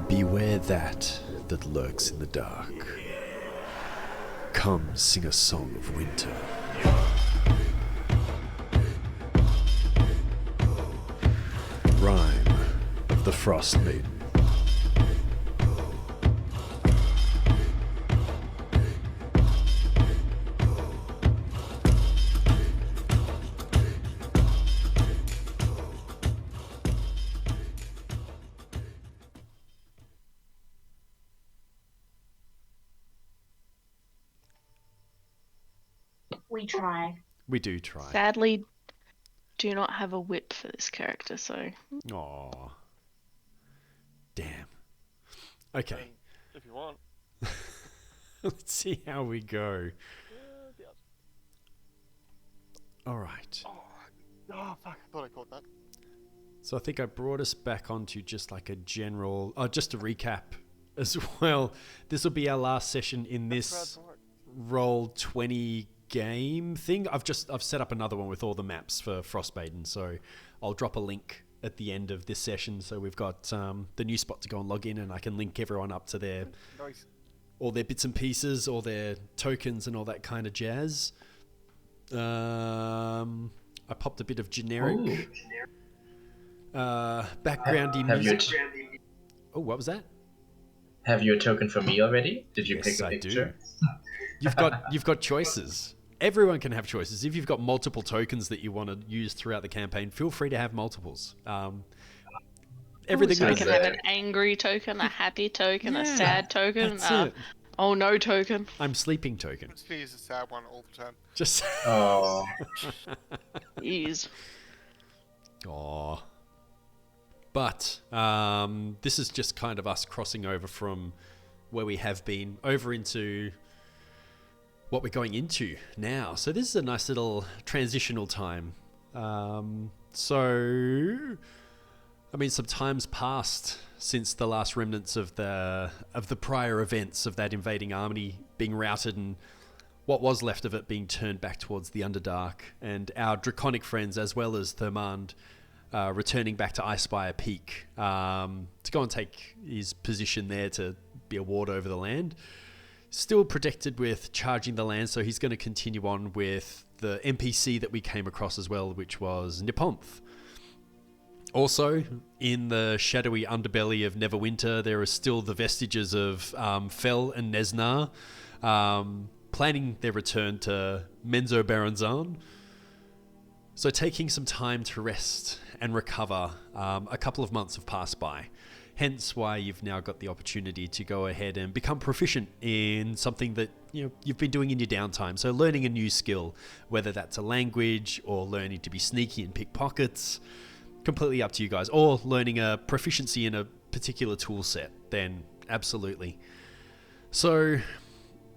Beware that lurks in the dark. Come sing a song of winter. Rhyme of the Frost Maiden. We try. We do try. Sadly, do not have a whip for this character, so... Aww. Damn. Okay. If you want. Let's see how we go. Alright. Oh, fuck. I thought I caught that. So I think I brought us back onto just like a general... just a recap as well. This will be our last session in this Roll20 game thing. I've set up another one with all the maps for Frostmaiden, so I'll drop a link at the end of this session, so we've got the new spot to go and log in, and I can link everyone up to their all their bits and pieces, all their tokens and all that kind of jazz. I popped a bit of generic backgroundy music. Oh, what was that? Have you a token for me already? Did you Yes, pick a I picture? do. You've got choices. Everyone can have choices. If you've got multiple tokens that you want to use throughout the campaign, feel free to have multiples. Everything So we we can have an angry token, a happy token, a sad token, oh no token. I'm sleeping token. Just use a sad one all the time. Just Oh, Jeez. Aw. But this is just kind of us crossing over from where we have been over into what we're going into now. So this is a nice little transitional time. So, I mean, some time's passed since the last remnants of the prior events of that invading army being routed and what was left of it being turned back towards the Underdark, and our draconic friends as well as Thermand returning back to Icespire Peak to go and take his position there to be a ward over the land. Still protected with charging the land, so he's going to continue on with the NPC that we came across as well, which was Niponth. Also, in the shadowy underbelly of Neverwinter, there are still the vestiges of Fel and Nesnar planning their return to Menzo Baranzan. So taking some time to rest and recover. A couple of months have passed by. Hence why you've now got the opportunity to go ahead and become proficient in something that you've been doing in your downtime. So learning a new skill, whether that's a language or learning to be sneaky and pick pockets, completely up to you guys. Or learning a proficiency in a particular tool set, then absolutely. So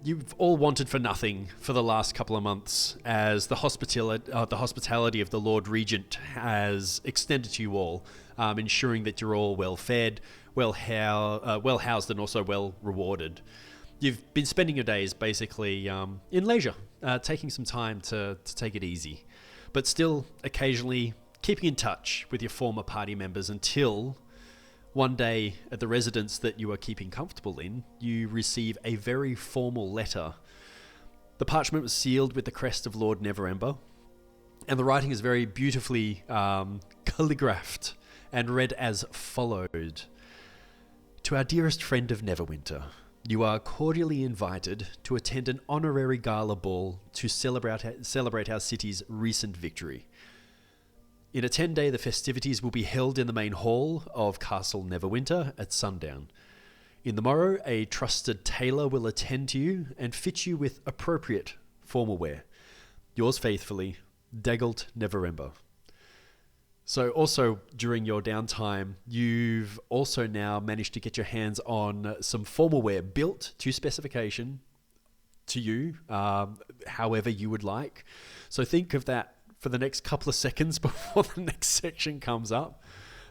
you've all wanted for nothing for the last couple of months, as the hospitality of the Lord Regent has extended to you all, ensuring that you're all well fed, well housed, and also well rewarded. You've been spending your days basically in leisure, taking some time to take it easy, but still occasionally keeping in touch with your former party members until one day at the residence that you are keeping comfortable in, you receive a very formal letter. The parchment was sealed with the crest of Lord Neverember, and the writing is very beautifully calligraphed and read as followed. To our dearest friend of Neverwinter, you are cordially invited to attend an honorary gala ball to celebrate our city's recent victory. In a 10-day, the festivities will be held in the main hall of Castle Neverwinter at sundown. In the morrow, a trusted tailor will attend to you and fit you with appropriate formal wear. Yours faithfully, Daggelt Neverember. So also during your downtime, you've also now managed to get your hands on some formal wear built to specification to you, however you would like. So think of that for the next couple of seconds before the next section comes up.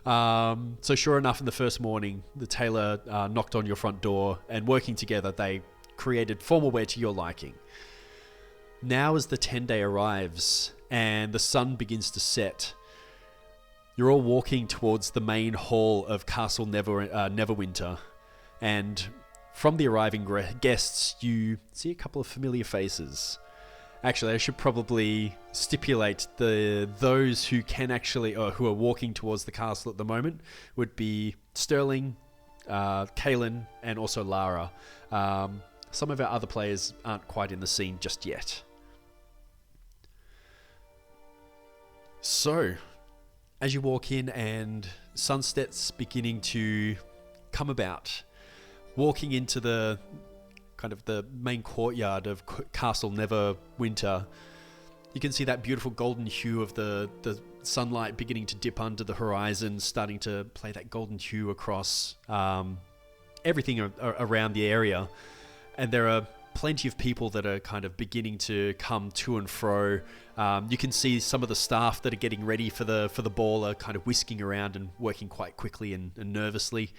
So sure enough, in the first morning, the tailor knocked on your front door, and working together, they created formal wear to your liking. Now as the 10-day arrives and the sun begins to set, You're all walking towards the main hall of Castle Neverwinter, and from the arriving guests, you see a couple of familiar faces. Actually, I should probably stipulate those who can actually, or who are walking towards the castle at the moment, would be Sterling, Kaylin, and also Lara. Some of our other players aren't quite in the scene just yet. So, as you walk in and sunset's beginning to come about, walking into the kind of the main courtyard of Castle Neverwinter, you can see that beautiful golden hue of the sunlight beginning to dip under the horizon, starting to play that golden hue across everything around the area. And there are plenty of people that are kind of beginning to come to and fro. You can see some of the staff that are getting ready for the ball are kind of whisking around and working quite quickly and nervously.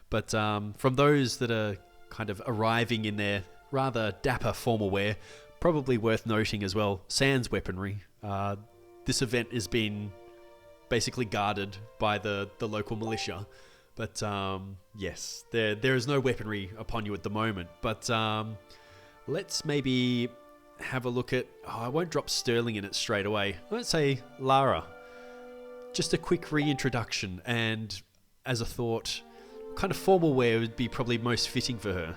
But from those that are kind of arriving in their rather dapper formal wear, probably worth noting as well, sans weaponry. This event has been basically guarded by the local militia. But yes, there is no weaponry upon you at the moment. But let's maybe have a look at... I won't drop Sterling in it straight away. Let's say Lara. Just a quick reintroduction, and as a thought, what kind of formal wear would be probably most fitting for her?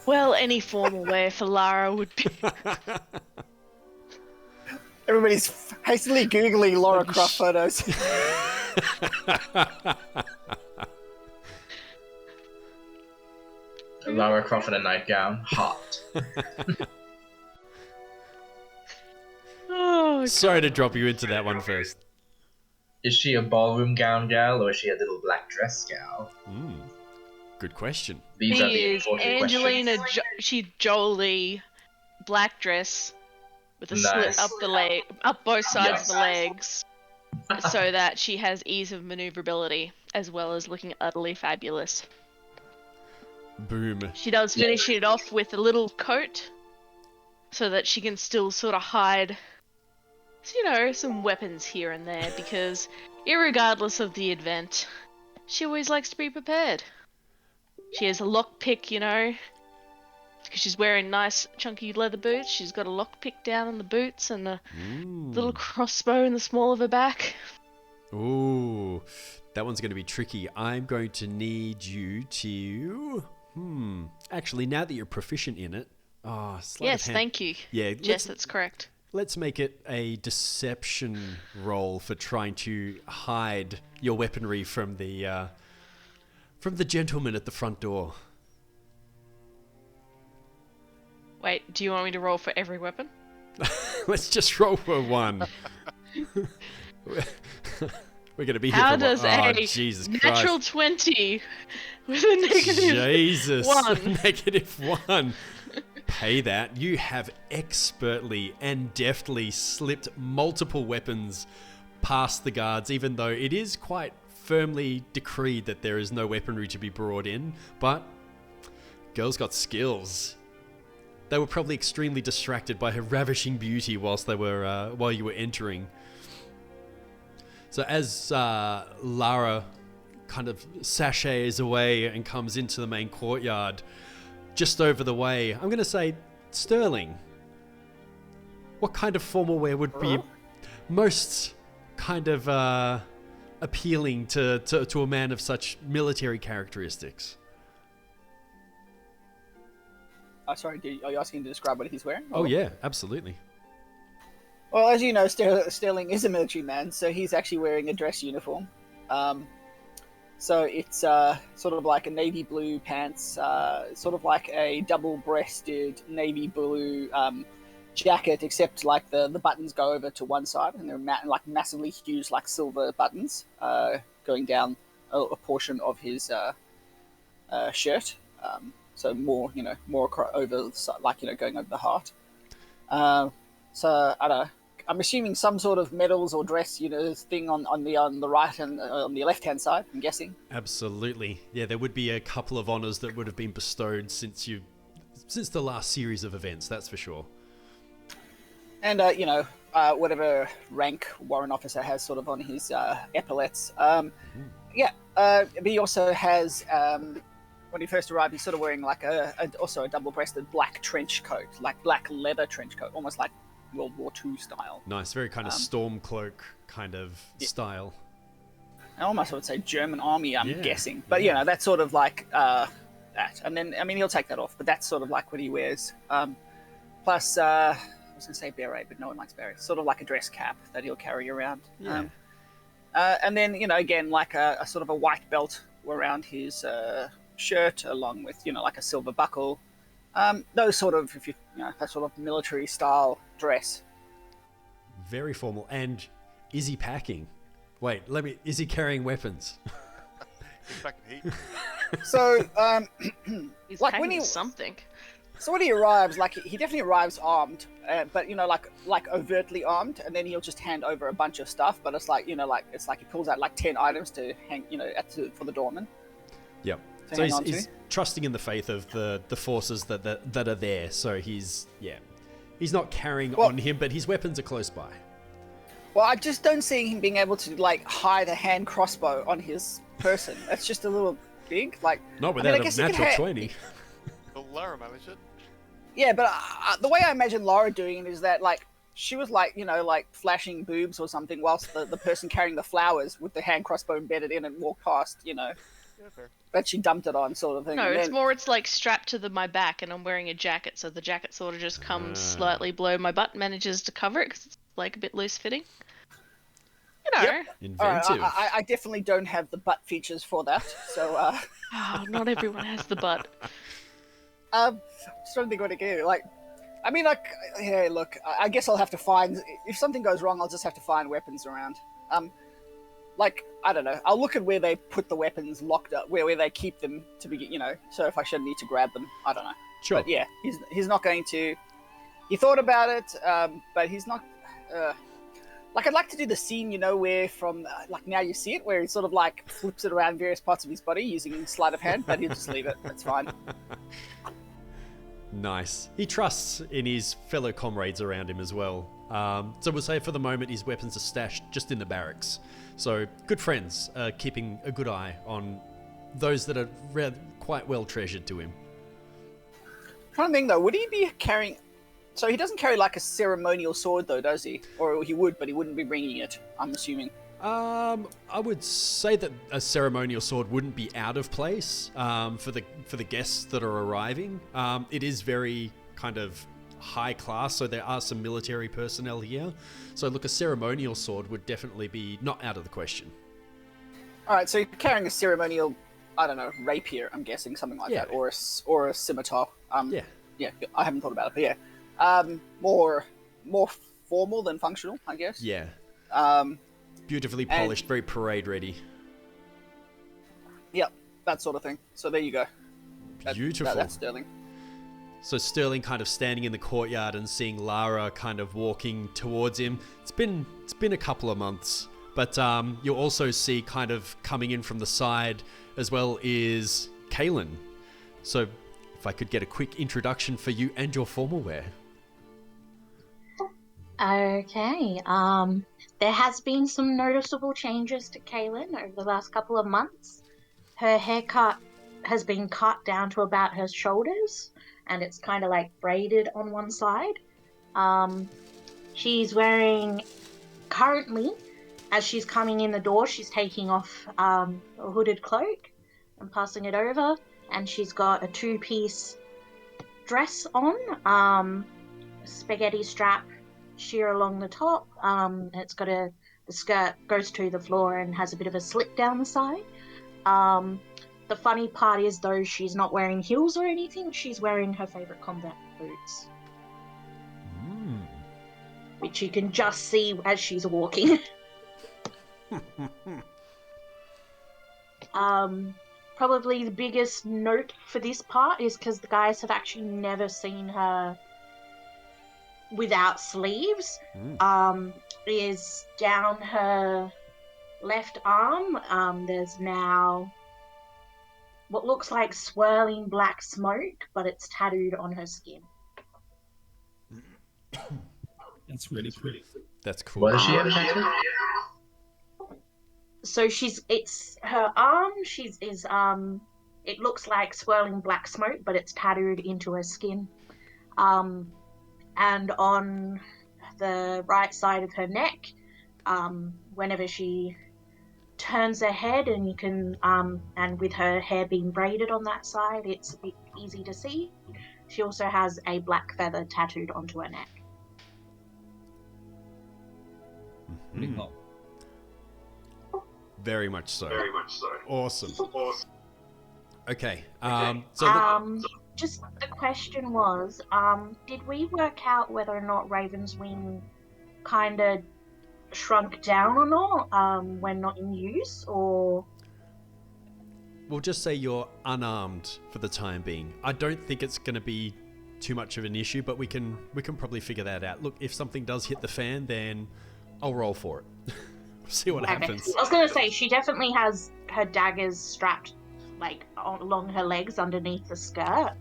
Well, any formal wear for Lara would be... Everybody's hastily Googling Lara Croft photos. Lara Croft in a nightgown. Hot. Oh, Sorry to drop you into that one first. Is she a ballroom gown gal, or is she a little black dress gal? Good question. These are the She is important Angelina. questions. She's Jolie, black dress with a slit Nice. up both sides of the Yes. legs, so that she has ease of maneuverability as well as looking utterly fabulous. Boom. She does finish it off with a little coat, so that she can still sort of hide, some weapons here and there, because irregardless of the event, she always likes to be prepared. She has a lockpick, because she's wearing nice chunky leather boots. She's got a lockpick down in the boots and a little crossbow in the small of her back. Ooh, that one's going to be tricky. I'm going to need you to... Actually, now that you're proficient in it... Yes, thank you. Yeah, Jess, that's correct. let's make it a deception roll for trying to hide your weaponry from the gentleman at the front door. Wait, do you want me to roll for every weapon? Let's just roll for one. We're going to be here How for does a Jesus natural Christ. 20 with a negative Jesus. 1? -1. Pay that. You have expertly and deftly slipped multiple weapons past the guards, even though it is quite firmly decreed that there is no weaponry to be brought in. But girl's got skills. They were probably extremely distracted by her ravishing beauty whilst you were entering. So as Lara kind of sachets away and comes into the main courtyard, just over the way, I'm going to say, Sterling, what kind of formal wear would be most kind of appealing to a man of such military characteristics? Sorry, are you asking to describe what he's wearing? Oh yeah, absolutely. Well, as you know, Sterling is a military man, so he's actually wearing a dress uniform. So it's sort of like a navy blue pants, sort of like a double-breasted navy blue jacket, except like the buttons go over to one side, and they're like massively huge, like silver buttons going down a portion of his shirt. So more over, like going over the heart. So I don't know. I'm assuming some sort of medals or dress, thing on the right and on the left hand side. I'm guessing. Absolutely, yeah. There would be a couple of honors that would have been bestowed since the last series of events. That's for sure. And whatever rank warrant officer has sort of on his epaulets. But he also has, when he first arrived, he's sort of wearing like also a double-breasted black trench coat, like black leather trench coat, almost like World War II style. Nice, very kind of storm cloak kind of style. I almost would say German army, I'm guessing. But, that's sort of like that. And then, I mean, he'll take that off, but that's sort of like what he wears. Plus, I was going to say beret, but no one likes beret. Sort of like a dress cap that he'll carry around. Yeah. And then, again, like a sort of a white belt around his shirt, along with, like a silver buckle. Those sort of, that sort of military style dress. Very formal. And is he packing? Wait, is he carrying weapons? He's back in heat. So, He's like packing when he something. So when he arrives, like he definitely arrives armed, but like overtly armed, and then he'll just hand over a bunch of stuff. But it's like it's like he pulls out like 10 items to hang, for the doorman. Yep. So he's trusting in the faith of the forces that are there. So he's not carrying on him, but his weapons are close by. Well, I just don't see him being able to like hide a hand crossbow on his person. That's just a little big. Like not without a natural 20. Will Lara manage it? Yeah, but the way I imagine Laura doing it is that like she was like like flashing boobs or something, whilst the person carrying the flowers with the hand crossbow embedded in it walked past. Yeah, fair. That she dumped it on, sort of thing. No, And it's then, more, it's like strapped to my back and I'm wearing a jacket, so the jacket sort of just comes slightly below my butt, manages to cover it because it's like a bit loose fitting. Yep. Inventive. I definitely don't have the butt features for that, so Oh, not everyone has the butt. just trying to think what to do. Like, I mean, like, yeah, look, I guess I'll have to find, if something goes wrong, I'll just have to find weapons around. Like, I don't know, I'll look at where they put the weapons locked up, where they keep them to be, so if I should need to grab them, I don't know. Sure. But yeah, he's not going to, he thought about it, but he's not, like, I'd like to do the scene, where from, like, Now You See It, where he sort of, like, flips it around various parts of his body using sleight of hand, but he'll just leave it. That's fine. Nice. He trusts in his fellow comrades around him as well. So we'll say for the moment his weapons are stashed just in the barracks. So good friends keeping a good eye on those that are quite well treasured to him. I'm trying to think, though, would he be carrying... So he doesn't carry, like, a ceremonial sword, though, does he? Or he would, but he wouldn't be bringing it, I'm assuming. I would say that a ceremonial sword wouldn't be out of place for the guests that are arriving. It is very kind of high class, so there are some military personnel here. So look, a ceremonial sword would definitely be not out of the question. All right, so you're carrying a ceremonial, I don't know, rapier, I'm guessing, something like that, or a scimitar. Yeah, I haven't thought about it, but yeah. More formal than functional, I guess. Yeah. Beautifully polished, very parade ready. Yep, that sort of thing. So there you go. Beautiful. That's Sterling. So Sterling kind of standing in the courtyard and seeing Lara kind of walking towards him. It's been a couple of months, but you'll also see kind of coming in from the side as well is Kaylin. So if I could get a quick introduction for you and your formal wear. Okay. There has been some noticeable changes to Kaylin over the last couple of months. Her haircut has been cut down to about her shoulders, and it's kind of like braided on one side. She's wearing, currently, as she's coming in the door, she's taking off a hooded cloak and passing it over, and she's got a two-piece dress on, spaghetti strap sheer along the top. It's got the skirt goes to the floor and has a bit of a slip down the side. The funny part is, though, she's not wearing heels or anything. She's wearing her favorite combat boots, which you can just see as she's walking. Probably the biggest note for this part is because the guys have actually never seen her without sleeves. Is down her left arm. There's now what looks like swirling black smoke, but it's tattooed on her skin. That's really pretty. That's cool. What does she have tattooed? So it's her arm. It looks like swirling black smoke, but it's tattooed into her skin. And on the right side of her neck, whenever she turns her head, and you can, and with her hair being braided on that side, it's a bit easy to see. She also has a black feather tattooed onto her neck. Pretty hot. Very much so. Awesome. Okay. Just the question was, did we work out whether or not Raven's wing kind of shrunk down or not when not in use, or? We'll just say you're unarmed for the time being. I don't think it's going to be too much of an issue, but we can probably figure that out. Look, if something does hit the fan, then I'll roll for it. See what happens. I was going to say, she definitely has her daggers strapped like along her legs underneath the skirt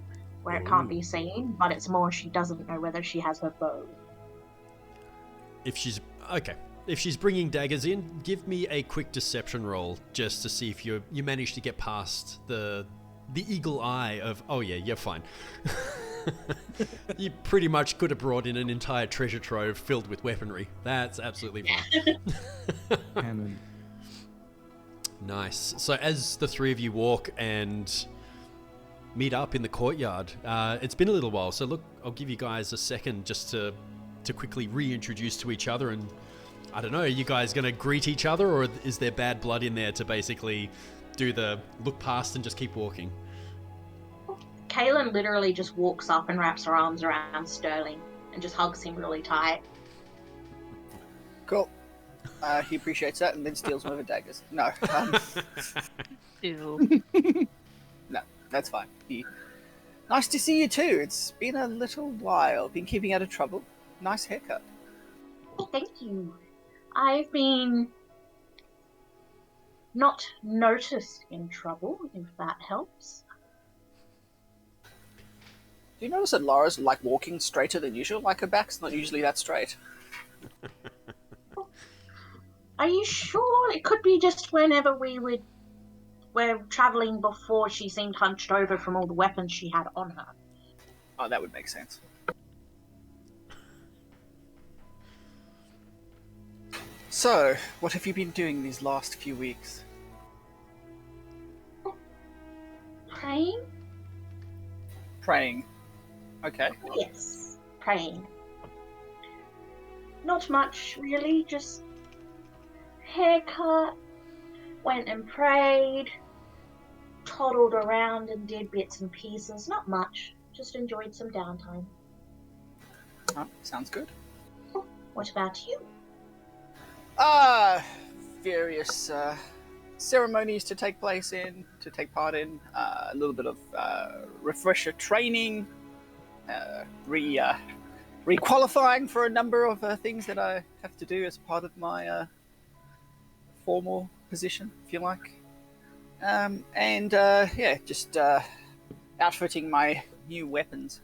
where it can't be seen, but it's more she doesn't know whether she has her bow. If she's bringing daggers in, give me a quick deception roll just to see if you manage to get past the eagle eye of, oh yeah, you're fine. You pretty much could have brought in an entire treasure trove filled with weaponry. That's absolutely fine. Canon. Nice. So as the three of you walk and meet up in the courtyard, it's been a little while, so look, I'll give you guys a second just to quickly reintroduce to each other. And I don't know, are you guys going to greet each other, or is there bad blood in there to basically do the look past and just keep walking? Kaylin literally just walks up and wraps her arms around Sterling and just hugs him really tight. Cool. He appreciates that and then steals one of her daggers. No. Ew. No, that's fine. Nice to see you too. It's been a little while. Been keeping out of trouble. Nice haircut. Thank you. I've been not noticed in trouble, if that helps. Do you notice that Laura's like walking straighter than usual? Like her back's not usually that straight. Are you sure? It could be just whenever were travelling before, she seemed hunched over from all the weapons she had on her. Oh, that would make sense. So, what have you been doing these last few weeks? Praying? Praying. Okay. Yes, praying. Not much, really, just haircut, went and prayed, toddled around and did bits and pieces. Not much, just enjoyed some downtime. Oh, sounds good. What about you? Various ceremonies to take part in, a little bit of refresher training, re-qualifying for a number of things that I have to do as part of my formal position, if you like. Just outfitting my new weapons.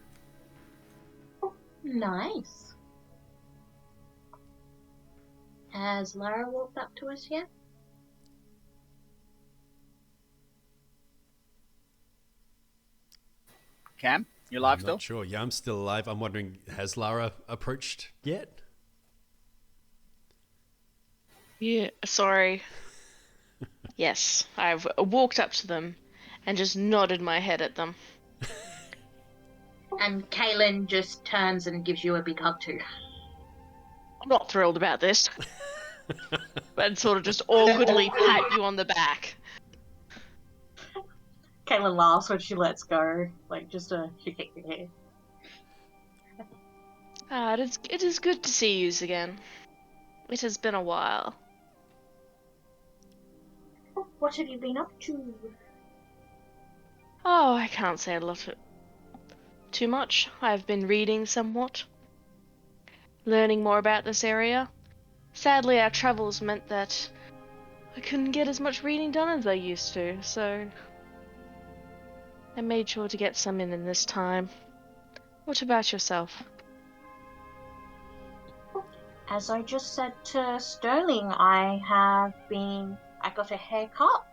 Nice. Has Lara walked up to us yet? Cam, you alive I'm still? not sure. Yeah, I'm still alive. I'm wondering, has Lara approached yet? Yeah, sorry. Yes, I've walked up to them and just nodded my head at them. And Kaylin just turns and gives you a big hug too. I'm not thrilled about this. And sort of just awkwardly pat you on the back. Kaylin laughs when she lets go, like just she kicks your hair. It is good to see yous again. It has been a while. What have you been up to? Oh, I can't say too much. I've been reading somewhat, learning more about this area. Sadly, our travels meant that I couldn't get as much reading done as I used to, so I made sure to get some in this time. What about yourself? as I just said to Sterling, I got a haircut,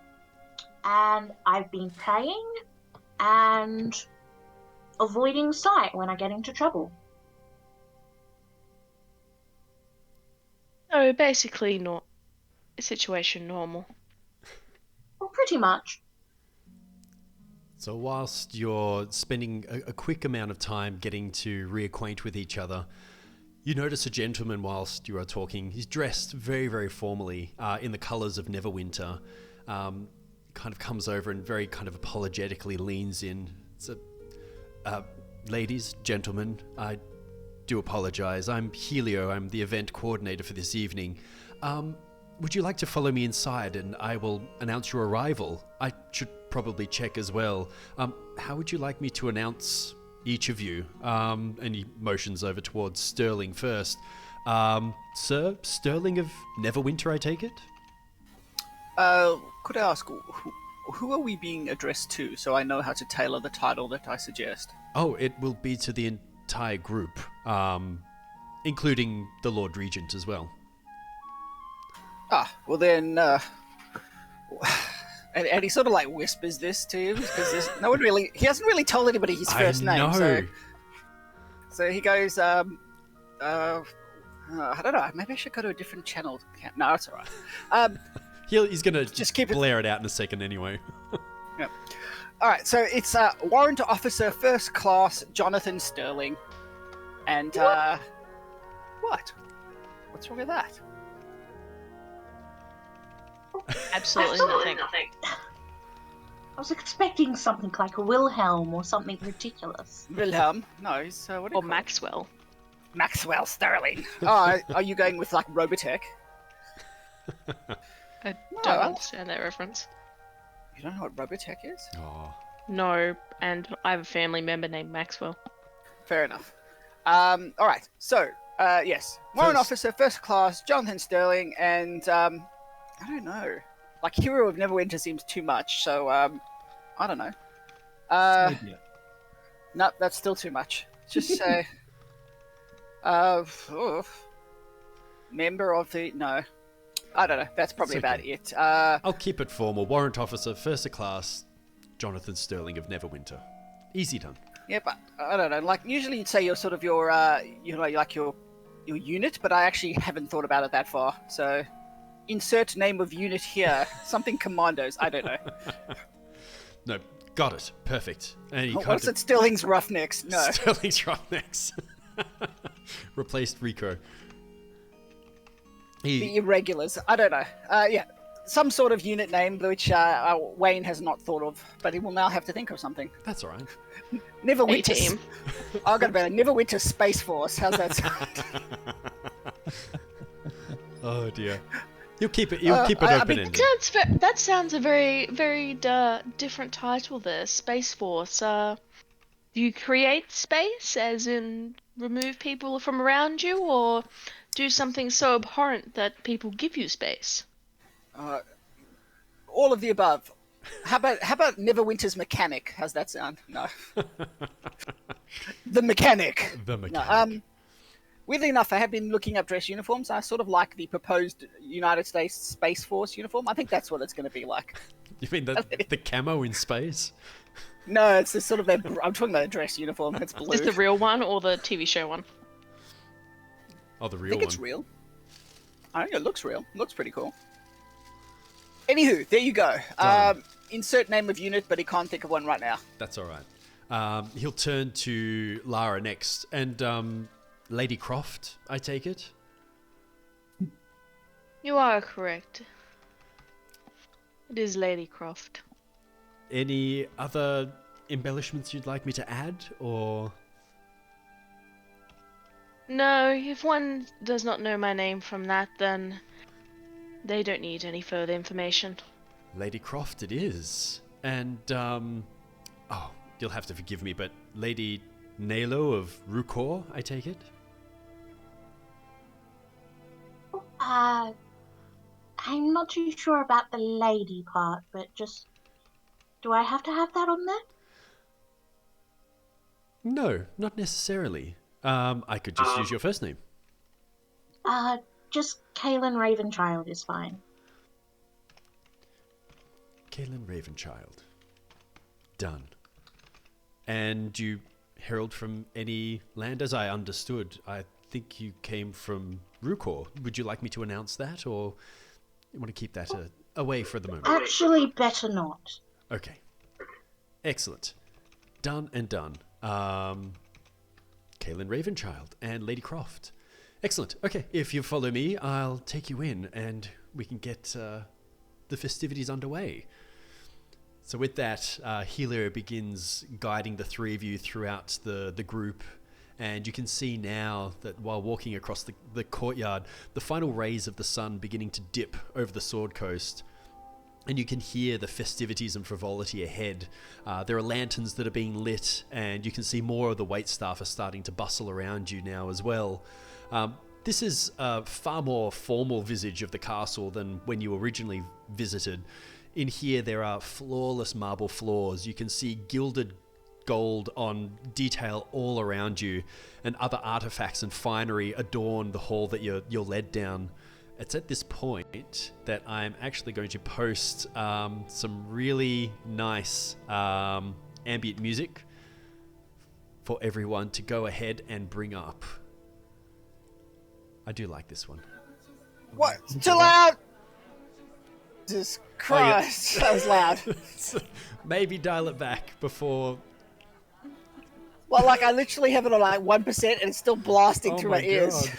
and I've been praying and avoiding sight when I get into trouble. So basically, not situation normal. Well, pretty much. So whilst you're spending a quick amount of time getting to reacquaint with each other, you notice a gentleman whilst you are talking. He's dressed very, very formally in the colours of Neverwinter. Kind of comes over and very kind of apologetically leans in. So, ladies, gentlemen, I do apologise. I'm Helio. I'm the event coordinator for this evening. Would you like to follow me inside and I will announce your arrival? I should probably check as well. How would you like me to announce each of you? And he motions over towards Sterling first. Sir, Sterling of Neverwinter, I take it? Could I ask, who are we being addressed to, so I know how to tailor the title that I suggest? Oh, it will be to the entire group, including the Lord Regent as well. Well then, and he sort of like whispers this to him, because he hasn't really told anybody his first name, so he goes, I don't know, maybe I should go to a different channel. No, it's alright. He's going to just keep blare it out in a second anyway. Yeah. Alright, so it's Warrant Officer First Class Jonathan Sterling. And, what? What's wrong with that? Absolutely nothing. I was expecting something like a Wilhelm or something ridiculous. Wilhelm? No, he's, what do you Or call Maxwell. it? Maxwell Sterling. Oh, are you going with, like, Robotech? I don't understand that reference. You don't know what Robotech is? Oh. No, and I have a family member named Maxwell. Fair enough. Alright, so, yes. Warrant Officer First Class Jonathan Sterling, and, I don't know. Like, Hero of Neverwinter seems too much, so, I don't know. No, that's still too much. Just say, member of the, no. I don't know, that's probably It's okay. about it. I'll keep it formal. Warrant Officer, First Class, Jonathan Sterling of Neverwinter. Easy done. Yeah, but, I don't know, like, usually you'd say you're sort of your, like your unit, but I actually haven't thought about it that far, so... Insert name of unit here. Something commandos. I don't know. No, got it. Perfect. And he What's it? Sterling's Roughnecks. No. Sterling's Roughnecks. Replaced Rico. The Irregulars. I don't know. Yeah. Some sort of unit name, which Wayne has not thought of, but he will now have to think of something. That's all right. Neverwinter. A-team. I've got about Neverwinter Space Force. How's that sound? Oh dear. You'll keep it open-ended. That sounds a very, very different title there. Space Force. Do you create space, as in remove people from around you, or do something so abhorrent that people give you space? All of the above. How about Neverwinter's Mechanic? How's that sound? No. The Mechanic. The Mechanic. No, weirdly enough, I have been looking up dress uniforms. I sort of like the proposed United States Space Force uniform. I think that's what it's going to be like. You mean the camo in space? No, it's just sort of I'm talking about a dress uniform. It's blue. Is the real one or the TV show one? Oh, the I real think one. it's real. I think it looks real. It looks pretty cool. Anywho, there you go. Insert name of unit, but he can't think of one right now. That's all right. He'll turn to Lara next, and Lady Croft, I take it? You are correct. It is Lady Croft. Any other embellishments you'd like me to add, or...? No, if one does not know my name from that, then they don't need any further information. Lady Croft it is. And, you'll have to forgive me, but Lady Nalo of Rukor, I take it? I'm not too sure about the lady part, but just... Do I have to have that on there? No, not necessarily. I could just use your first name. Just Kaylin Ravenchild is fine. Kaelin Ravenchild. Done. And you herald from any land? As I understood, I think you came from Rukor. Would you like me to announce that, or you want to keep that away for the moment? Actually, better not. Okay. Excellent. Done and done. Kaelin Ravenchild and Lady Croft. Excellent. Okay, if you follow me, I'll take you in and we can get the festivities underway. So with that, Helio begins guiding the three of you throughout the group, and you can see now that while walking across the courtyard, the final rays of the sun beginning to dip over the Sword Coast, and you can hear the festivities and frivolity ahead. There are lanterns that are being lit, and you can see more of the waitstaff are starting to bustle around you now as well. This is a far more formal visage of the castle than when you originally visited. In here, there are flawless marble floors. You can see gilded gold on detail all around you, and other artifacts and finery adorn the hall that you're led down. It's at this point that I'm actually going to post some really nice ambient music for everyone to go ahead and bring up. I do like this one. What? Too loud! Jesus Christ, that was loud. Maybe dial it back before... Well, like, I literally have it on like 1% and it's still blasting through my ears.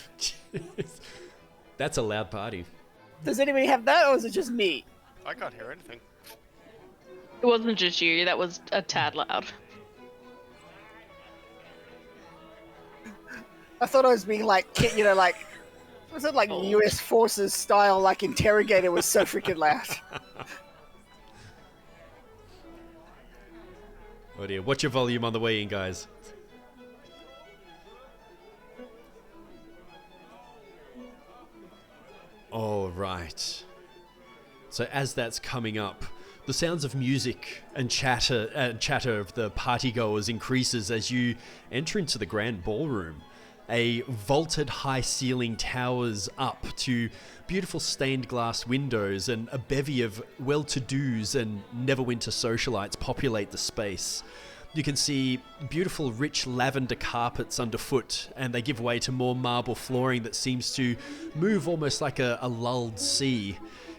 God. That's a loud party. Does anybody have that, or is it just me? I can't hear anything. It wasn't just you, that was a tad loud. I thought I was being like, like, was it like US Forces style, like interrogator was so freaking loud. Oh dear, watch your volume on the way in, guys. All right. So as that's coming up, the sounds of music and chatter of the partygoers increases as you enter into the grand ballroom. A vaulted high ceiling towers up to beautiful stained glass windows, and a bevy of well-to-dos and Neverwinter socialites populate the space. You can see beautiful rich lavender carpets underfoot, and they give way to more marble flooring that seems to move almost like a lulled sea.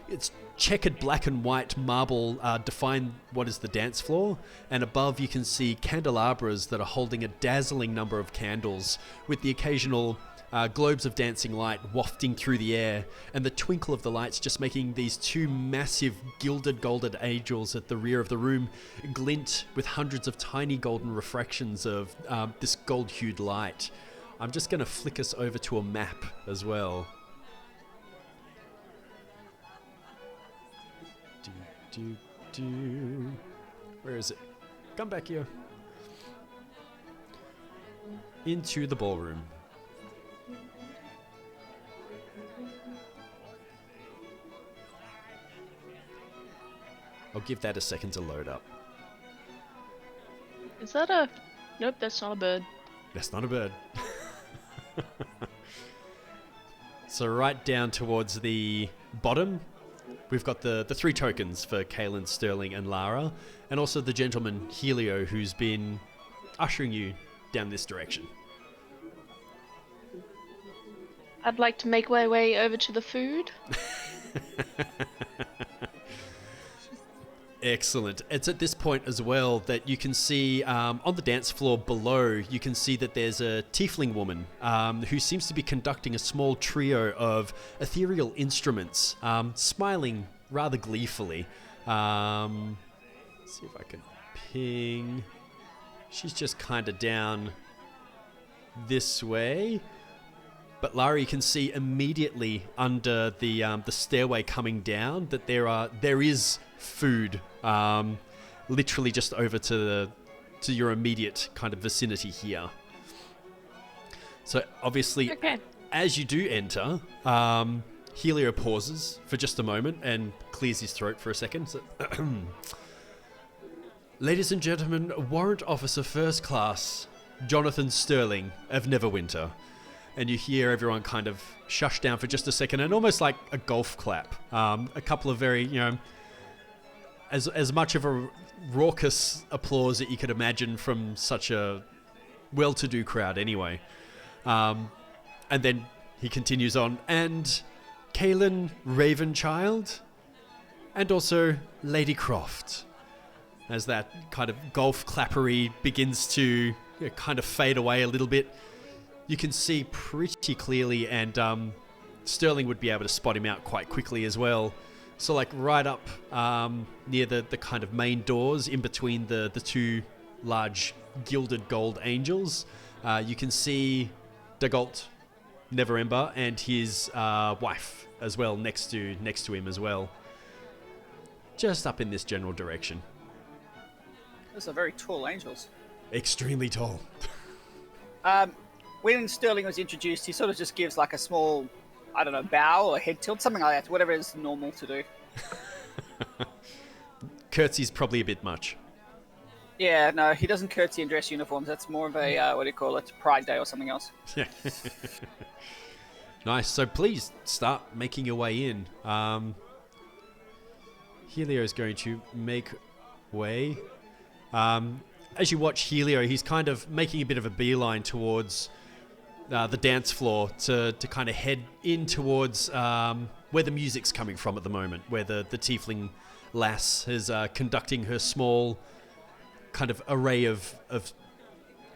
It's checkered black and white marble define what is the dance floor, and above you can see candelabras that are holding a dazzling number of candles, with the occasional globes of dancing light wafting through the air, and the twinkle of the lights just making these two massive gilded golden angels at the rear of the room glint with hundreds of tiny golden refractions of this gold-hued light. I'm just going to flick us over to a map as well. Where is it? Come back here. Into the ballroom. I'll give that a second to load up. Is that a... Nope, that's not a bird. That's not a bird. So right down towards the bottom, we've got the three tokens for Kaelin, Sterling, and Lara, and also the gentleman, Helio, who's been ushering you down this direction. I'd like to make my way over to the food. Excellent. It's at this point as well that you can see on the dance floor below, you can see that there's a tiefling woman who seems to be conducting a small trio of ethereal instruments, smiling rather gleefully. Let's see if I can ping. She's just kind of down this way. But Lara, you can see immediately under the stairway coming down that there is food, literally just over to your immediate kind of vicinity here. So obviously, Okay. as you do enter, Helio pauses for just a moment and clears his throat for a second. So, ladies and gentlemen, Warrant Officer First Class Jonathan Sterling of Neverwinter. and you hear everyone kind of shush down for just a second, and almost like a golf clap. A couple of very, as much of a raucous applause that you could imagine from such a well-to-do crowd anyway. And then he continues on, and Kaelin Ravenchild, and also Lady Croft, as that kind of golf clappery begins to kind of fade away a little bit. You can see pretty clearly, and Sterling would be able to spot him out quite quickly as well. So like right up near the kind of main doors in between the two large gilded gold angels, you can see Dagult Neverember and his wife as well next to him as well. Just up in this general direction. Those are very tall angels. Extremely tall. When Sterling was introduced, he sort of just gives like a small, I don't know, bow or head tilt, something like that, whatever is normal to do. Curtsy's probably a bit much. Yeah, no, he doesn't curtsy in dress uniforms. That's more of a, what do you call it, Pride Day or something else. Yeah. Nice. So please start making your way in. Helio is going to make way. As you watch Helio, he's kind of making a bit of a beeline towards the dance floor to kind of head in towards where the music's coming from at the moment, where the tiefling lass is conducting her small kind of array of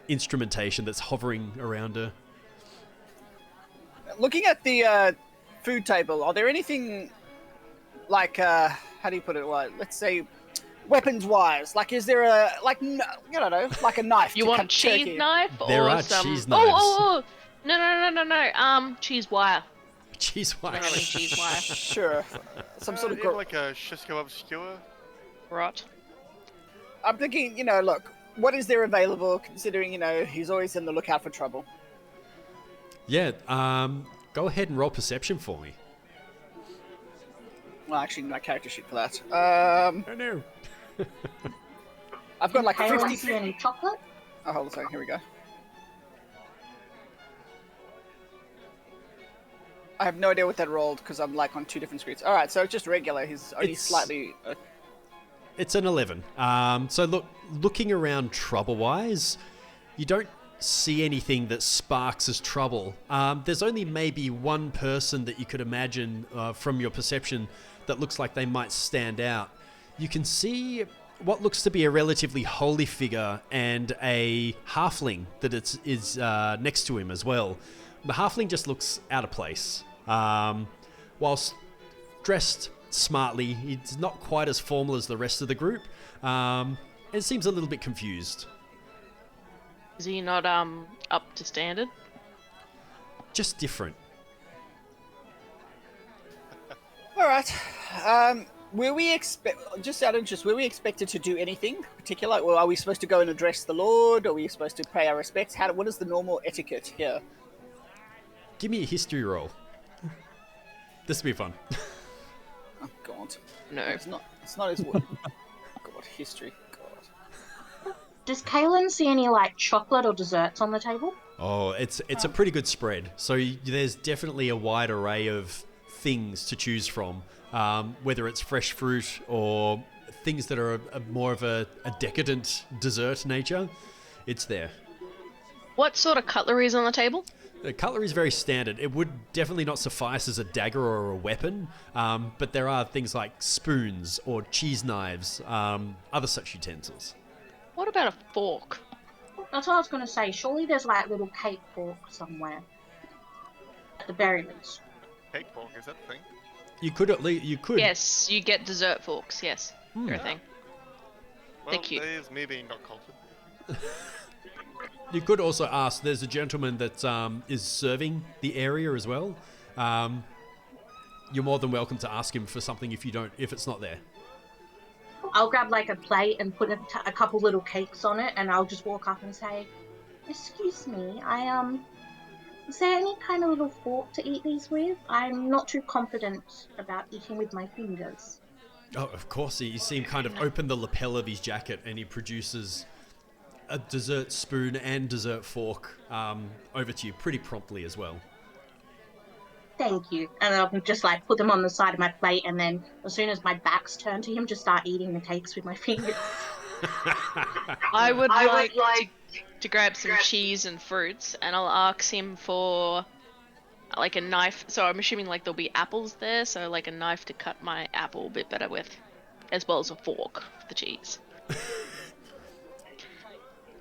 instrumentation that's hovering around her. Looking at the food table, are there anything like, how do you put it? Well, let's say weapons-wise, like, is there a, like, I don't know, like a knife? You to want cut cheese turkey? knife There or are some? cheese knives. Oh. No. Cheese wire. Cheese Not wire. really cheese wire. Sure, some sort of. Do you have like a shish kebab skewer? Right. I'm thinking, look, what is there available? Considering, he's always on the lookout for trouble. Yeah. Go ahead and roll perception for me. Well, actually, my character sheet for that. Oh no. I've got like Kaelin 50. see any chocolate? Oh, hold on a second. Here we go. I have no idea what that rolled because I'm like on two different screens. All right, so it's just regular. He's only It's- slightly. It's an 11. So looking around trouble-wise, you don't see anything that sparks as trouble. There's only maybe one person that you could imagine from your perception that looks like they might stand out. You can see what looks to be a relatively holy figure and a halfling that is next to him as well. The halfling just looks out of place. Whilst dressed smartly, he's not quite as formal as the rest of the group. It seems a little bit confused. Is he not up to standard? Just different. All right. Were we just out of interest? Were we expected to do anything particular? Or are we supposed to go and address the Lord? Are we supposed to pay our respects? What is the normal etiquette here? Give me a history roll. This will be fun. Oh God. No. It's not. It's not his word. God, history. God. Does Kaelin see any like chocolate or desserts on the table? Oh, it's a pretty good spread. So there's definitely a wide array of things to choose from, whether it's fresh fruit or things that are more of a decadent dessert nature. It's there. What sort of cutlery is on the table? The cutlery is very standard. It would definitely not suffice as a dagger or a weapon, but there are things like spoons or cheese knives, other such utensils. What about a fork? That's what I was going to say. Surely there's like little cake fork somewhere. At the very least. Cake fork, is that the thing? You could at least Yes, you get dessert forks. Yes, they're a thing. Well, They're cute. there's me being not cultured. You could also ask. There's a gentleman that is serving the area as well. You're more than welcome to ask him for something if it's not there. I'll grab like a plate and put a couple little cakes on it, and I'll just walk up and say, "Excuse me, is there any kind of little fork to eat these with? I'm not too confident about eating with my fingers." Oh, of course. You see him kind of open the lapel of his jacket, and he produces a dessert spoon and dessert fork over to you pretty promptly as well. Thank you. And then I'll just like put them on the side of my plate, and then as soon as my back's turned to him, just start eating the cakes with my fingers. I would like to grab some cheese and fruits, and I'll ask him for like a knife. So I'm assuming like there'll be apples there, so like a knife to cut my apple a bit better with, as well as a fork for the cheese. I'm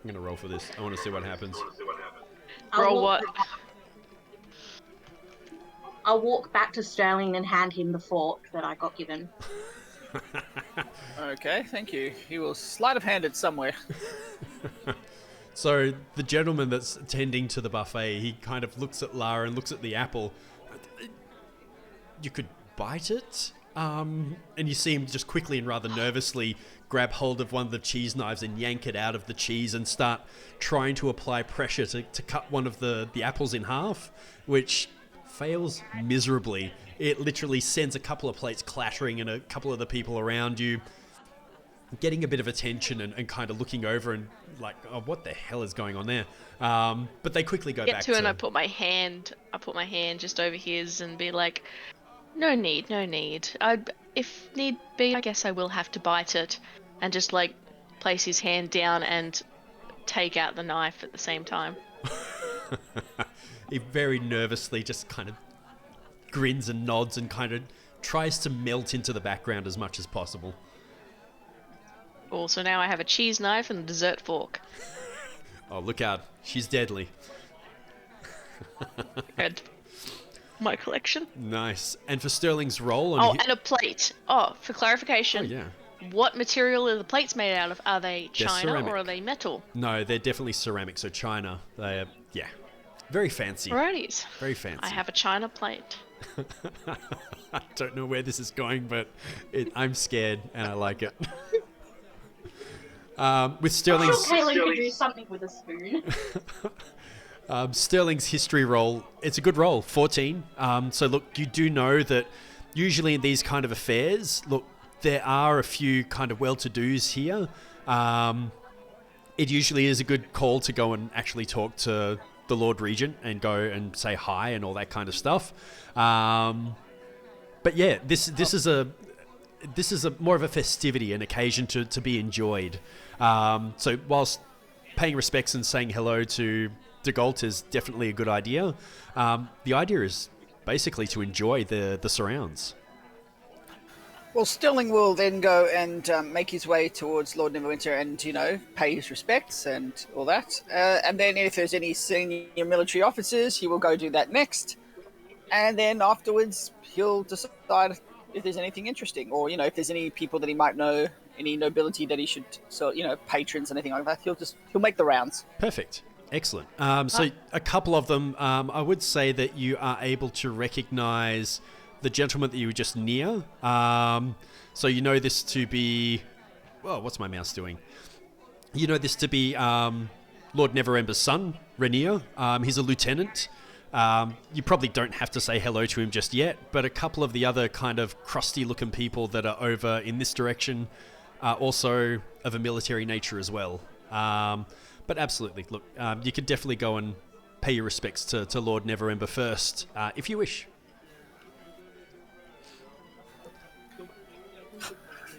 gonna roll for this. I want to see what happens. Roll what? I'll walk back to Sterling and hand him the fork that I got given. Okay, thank you. He will sleight of hand it somewhere. So the gentleman that's tending to the buffet, he kind of looks at Lara and looks at the apple. You could bite it? And you see him just quickly and rather nervously grab hold of one of the cheese knives and yank it out of the cheese and start trying to apply pressure to cut one of the apples in half, which fails miserably. It literally sends a couple of plates clattering and a couple of the people around you getting a bit of attention and kind of looking over and like, oh, what the hell is going on there? But they quickly go back to... And I put my hand just over his and be like, no need. If need be, I guess I will have to bite it. And just like place his hand down and take out the knife at the same time. He very nervously just kind of grins and nods and kind of tries to melt into the background as much as possible. Also, now I have a cheese knife and a dessert fork. Oh, look out. She's deadly. Good. My collection. Nice. And for Sterling's roll... and a plate. Oh, for clarification. Oh, yeah. What material are the plates made out of? Are they china ceramic. or are they metal? No, they're definitely ceramic, so china. They're, yeah. Very fancy. Alrighties. Very fancy. I have a china plate. I don't know where this is going, but I'm scared and I like it. With Sterling's... I'm sure Kaylin could do something with a spoon. Sterling's history roll, it's a good roll, 14. So look, you do know that usually in these kind of affairs, look, there are a few kind of well-to-dos here. It usually is a good call to go and actually talk to the Lord Regent and go and say hi and all that kind of stuff. But yeah, this is a more of a festivity, an occasion to be enjoyed. So whilst paying respects and saying hello to de Gault is definitely a good idea, the idea is basically to enjoy the surrounds. Well, Sterling will then go and make his way towards Lord Neverwinter and, pay his respects and all that. And then if there's any senior military officers, he will go do that next. And then afterwards, he'll decide if there's anything interesting or, if there's any people that he might know, any nobility that he should, patrons, anything like that. He'll make the rounds. Perfect. Excellent. So a couple of them, I would say that you are able to recognize the gentleman that you were just near. So you know this to be... Well, what's my mouse doing? You know this to be Lord Neverember's son, Rainier. He's a lieutenant. You probably don't have to say hello to him just yet, but a couple of the other kind of crusty-looking people that are over in this direction are also of a military nature as well. But absolutely, look, you could definitely go and pay your respects to Lord Neverember first, if you wish.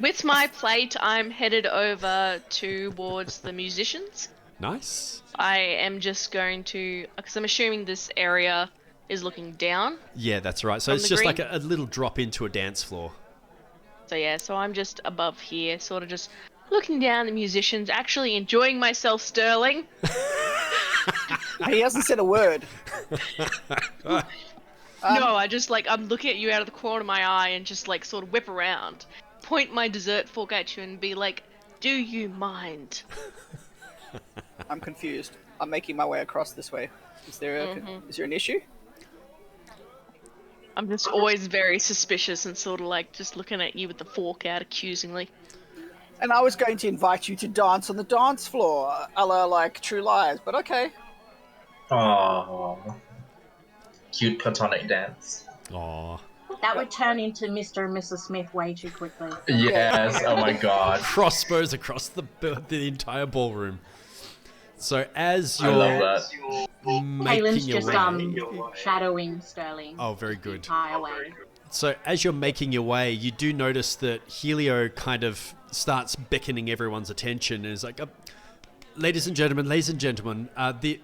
With my plate, I'm headed over towards the musicians. Nice. I am just going to... Because I'm assuming this area is looking down. Yeah, that's right. So it's just like a little drop into a dance floor. So yeah, so I'm just above here, sort of just looking down at musicians, actually enjoying myself, Sterling. He hasn't said a word. No, I just I'm looking at you out of the corner of my eye and just sort of whip around. Point my dessert fork at you and be like, do you mind? I'm confused. I'm making my way across this way. Is there an issue? I'm just always very suspicious and sort of just looking at you with the fork out accusingly. And I was going to invite you to dance on the dance floor, a la True Lies, but okay. Aww. Cute platonic dance. Aww. That would turn into Mr. and Mrs. Smith way too quickly. Yes, oh my god. Crossbows across the entire ballroom. So as I you're love that. making Kalen's your just way, shadowing Sterling oh, very the good. entire way. So as you're making your way, you do notice that Helio kind of starts beckoning everyone's attention and is like, ladies and gentlemen, the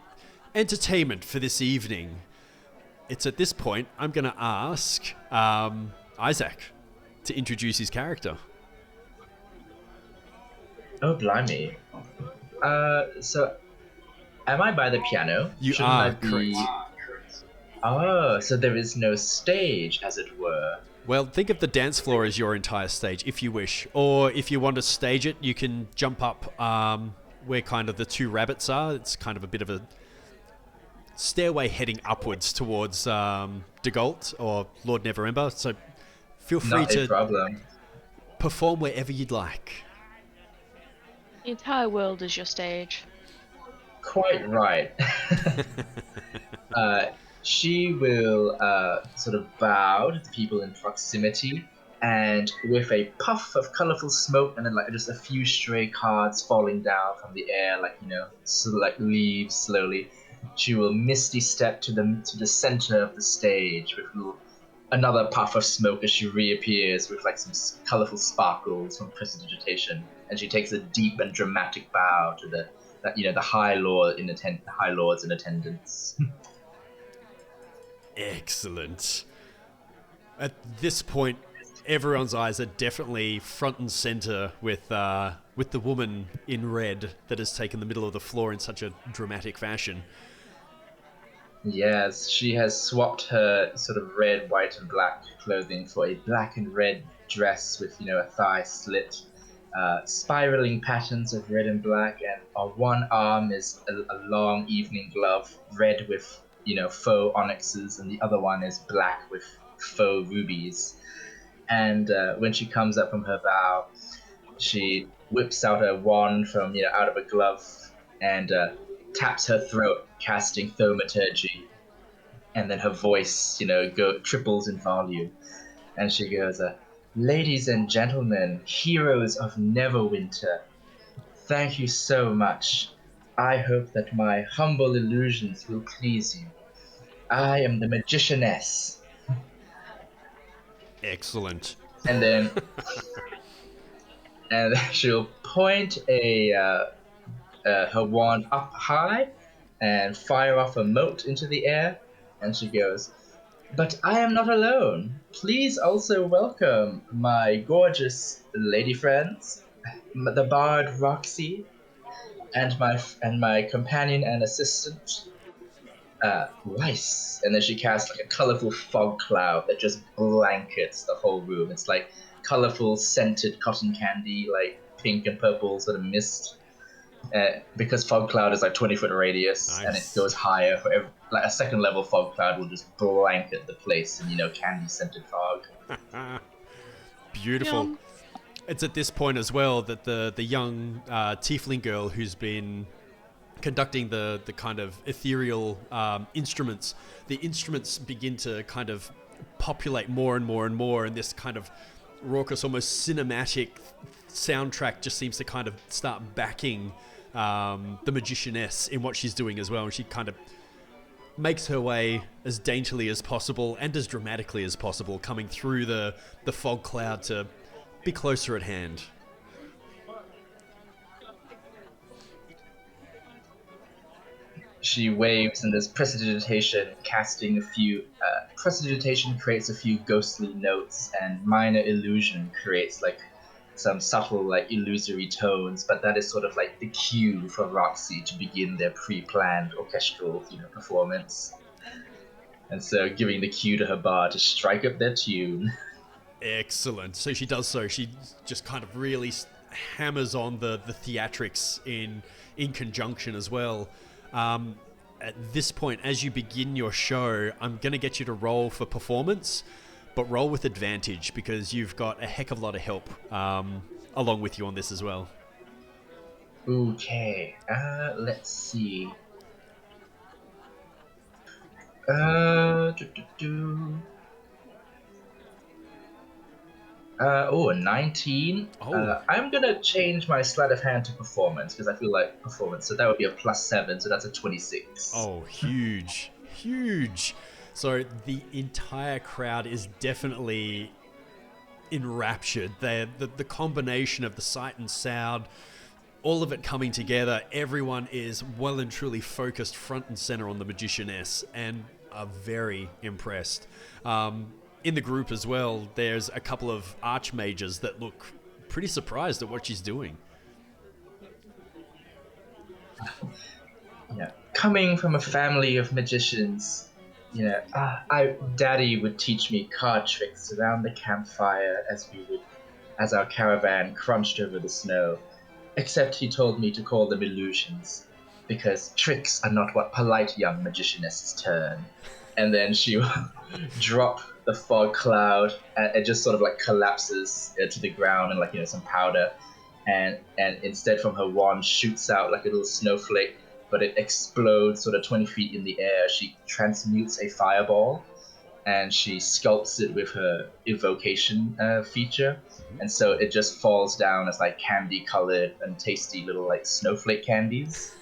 entertainment for this evening. It's at this point I'm going to ask Isaac to introduce his character. Oh, blimey. So am I by the piano? You Shouldn't are, I be? correct. Oh, so there is no stage, as it were. Well, think of the dance floor as your entire stage, if you wish. Or if you want to stage it, you can jump up where kind of the two rabbits are. It's kind of a bit of a stairway heading upwards towards De Gault or Lord Neverember. So feel free Not a to problem. perform wherever you'd like. The entire world is your stage. Quite right. She will sort of bow to the people in proximity, and with a puff of colorful smoke and then like just a few stray cards falling down from the air, like like leaves slowly, she will misty step to the center of the stage with another puff of smoke as she reappears with like some colorful sparkles from prestidigitation, and she takes a deep and dramatic bow to the high lords in attendance. Excellent. At this point, everyone's eyes are definitely front and center with the woman in red that has taken the middle of the floor in such a dramatic fashion. Yes, she has swapped her sort of red, white, and black clothing for a black and red dress with, a thigh slit, spiraling patterns of red and black, and on one arm is a long evening glove, red with, faux onyxes, and the other one is black with faux rubies. And when she comes up from her bow, she whips out a wand from, out of a glove and taps her throat, casting thaumaturgy. And then her voice, triples in volume. And she goes, ladies and gentlemen, heroes of Neverwinter, thank you so much. I hope that my humble illusions will please you. I am the magicianess. Excellent. And then she'll point her wand up high and fire off a mote into the air, and she goes, but I am not alone. Please also welcome my gorgeous lady friends, the bard Roxy, and my companion and assistant, Weiss. And then she casts like a colorful fog cloud that just blankets the whole room. It's like colorful scented cotton candy, like pink and purple sort of mist. Because fog cloud is like 20-foot radius, and it Nice. goes higher for like a second level fog cloud will just blanket the place in candy scented fog. Beautiful. Yum. It's at this point as well that the young tiefling girl who's been conducting the kind of ethereal instruments, the instruments begin to kind of populate more and more and more, and this kind of raucous, almost cinematic soundtrack just seems to kind of start backing the magicianess in what she's doing as well, and she kind of makes her way as daintily as possible and as dramatically as possible, coming through the fog cloud to be closer at hand. She waves and there's prestidigitation, casting a few. Prestidigitation creates a few ghostly notes, and minor illusion creates like some subtle, like illusory tones. But that is sort of like the cue for Roxy to begin their pre-planned orchestral, performance. And so, giving the cue to her bar to strike up their tune. Excellent. So she does so. She just kind of really hammers on the theatrics in conjunction as well. At this point, as you begin your show, I'm going to get you to roll for performance, but roll with advantage because you've got a heck of a lot of help along with you on this as well. Okay, let's see. Do. Oh, 19. Oh. I'm gonna change my sleight of hand to performance because I feel like performance. So that would be a +7. So that's a 26. Oh, huge, huge. So the entire crowd is definitely enraptured. The combination of the sight and sound, all of it coming together, everyone is well and truly focused front and center on the Magicianess and are very impressed. In the group as well, there's a couple of archmages that look pretty surprised at what she's doing. Yeah. Coming from a family of magicians, Daddy would teach me card tricks around the campfire as our caravan crunched over the snow. Except he told me to call them illusions, because tricks are not what polite young magicianesses turn. And then she will drop the fog cloud, and it just sort of like collapses to the ground, and some powder, and instead from her wand shoots out like a little snowflake, but it explodes sort of 20 feet in the air. She transmutes a fireball, and she sculpts it with her evocation feature, and so it just falls down as like candy colored and tasty little like snowflake candies.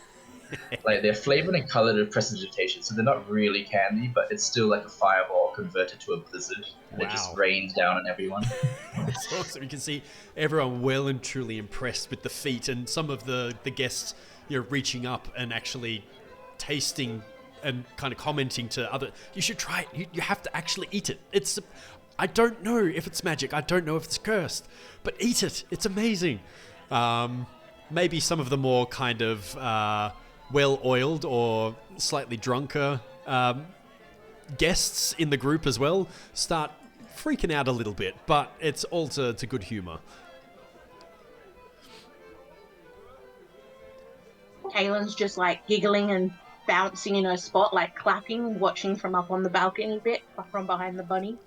Like they're flavored and colored with precipitation, so they're not really candy, but it's still like a fireball converted to a blizzard, and it just Wow. rains down on everyone. It's awesome. You can see everyone well and truly impressed with the feat, and some of the guests, reaching up and actually tasting and kind of commenting to other. You should try it. You have to actually eat it. I don't know if it's magic. I don't know if it's cursed, but eat it. It's amazing. Maybe some of the more kind of well-oiled or slightly drunker guests in the group as well start freaking out a little bit, but it's all to good humor. Kaylin's just like giggling and bouncing in her spot, like clapping, watching from up on the balcony bit from behind the bunny.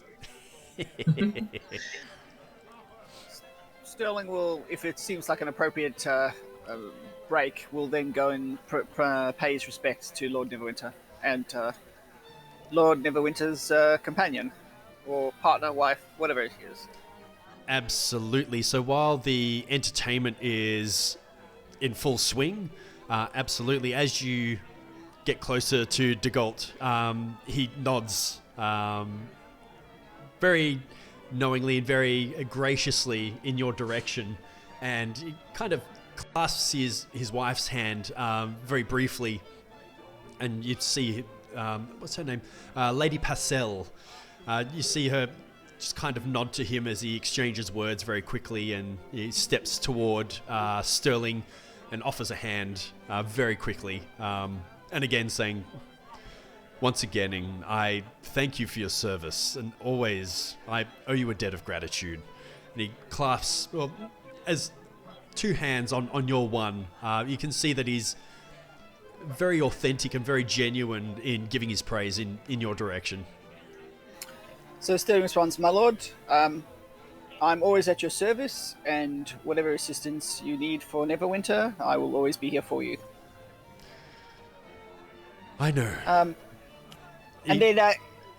Sterling will, if it seems like an appropriate break, will then go and pay his respects to Lord Neverwinter and Lord Neverwinter's companion or partner, wife, whatever it is. Absolutely. So while the entertainment is in full swing, absolutely, as you get closer to Degault, he nods very knowingly and very graciously in your direction, and he kind of clasps his wife's hand very briefly, and you see what's her name, Lady Passel. You see her just kind of nod to him as he exchanges words very quickly, and he steps toward Sterling and offers a hand very quickly, and again saying, once again, I thank you for your service, and always I owe you a debt of gratitude. And he clasps, well, as two hands on your one. You can see that he's very authentic and very genuine in giving his praise in your direction. So Sterling responds, "My lord, I'm always at your service, and whatever assistance you need for Neverwinter, I will always be here for you." I know. And then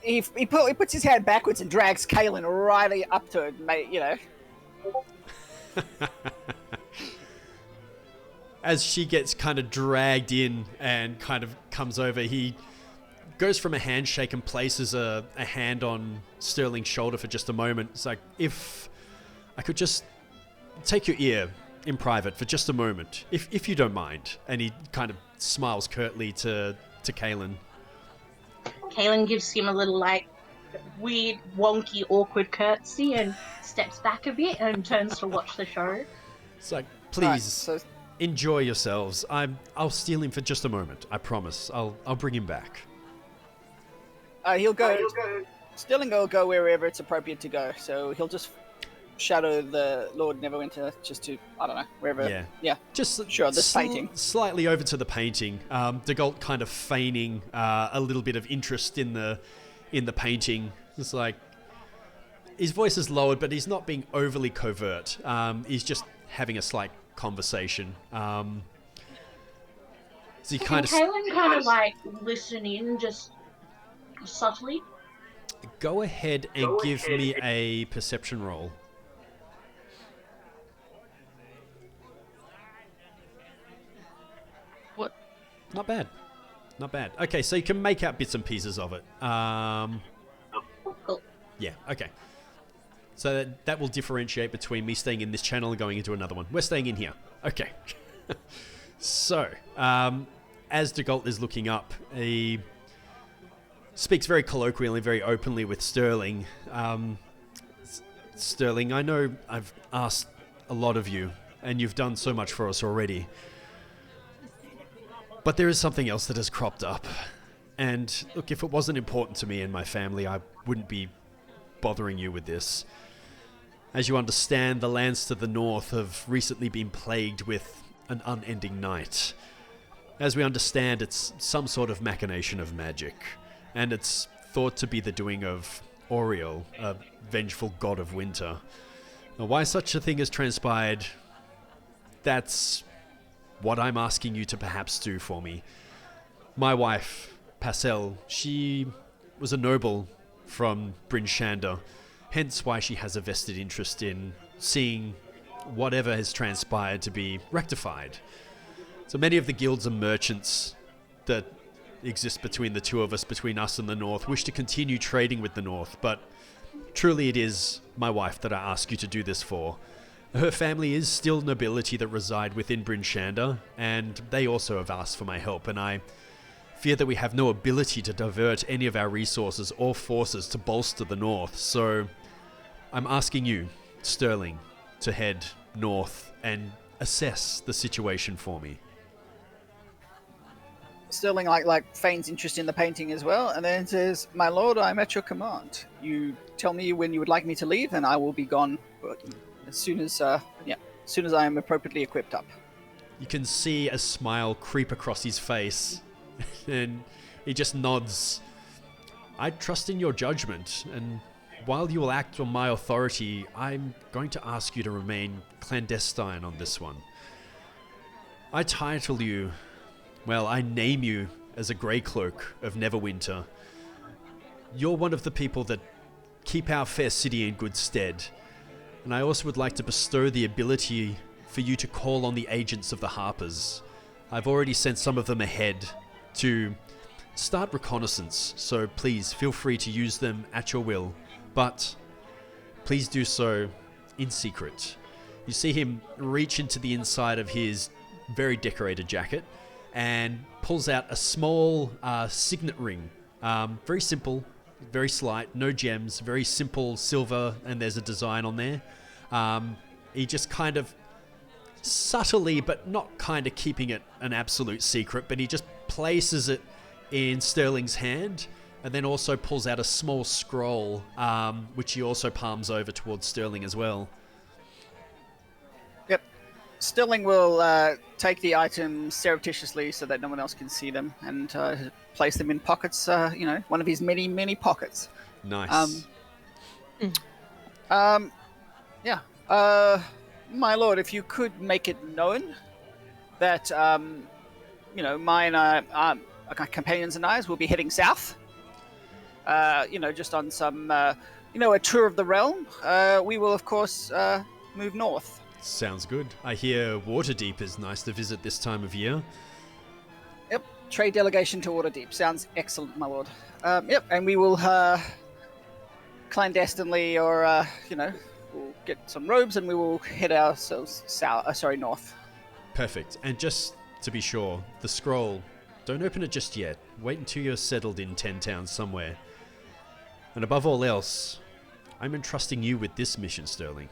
he puts his hand backwards and drags Kaylin right up to it, mate. As she gets kind of dragged in and kind of comes over, he goes from a handshake and places a hand on Sterling's shoulder for just a moment. It's like, if I could just take your ear in private for just a moment, if you don't mind. And he kind of smiles curtly to Kaylin. Kaylin gives him a little, like, weird, wonky, awkward curtsy and steps back a bit and turns to watch the show. It's like, please, Right, so enjoy yourselves. I'll steal him for just a moment. I promise. I'll bring him back. he'll go. Sterling will go wherever it's appropriate to go. So he'll just shadow the Lord Neverwinter just to, I don't know, wherever. Yeah. Just Sure, this painting. Slightly over to the painting. Degault kind of feigning a little bit of interest in the painting. It's like his voice is lowered, but he's not being overly covert. He's just having a slight conversation. So he Can Kaylin kind of, like, listen in just subtly? go ahead and give me a perception roll. Not bad. Not bad. Okay, so you can make out bits and pieces of it. Cool. Yeah, okay. So that will differentiate between me staying in this channel and going into another one. We're staying in here. Okay. So, as de Gault is looking up, he speaks very colloquially, very openly with Sterling. Sterling, I know I've asked a lot of you, and you've done so much for us already. But there is something else that has cropped up. And look, if it wasn't important to me and my family, I wouldn't be bothering you with this. As you understand, the lands to the north have recently been plagued with an unending night. As we understand, it's some sort of machination of magic, and it's thought to be the doing of Oriel, a vengeful god of winter. Now, why such a thing has transpired, that's what I'm asking you to perhaps do for me. My wife, Pasel, she was a noble from Bryn Shander, hence why she has a vested interest in seeing whatever has transpired to be rectified. So many of the guilds and merchants that exist between the two of us, between us and the North, wish to continue trading with the North, but truly it is my wife that I ask you to do this for. Her family is still nobility that reside within Bryn Shander, and they also have asked for my help, and I fear that we have no ability to divert any of our resources or forces to bolster the North, so I'm asking you, Sterling, to head north and assess the situation for me. Sterling like feigns interest in the painting as well, and then says, "My lord, I'm at your command. You tell me when you would like me to leave, and I will be gone as soon as I am appropriately equipped up." You can see a smile creep across his face, and he just nods. I trust in your judgment, and while you will act on my authority, I'm going to ask you to remain clandestine on this one. I title you, well, I name you as a Grey Cloak of Neverwinter. You're one of the people that keep our fair city in good stead, and I also would like to bestow the ability for you to call on the agents of the Harpers. I've already sent some of them ahead to start reconnaissance, so please feel free to use them at your will. But please do so in secret. You see him reach into the inside of his very decorated jacket and pulls out a small signet ring. Very simple, very slight, no gems, very simple silver, and there's a design on there. He just kind of subtly, but not kind of keeping it an absolute secret, but he just places it in Sterling's hand, and then also pulls out a small scroll, which he also palms over towards Sterling as well. Yep. Sterling will take the items surreptitiously so that no one else can see them, and place them in pockets, one of his many, many pockets. Nice. Yeah. My lord, if you could make it known that, my companions and I will be heading south, just on some, a tour of the realm, we will, of course, move north. Sounds good. I hear Waterdeep is nice to visit this time of year. Yep. Trade delegation to Waterdeep. Sounds excellent, my lord. Yep. And we will, clandestinely or, we'll get some robes and we will head ourselves north. Perfect. And just to be sure, the scroll, don't open it just yet. Wait until you're settled in 10 towns somewhere. And above all else, I'm entrusting you with this mission, Sterling.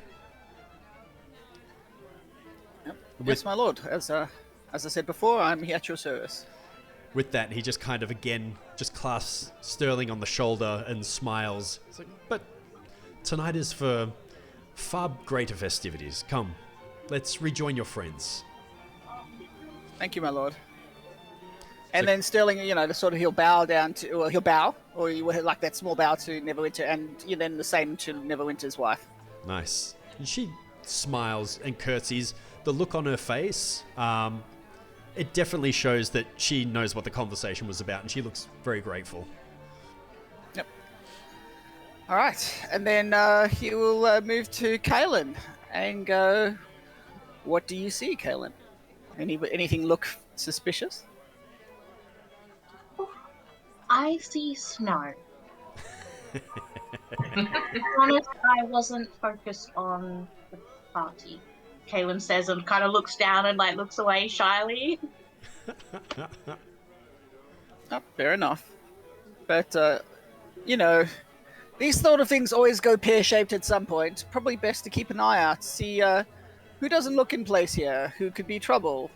Yep. Yes, my lord. As I said before, I'm here at your service. With that, he just kind of again just clasps Sterling on the shoulder and smiles. It's like, but tonight is for far greater festivities. Come, let's rejoin your friends. Thank you, my lord. And then Sterling, he'll bow down to, or he'll bow, or you will like that small bow to Neverwinter, and then the same to Neverwinter's wife. Nice. And she smiles and curtsies. The look on her face, it definitely shows that she knows what the conversation was about, and she looks very grateful. Yep. All right, and then he will move to Kaelin and go, "What do you see, Kaelin? Anything look suspicious?" I see snow. To be honest, I wasn't focused on the party. Kaylin says and kind of looks down and like looks away shyly. Oh, fair enough. But, you know, these sort of things always go pear-shaped at some point. Probably best to keep an eye out, see who doesn't look in place here, who could be trouble,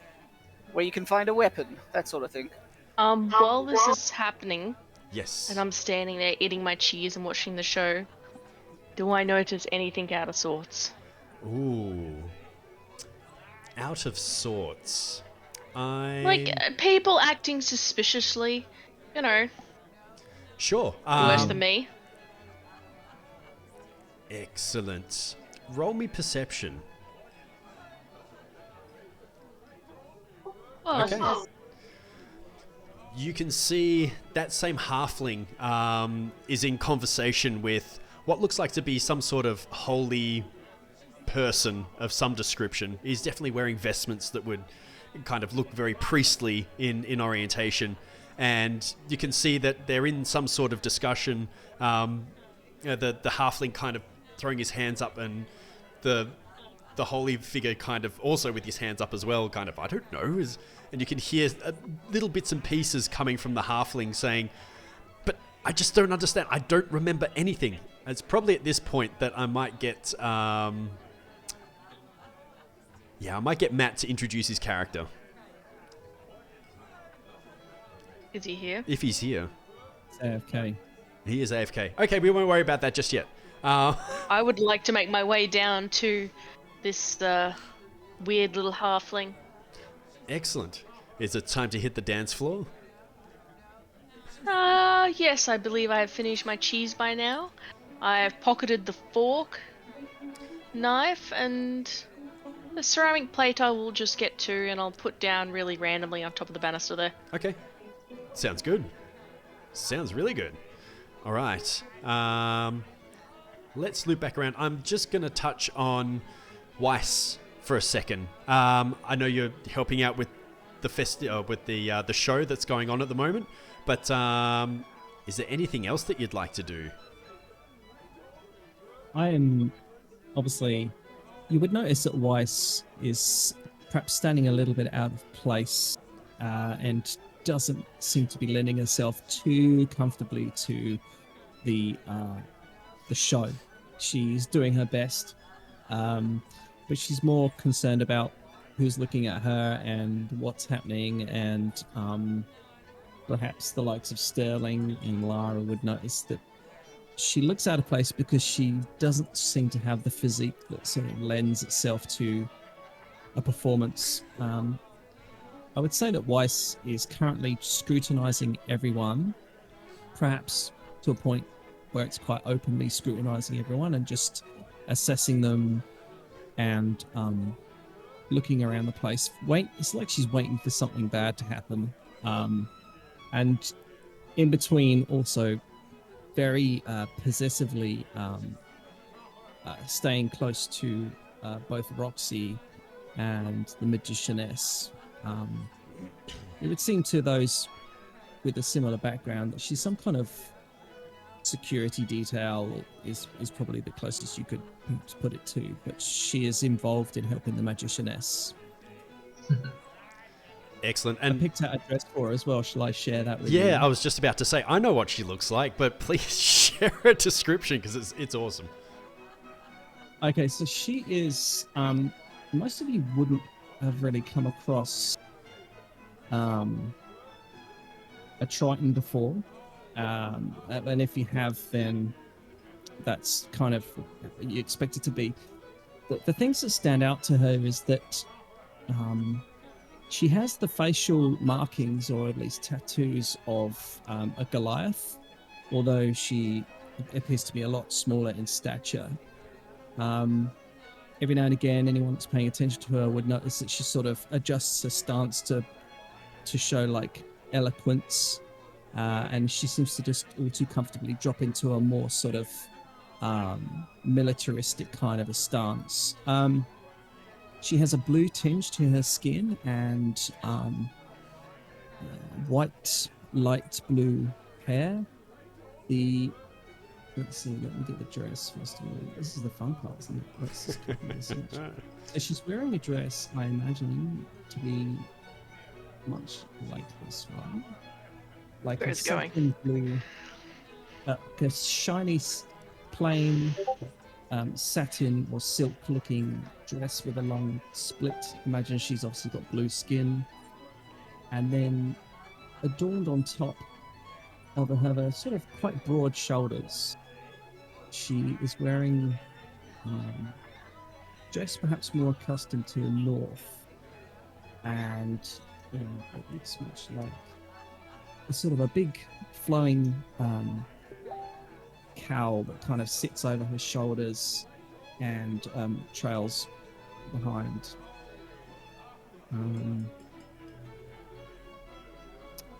where you can find a weapon, that sort of thing. While this is happening, Yes. and I'm standing there eating my cheese and watching the show, do I notice anything out of sorts? Ooh. Out of sorts. Like, people acting suspiciously, you know, Sure. worse than me. Excellent. Roll me perception. Oh, Okay. You can see that same halfling is in conversation with what looks like to be some sort of holy person of some description. He's definitely wearing vestments that would kind of look very priestly in orientation. And you can see that they're in some sort of discussion. The halfling kind of throwing his hands up, and the holy figure kind of also with his hands up as well, kind of, I don't know. And you can hear little bits and pieces coming from the halfling saying, but I just don't understand. I don't remember anything. It's probably at this point that I might get... I might get Matt to introduce his character. Is he here? If he's here. It's AFK. He is AFK. Okay, we won't worry about that just yet. I would like to make my way down to this weird little halfling. Excellent. Is it time to hit the dance floor? Yes, I believe I have finished my cheese by now. I have pocketed the fork, knife, and the ceramic plate I will just get to, and I'll put down really randomly on top of the banister there. Okay. Sounds good. Sounds really good. All right. Let's loop back around. I'm just going to touch on Weiss for a second. I know you're helping out with the show that's going on at the moment, but is there anything else that you'd like to do? I am obviously. You would notice that Weiss is perhaps standing a little bit out of place and doesn't seem to be lending herself too comfortably to the show. She's doing her best, but she's more concerned about who's looking at her and what's happening, and perhaps the likes of Sterling and Lara would notice that she looks out of place because she doesn't seem to have the physique that sort of lends itself to a performance. I would say that Weiss is currently scrutinizing everyone, perhaps to a point where it's quite openly scrutinizing everyone and just assessing them and looking around the place. It's like she's waiting for something bad to happen. And in between also very possessively staying close to both Roxy and the Magicianess. It would seem to those with a similar background that she's some kind of security detail is probably the closest you could put it to, but she is involved in helping the Magicianess. Excellent. I And picked out a dress for her as well. Shall I share that with you? yeah, I was just about to say, I know what she looks like, but please share a description because it's awesome. Okay, so she is. Most of you wouldn't have really come across a Triton before, and if you have, then that's kind of what you expect it to be. The things that stand out to her is that she has the facial markings, or at least tattoos, of a Goliath, although she appears to be a lot smaller in stature. Every now and again, anyone that's paying attention to her would notice that she sort of adjusts her stance to show like eloquence, and she seems to just all too comfortably drop into a more sort of militaristic kind of a stance. She has a blue tinge to her skin and white, light blue hair. Let's see, let me get the dress first of all. This is the fun part, isn't it? Let's just copy this image. So she's wearing a dress, I imagine, to be much like this one. Like Where a it's going. satin blue, a shiny, plain satin or silk-looking dress with a long split. Imagine she's obviously got blue skin. And then adorned on top of her sort of quite broad shoulders, she is wearing dress perhaps more accustomed to the north, and it looks much like a sort of a big flowing cowl that kind of sits over her shoulders and trails behind.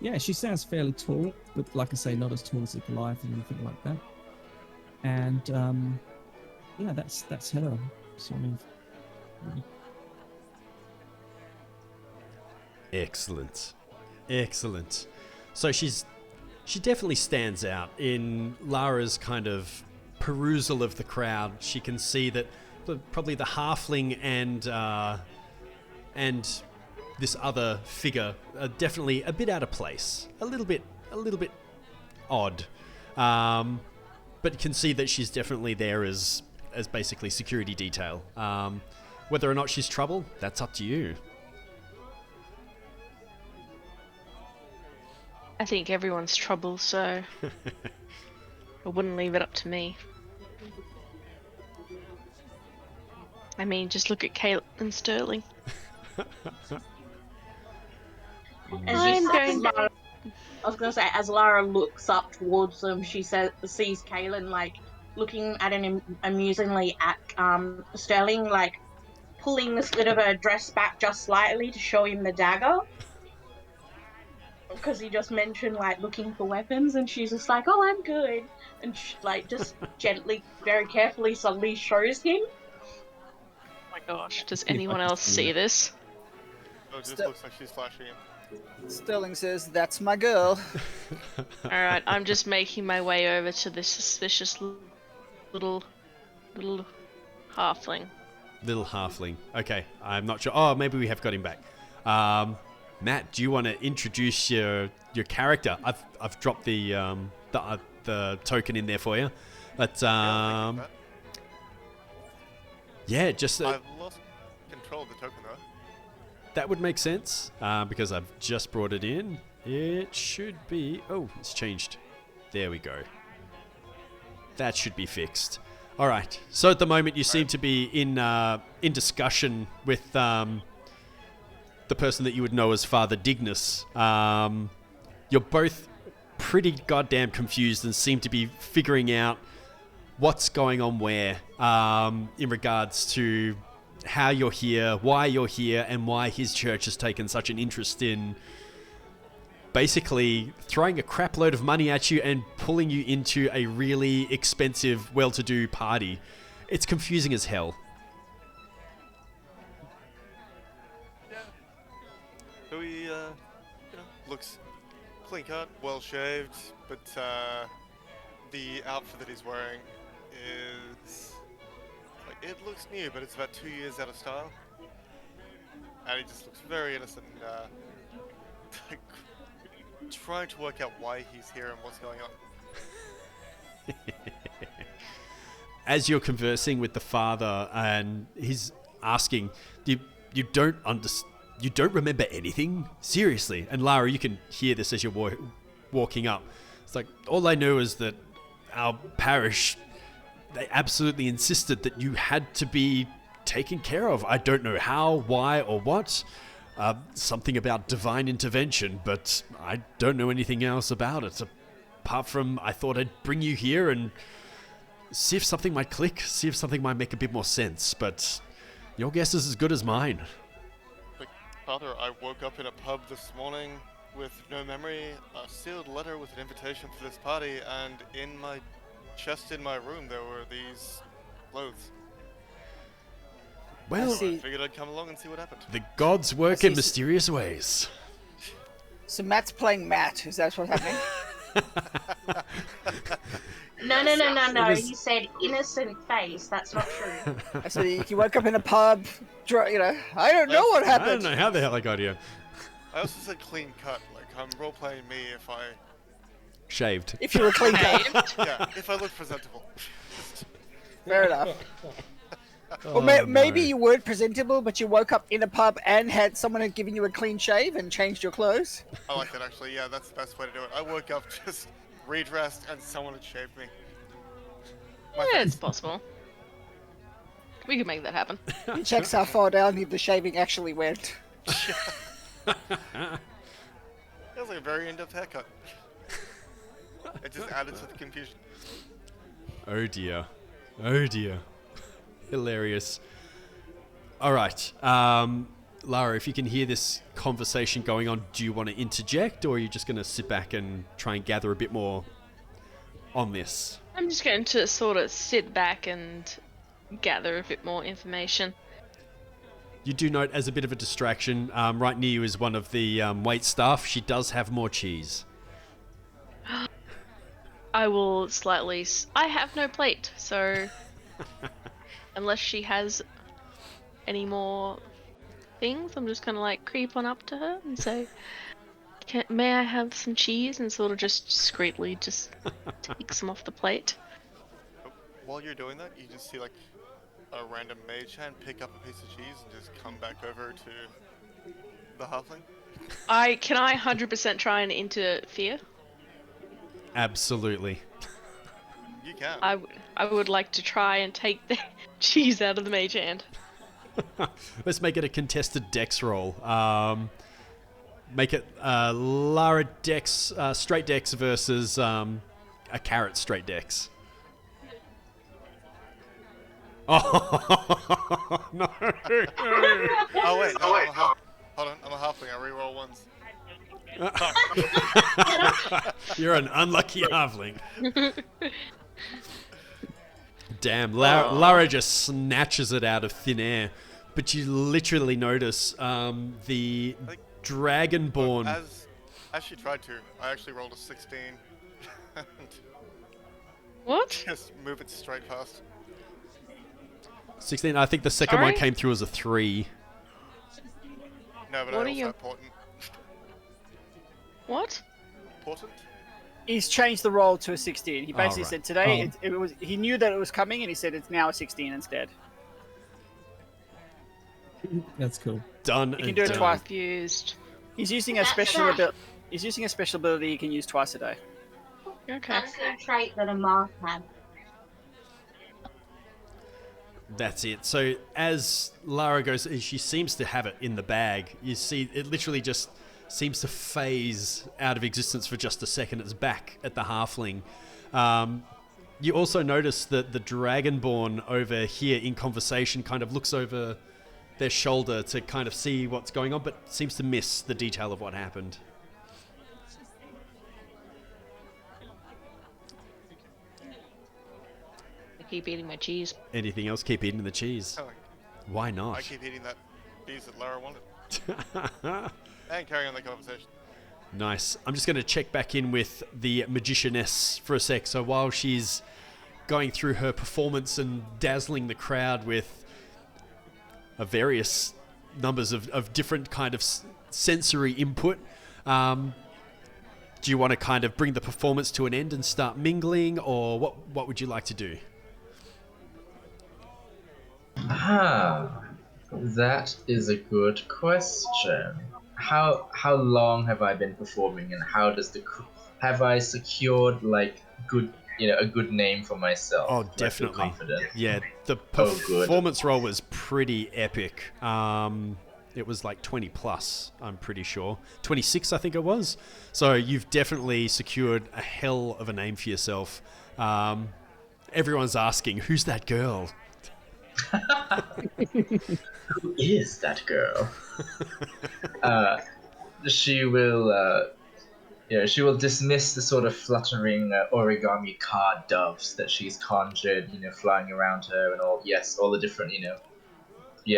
Yeah, she sounds fairly tall, but like I say, not as tall as a Goliath or anything like that. And yeah, that's her sort of. Excellent. So she definitely stands out in Lara's kind of perusal of the crowd. She can see that probably the halfling and this other figure are definitely a bit out of place, a little bit odd, but can see that she's definitely there as basically security detail. Whether or not she's trouble, that's up to you. I think everyone's trouble, so I wouldn't leave it up to me. I mean, just look at Caitlin Sterling. I was gonna say, as Lara looks up towards them, she sees Kaylin like looking at amusingly at Sterling, like pulling the slit of her dress back just slightly to show him the dagger, because he just mentioned like looking for weapons, and she's just like, "Oh, I'm good," and she, like just gently, very carefully, suddenly shows him. Oh my gosh, does anyone else see this? Oh, it just looks like she's flashing him. Sterling says, "That's my girl." Alright, I'm just making my way over to this suspicious little halfling. Little halfling. Okay, I'm not sure. Oh, maybe we have got him back. Matt, do you want to introduce your character? I've dropped the token in there for you. But yeah, just I've lost control of the token though. that would make sense because I've just brought it in. It should be. Oh, it's changed. There we go. That should be fixed. All right. So at the moment, you seem to be in discussion with the person that you would know as Father Dignus. You're both pretty goddamn confused and seem to be figuring out what's going on where in regards to how you're here, why you're here, and why his church has taken such an interest in basically throwing a crap load of money at you and pulling you into a really expensive, well-to-do party. It's confusing as hell. So he, looks clean cut, well shaved, but the outfit that he's wearing is like, it looks new, but it's about 2 years out of style, and he just looks very innocent. Like, trying to work out why he's here and what's going on. As you're conversing with the father, and he's asking, you don't you don't remember anything? Seriously? And Lara, you can hear this as you're walking up. It's like, all I know is that our parish, they absolutely insisted that you had to be taken care of. I don't know how, why, or what. Something about divine intervention, but I don't know anything else about it. Apart from, I thought I'd bring you here and see if something might click, see if something might make a bit more sense, but your guess is as good as mine. Like, Father, I woke up in a pub this morning with no memory, a sealed letter with an invitation for this party, and in my chest in my room there were these clothes. Well, I figured I'd come along and see what happened. the gods work in mysterious ways. So Matt's playing Matt. Is that what's happening? No, Yes, no, no, no, yes. no. It is- You said innocent face. That's not true. I said you woke up in a pub, I don't know what I don't happened. know how the hell I got here. I also said clean cut. Like I'm role playing me if I, Shaved. If you were clean cut, Shaved. yeah, if I look presentable. fair enough. Oh, Or maybe no. you weren't presentable, but you woke up in a pub and had someone had given you a clean shave and changed your clothes. I like that actually. Yeah, that's the best way to do it. I woke up just redressed and someone had shaved me. My Yeah, face. it's possible. We could make that happen. He checks how far down the shaving actually went. That was like a very in-depth haircut. It just added to the confusion. Oh dear. Oh dear. Hilarious. All right. Lara, if you can hear this conversation going on, do you want to interject, or are you just going to sit back and try and gather a bit more on this? I'm just going to sort of sit back and gather a bit more information. You do note, as a bit of a distraction, right near you is one of the wait staff. She does have more cheese. I will slightly. I have no plate, so unless she has any more things, I'm just gonna like creep on up to her and say, "May I have some cheese?" and sort of just discreetly just take some off the plate. While you're doing that, you just see like a random mage hand pick up a piece of cheese and just come back over to the halfling. Can I 100% try and interfere? Absolutely. You can. I would like to try and take the cheese out of the mage hand. Let's make it a contested dex roll. Make it Lara dex, straight dex versus a carrot straight dex. Oh no! Oh wait, no, hold on, I'm a halfling. I reroll ones. You're an unlucky halfling. Damn, Lara just snatches it out of thin air. But you literally notice the Like, Dragonborn. As she tried to, I actually rolled a 16 and What? just move it straight past. 16. I think the second one Sorry? came through as a 3. No, but What I are also you- had portent. What? Portent? He's changed the roll to a 16. He basically right. said today Oh. it was. He knew that it was coming, and he said it's now a 16 instead. That's cool. Done. You can and do it done. twice. Confused. He's using a That's special right. ability. He's using a special ability he can use twice a day. Okay. That's the trait that a monk had. That's it. So as Lara goes, she seems to have it in the bag. You see, it literally just seems to phase out of existence for just a second. It's back at the halfling. You also notice that the Dragonborn over here in conversation kind of looks over their shoulder to kind of see what's going on, but seems to miss the detail of what happened. I keep eating my cheese. Anything else? Keep eating the cheese. Oh, Why not? I keep eating that cheese that Lara wanted. And carrying on the conversation. Nice. I'm just going to check back in with the magicianess for a sec. So while she's going through her performance and dazzling the crowd with various numbers of different kind of sensory input, do you want to kind of bring the performance to an end and start mingling, or what would you like to do? Ah, that is a good question. How long have I been performing, and how does have I secured like a good name for myself? Oh, Do I feel definitely. confident? Yeah, the Oh, good. performance roll was pretty epic. It was like 20 plus, I'm pretty sure. 26, I think it was. So you've definitely secured a hell of a name for yourself. Everyone's asking, who's that girl? Who is that girl? She will, she will dismiss the sort of fluttering origami card doves that she's conjured, flying around her, and all the different,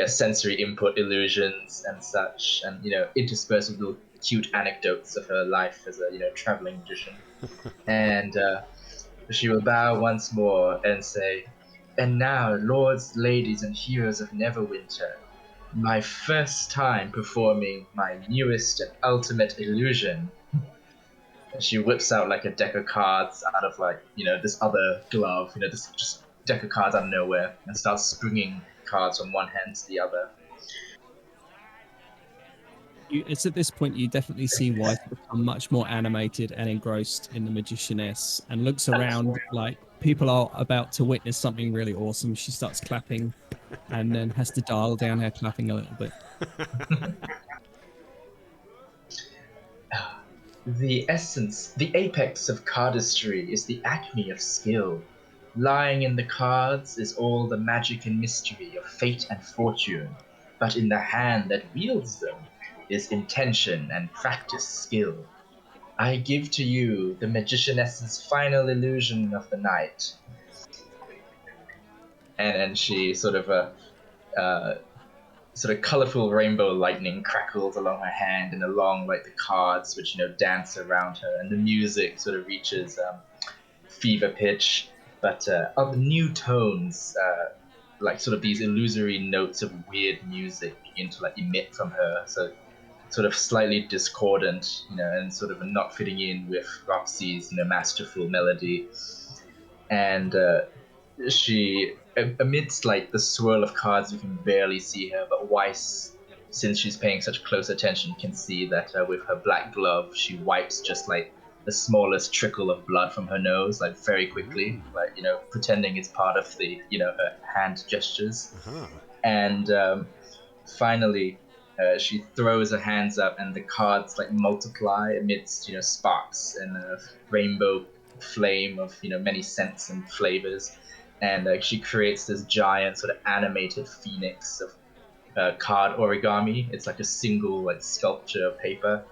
sensory input illusions and such, and interspersed with little cute anecdotes of her life as a traveling magician. And she will bow once more and say, "And now, lords, ladies, and heroes of Neverwinter, my first time performing my newest and ultimate illusion." And she whips out like a deck of cards out of this other glove, this just deck of cards out of nowhere, and starts springing cards from one hand to the other. It's at this point you definitely see Weiss become much more animated and engrossed in the magicianess, and looks around like people are about to witness something really awesome. She starts clapping, and then has to dial down her clapping a little bit. The essence, the apex of cardistry is the acme of skill. Lying in the cards is all the magic and mystery of fate and fortune, but in the hand that wields them is intention and practiced skill. I give to you the magicianess's final illusion of the night. And she sort of colorful rainbow lightning crackles along her hand and along like the cards which dance around her, and the music sort of reaches fever pitch, but of new tones, like sort of these illusory notes of weird music begin to like emit from her, so sort of slightly discordant, and sort of not fitting in with Roxy's masterful melody. And she, amidst like the swirl of cards, you can barely see her, but Weiss, since she's paying such close attention, can see that with her black glove she wipes just like the smallest trickle of blood from her nose, like very quickly, like pretending it's part of the her hand gestures. And finally she throws her hands up, and the cards like multiply amidst sparks and a rainbow flame of many scents and flavors. And she creates this giant sort of animated phoenix of card origami. It's like a single like sculpture of paper,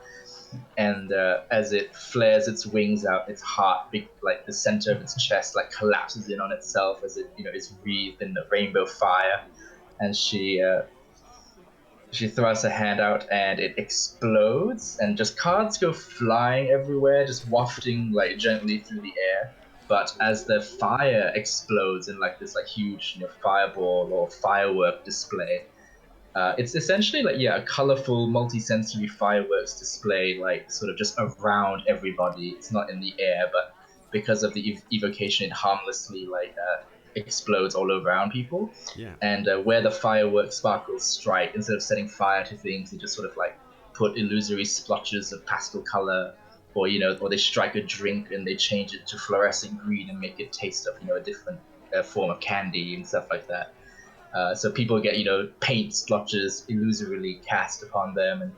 and as it flares its wings out, its heart, like the center of its chest, like collapses in on itself as it is wreathed in the rainbow fire. And she thrusts her hand out, and it explodes, and just cards go flying everywhere, just wafting like gently through the air. But as the fire explodes in like this like huge fireball or firework display, it's essentially like a colorful multi-sensory fireworks display, like sort of just around everybody. It's not in the air, but because of the evocation, it harmlessly like explodes all around people. Yeah. And where the fireworks sparkles strike, instead of setting fire to things, they just sort of like put illusory splotches of pastel color, or or they strike a drink and they change it to fluorescent green and make it taste of a different form of candy and stuff like that. So people get paint splotches illusorily cast upon them, and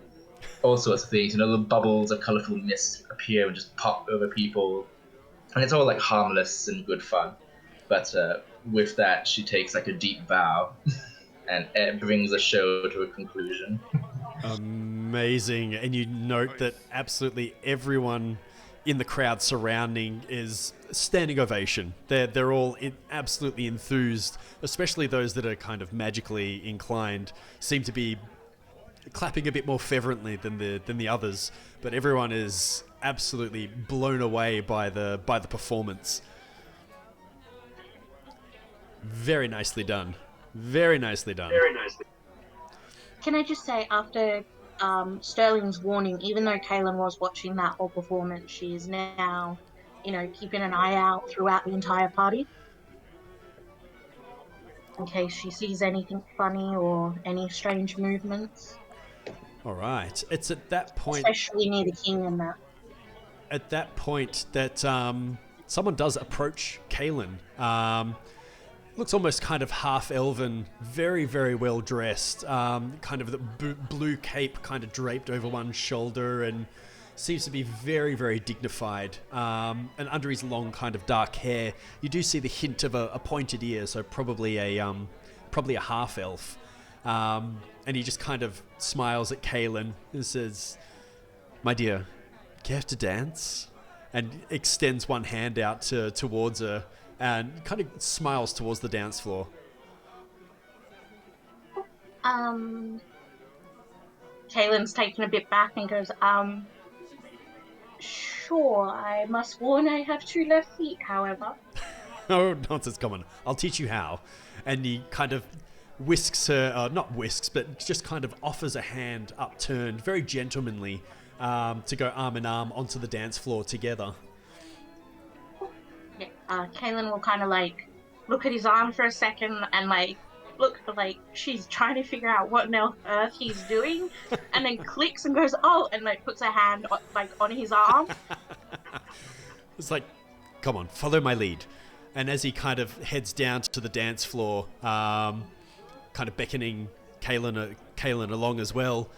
all sorts of things. Little bubbles of colorful mist appear and just pop over people, and it's all like harmless and good fun. But with that, she takes like a deep bow, and it brings the show to a conclusion. Amazing. And you note that absolutely everyone in the crowd surrounding is standing ovation. They're all absolutely enthused, especially those that are kind of magically inclined seem to be clapping a bit more fervently than the others, but everyone is absolutely blown away by the performance. Very nicely done. Very nicely done. Can I just say, after Sterling's warning, even though Kaylin was watching that whole performance, she is now, keeping an eye out throughout the entire party in case she sees anything funny or any strange movements. All right. It's at that point. Especially near the king and that. At that point that someone does approach Kaylin. Looks almost kind of half elven, very, very well dressed. Kind of the blue cape kind of draped over one shoulder, and seems to be very, very dignified. And under his long kind of dark hair, you do see the hint of a pointed ear, so probably a half elf. And he just kind of smiles at Kaylin and says, "My dear, care to dance?" And extends one hand out towards her, and kind of smiles towards the dance floor. Kaylin's taken a bit back and goes, sure, I must warn I have 2 left feet, however. Oh, nonsense, come on. I'll teach you how. And he kind of whisks her, not whisks, but just kind of offers a hand upturned, very gentlemanly, to go arm in arm onto the dance floor together. Yeah, Kaylin will kind of like look at his arm for a second and like look like she's trying to figure out what on earth he's doing, and then clicks and goes, oh, and like puts her hand like on his arm. It's like, come on, follow my lead. And as he kind of heads down to the dance floor, kind of beckoning Kaylin along as well,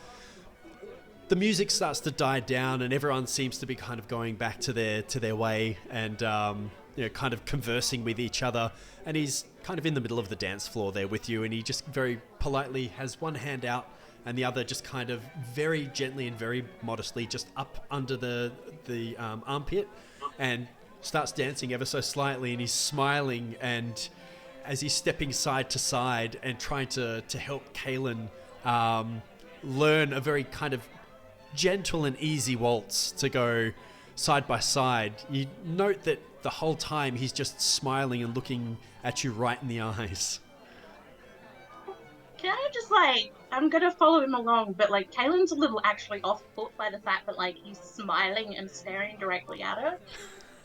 the music starts to die down and everyone seems to be kind of going back to their way and kind of conversing with each other. And he's kind of in the middle of the dance floor there with you, and he just very politely has one hand out and the other just kind of very gently and very modestly just up under the armpit, and starts dancing ever so slightly, and he's smiling, and as he's stepping side to side and trying to help Kaylin learn a very kind of gentle and easy waltz to go side by side, you note that the whole time he's just smiling and looking at you right in the eyes. Can I just like, I'm gonna follow him along, but like Kaylin's a little actually off put by the fact that like he's smiling and staring directly at her.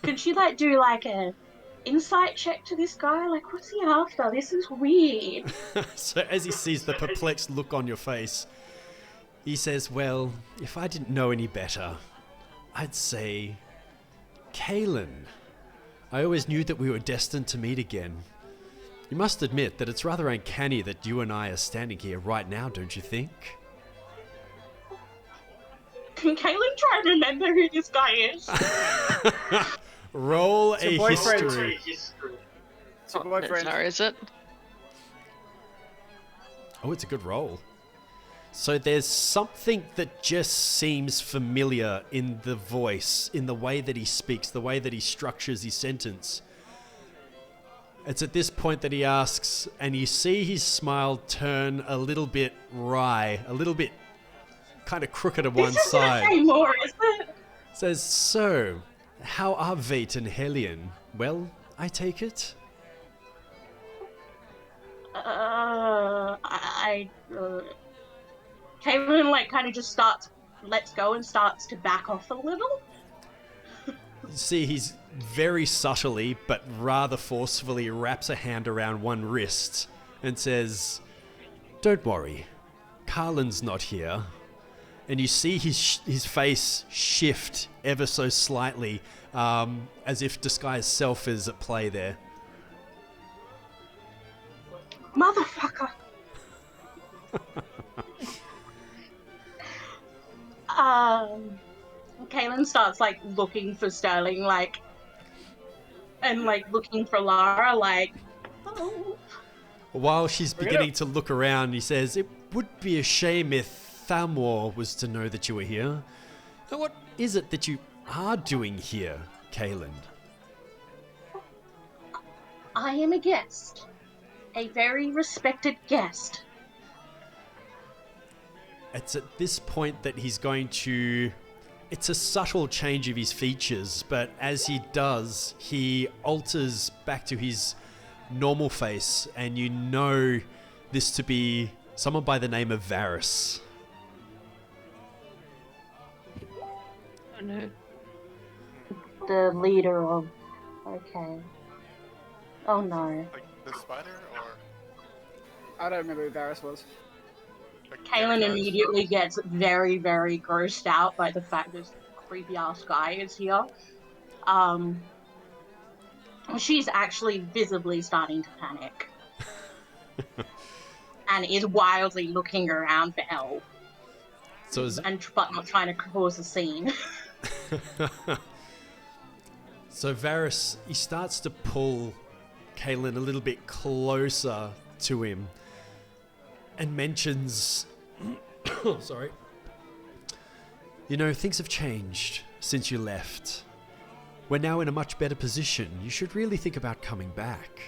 Could she like do like a insight check to this guy? Like, what's he after? This is weird. So as he sees the perplexed look on your face, he says, well, if I didn't know any better, I'd say, Kaylin, I always knew that we were destined to meet again. You must admit that it's rather uncanny that you and I are standing here right now, don't you think? Can Kaylin try and remember who this guy is? Roll It's a your boyfriend. history. It's your boyfriend. No, is it? Oh, it's a good roll. So there's something that just seems familiar in the voice, in the way that he speaks, the way that he structures his sentence. It's at this point that he asks, and you see his smile turn a little bit wry, a little bit kind of crooked on one This side. isn't more, is it? Says, so, how are Vate and Hellion? Well, I take it? Kaylin like kind of just lets go and starts to back off a little. You see, he's very subtly, but rather forcefully wraps a hand around one wrist and says, don't worry, Carlin's not here. And you see his face shift ever so slightly, as if disguised self is at play there. Motherfucker. Kaylin starts like looking for Sterling, like, and like looking for Lara, like, oh. While she's beginning to look around, he says, it would be a shame if Thamor was to know that you were here. Now, what is it that you are doing here, Kaylin? I am a guest. A very respected guest. It's at this point that he's going to... It's a subtle change of his features, but as he does, he alters back to his normal face, and you know this to be someone by the name of Varys. Oh no. The leader of... Okay. Oh no. Like the spider, or I don't remember who Varys was. like Kaylin Gyarados? immediately gets very, very grossed out by the fact this creepy ass guy is here. She's actually visibly starting to panic. And is wildly looking around for help. So But not trying to cause a scene. So Varys, he starts to pull Kaylin a little bit closer to him and mentions, sorry, you know, things have changed since you left. We're now in a much better position. You should really think about coming back.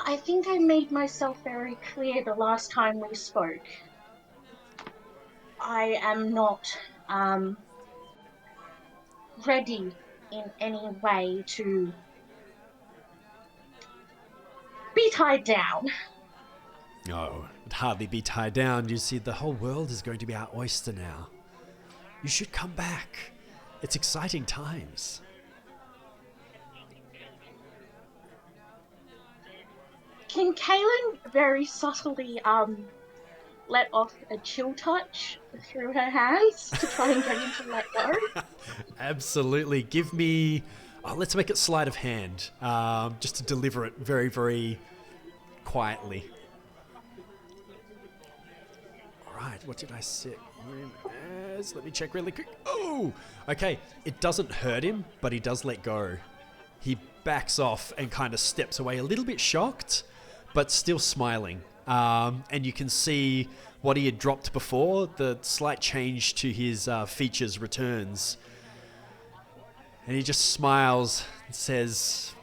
I think I made myself very clear the last time we spoke. I am not ready in any way to be tied down. Oh, it'd hardly be tied down. You see, the whole world is going to be our oyster now. You should come back. It's exciting times. Can Kaylin very subtly let off a chill touch through her hands to try and get him to let go? Absolutely. Give me... Oh, let's make it sleight of hand. Just to deliver it very, very quietly. Alright, what did I set him as? Let me check really quick. Oh! Okay, it doesn't hurt him, but he does let go. He backs off and kind of steps away, a little bit shocked, but still smiling. And you can see what he had dropped before, the slight change to his features returns. And he just smiles and says,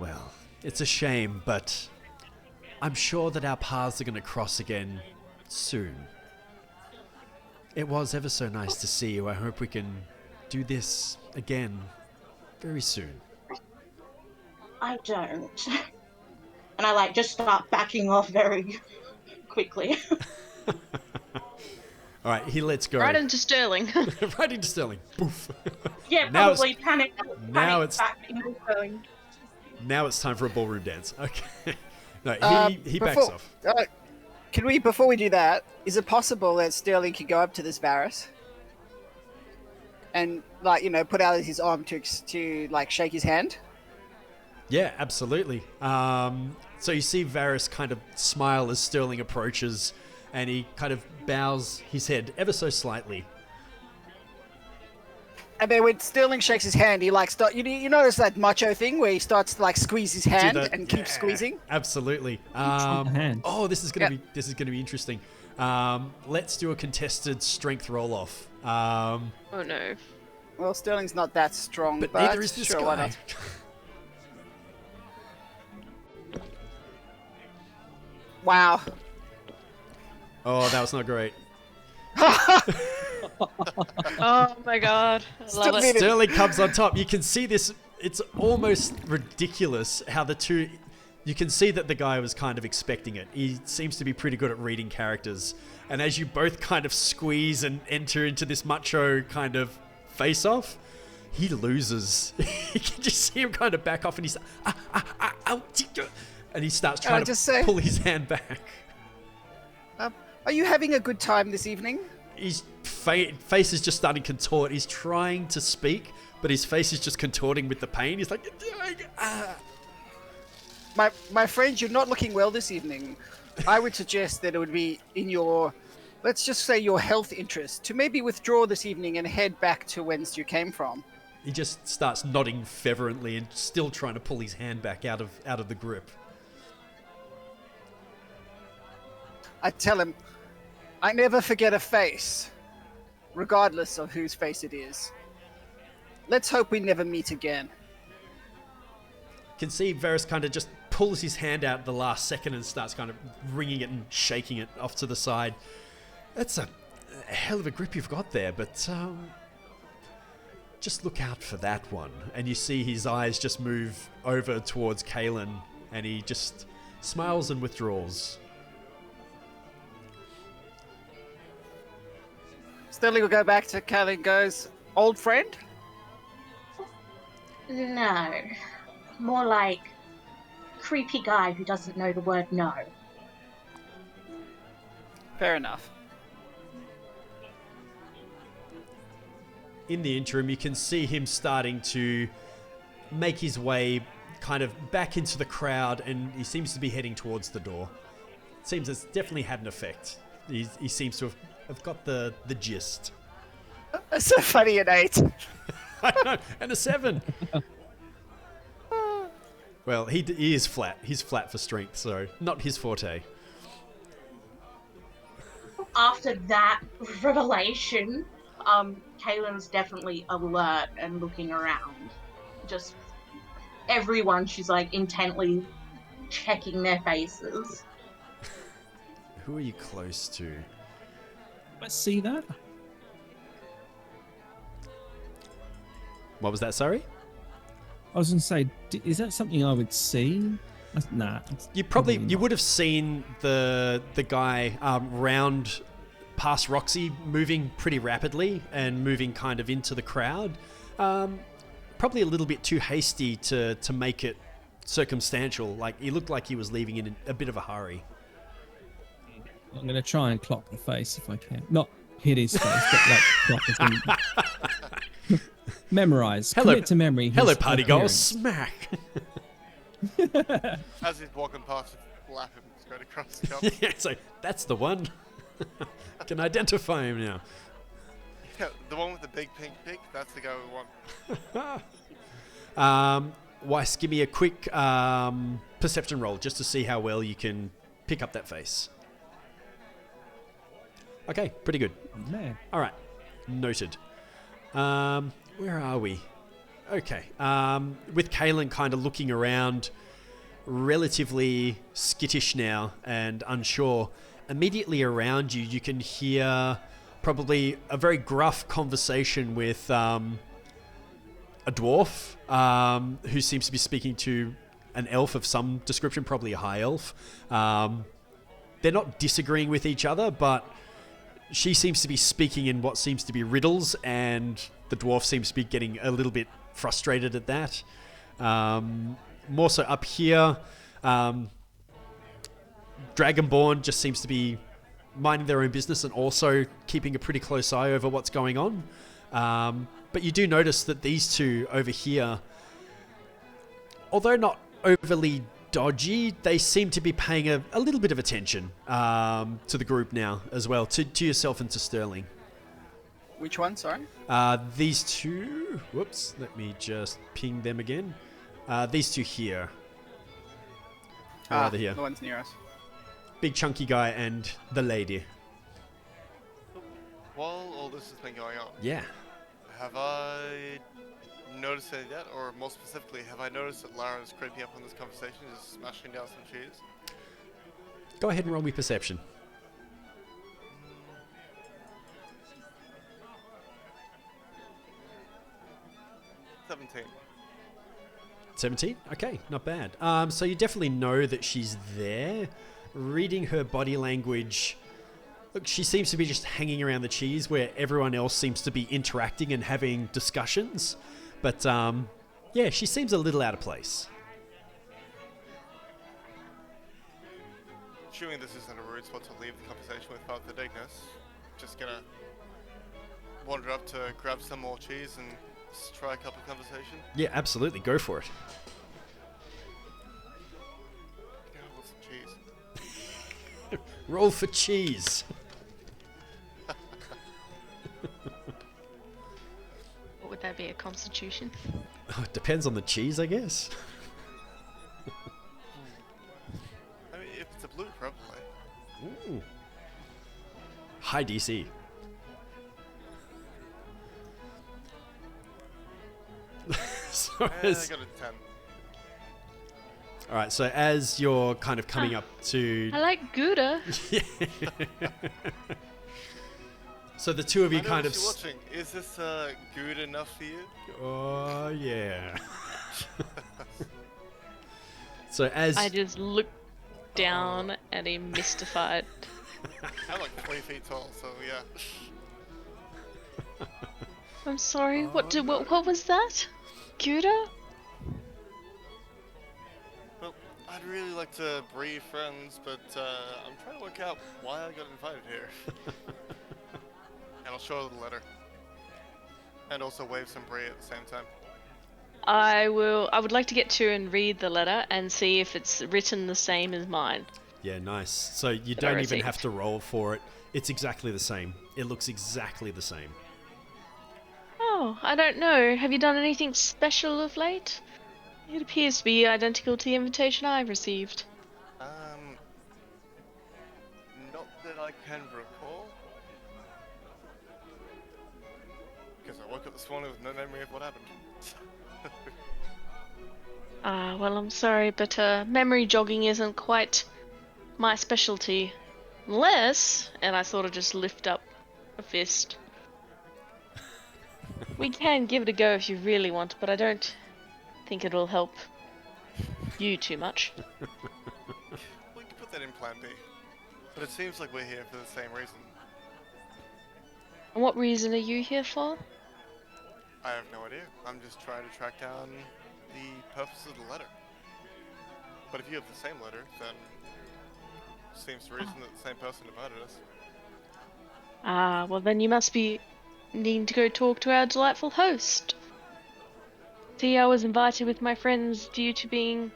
well, it's a shame, but I'm sure that our paths are going to cross again soon. It was ever so nice to see you. I hope we can do this again very soon. I don't. And I just start backing off very quickly. All right, he lets go. Right into Sterling. Right into Sterling. Boof. Yeah, Now probably panic now it's- back into Sterling. Now it's time for a ballroom dance. Okay. No, he backs Before- off. Before we do that, is it possible that Sterling could go up to this Varys and, put out his arm to shake his hand? Yeah, absolutely. So you see Varys kind of smile as Sterling approaches, and he kind of bows his head ever so slightly. And then when Sterling shakes his hand, he you notice that macho thing where he starts to squeeze his hand and keeps squeezing? Absolutely. hand. Oh, this is gonna be interesting. Let's do a contested strength roll off. Oh no. Well, Sterling's not that strong, But but neither is this sure, why guy. not? Wow. Oh, that was not great. Oh my god. I Still love need it. it. Sterling comes on top. You can see this. It's almost ridiculous how the two... You can see that the guy was kind of expecting it. He seems to be pretty good at reading characters. And as you both kind of squeeze and enter into this macho kind of face-off, he loses. You can just see him kind of back off and he's... and he starts trying to pull his hand back. Are you having a good time this evening? His face is just starting to contort. He's trying to speak, but his face is just contorting with the pain. He's like, ah. My friend, you're not looking well this evening. I would suggest that it would be in your, let's just say your health interest, to maybe withdraw this evening and head back to whence you came from. He just starts nodding fervently and still trying to pull his hand back out of the grip. I tell him, I never forget a face, regardless of whose face it is. Let's hope we never meet again. You can see Varys kind of just pulls his hand out at the last second and starts kind of wringing it and shaking it off to the side. That's a hell of a grip you've got there, but just look out for that one. And you see his eyes just move over towards Kaelin, and he just smiles and withdraws. Sterling will go back to Kaelin and goes, old friend? No. More like creepy guy who doesn't know the word no. Fair enough. In the interim, you can see him starting to make his way kind of back into the crowd, and he seems to be heading towards the door. It seems it's definitely had an effect. He seems to have got the gist. That's so funny, an 8. I know, and a 7. Well, he is flat. He's flat for strength, so not his forte. After that revelation, Kaylin's definitely alert and looking around. Just everyone she's intently checking their faces. Who are you close to? Let's see that. What was that, sorry? I was going to say, is that something I would see? Nah. You would have seen the guy round past Roxy moving pretty rapidly and moving kind of into the crowd. Probably a little bit too hasty to make it circumstantial. Like, he looked like he was leaving in a bit of a hurry. I'm going to try and clock the face if I can. Not hit his face, but like clock his memorize. Commit to memory. Hello, party goal. Smack. As he's walking past, slap him straight across the cup. Yeah, so that's the one. Can identify him now. Yeah, the one with the big pink pig, that's the guy we want. Weiss, give me a quick perception roll just to see how well you can pick up that face. Okay, pretty good. Man. All right, noted. Where are we? Okay, with Kaelin kind of looking around, relatively skittish now and unsure, immediately around you, you can hear probably a very gruff conversation with a dwarf who seems to be speaking to an elf of some description, probably a high elf. They're not disagreeing with each other, but she seems to be speaking in what seems to be riddles, and the dwarf seems to be getting a little bit frustrated at that. More so up here, Dragonborn just seems to be minding their own business and also keeping a pretty close eye over what's going on. But you do notice that these two over here, although not overly dodgy, they seem to be paying a little bit of attention to the group now as well, to yourself and to Sterling. Which one, sorry? These two... Whoops, let me just ping them again. These two here. Or rather here. The ones near us. Big chunky guy and the lady. While all this has been going on, Yeah. have I noticed any of that? Or more specifically, have I noticed that Lara's creeping up on this conversation, just smashing down some cheese? Go ahead and roll me perception. 17. 17? Okay, not bad. So you definitely know that she's there. Reading her body language, look, she seems to be just hanging around the cheese where everyone else seems to be interacting and having discussions. But yeah, she seems a little out of place. Assuming this isn't a rude spot to leave the conversation with Father Dignus, just gonna wander up to grab some more cheese and strike up a conversation. Yeah, absolutely. Go for it. Yeah, I want some cheese. Roll for cheese. What would that be, a constitution? Oh, it depends on the cheese, I guess. I mean, if it's a blue, probably. Ooh. High DC. So I as, got a 10. all right, so as you're kind of coming up to... I like Gouda. So the two of you I know kind what of... you're watching. Is this good enough for you? Oh, yeah. So as... I just look down at him, mystified. I'm like 3 feet tall, so yeah. I'm sorry. What no. what was that? Gouda? Well, I'd really like to be friends, but I'm trying to work out why I got invited here. And I'll show her the letter. And also wave some brie at the same time. I would like to get to and read the letter and see if it's written the same as mine. Yeah, nice. So you That I don't even received. have to roll for it. It's exactly the same. It looks exactly the same. Oh, I don't know. Have you done anything special of late? It appears to be identical to the invitation I received. Not that I can recall. Because I woke up this morning with no memory of what happened. Well, I'm sorry, but memory jogging isn't quite my specialty. Unless, and I sort of just lift up a fist. We can give it a go if you really want, but I don't think it'll help you too much. We can put that in plan B. But it seems like we're here for the same reason. And what reason are you here for? I have no idea. I'm just trying to track down the purpose of the letter. But if you have the same letter, then seems to reason that the same person invited us. Well then you must be needing to go talk to our delightful host. See, I was invited with my friends due to being,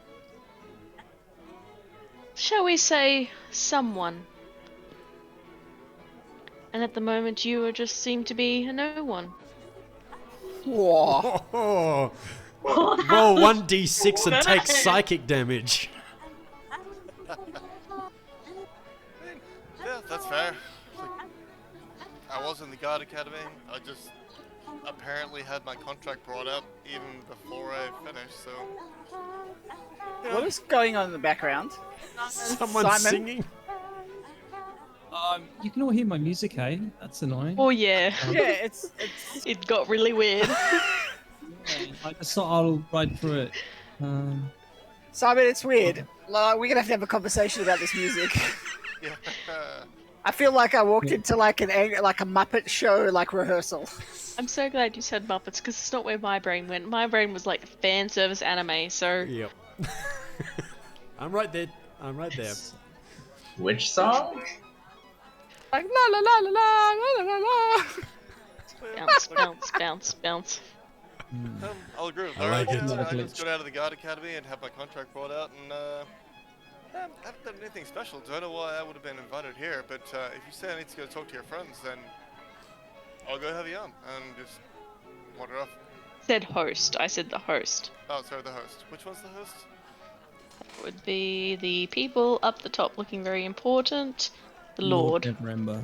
shall we say, someone. And at the moment you just seem to be a no one. Whoa. Oh, roll 1d6 and take psychic damage. Yeah, that's fair. Like, I was in the Guard Academy. I just apparently had my contract brought up even before I finished, so... You know, What is going on in the background? Someone's Simon? singing. You can all hear my music, eh? That's annoying. Oh yeah, Yeah, it's it got really weird. I just thought I'll ride through it. Simon. It's weird. Like, we're gonna have to have a conversation about this music. yeah. I feel like I walked into like a Muppet show like rehearsal. I'm so glad you said Muppets, because it's not where my brain went. My brain was like fan service anime, so... Yep. I'm right there. I'm right there. Which song? Like la la la la la la la la. Bounce, bounce, bounce, bounce. I'll agree with I like that. it. I just got out of the Guard Academy and had my contract brought out, and I haven't done anything special. Don't know why I would have been invited here, but if you say I need to go talk to your friends, then I'll go have you on and just wander off. Said host. I said the host. Oh, sorry, the host. Which one's the host? Would be the people up the top looking very important. The Lord. Neverember.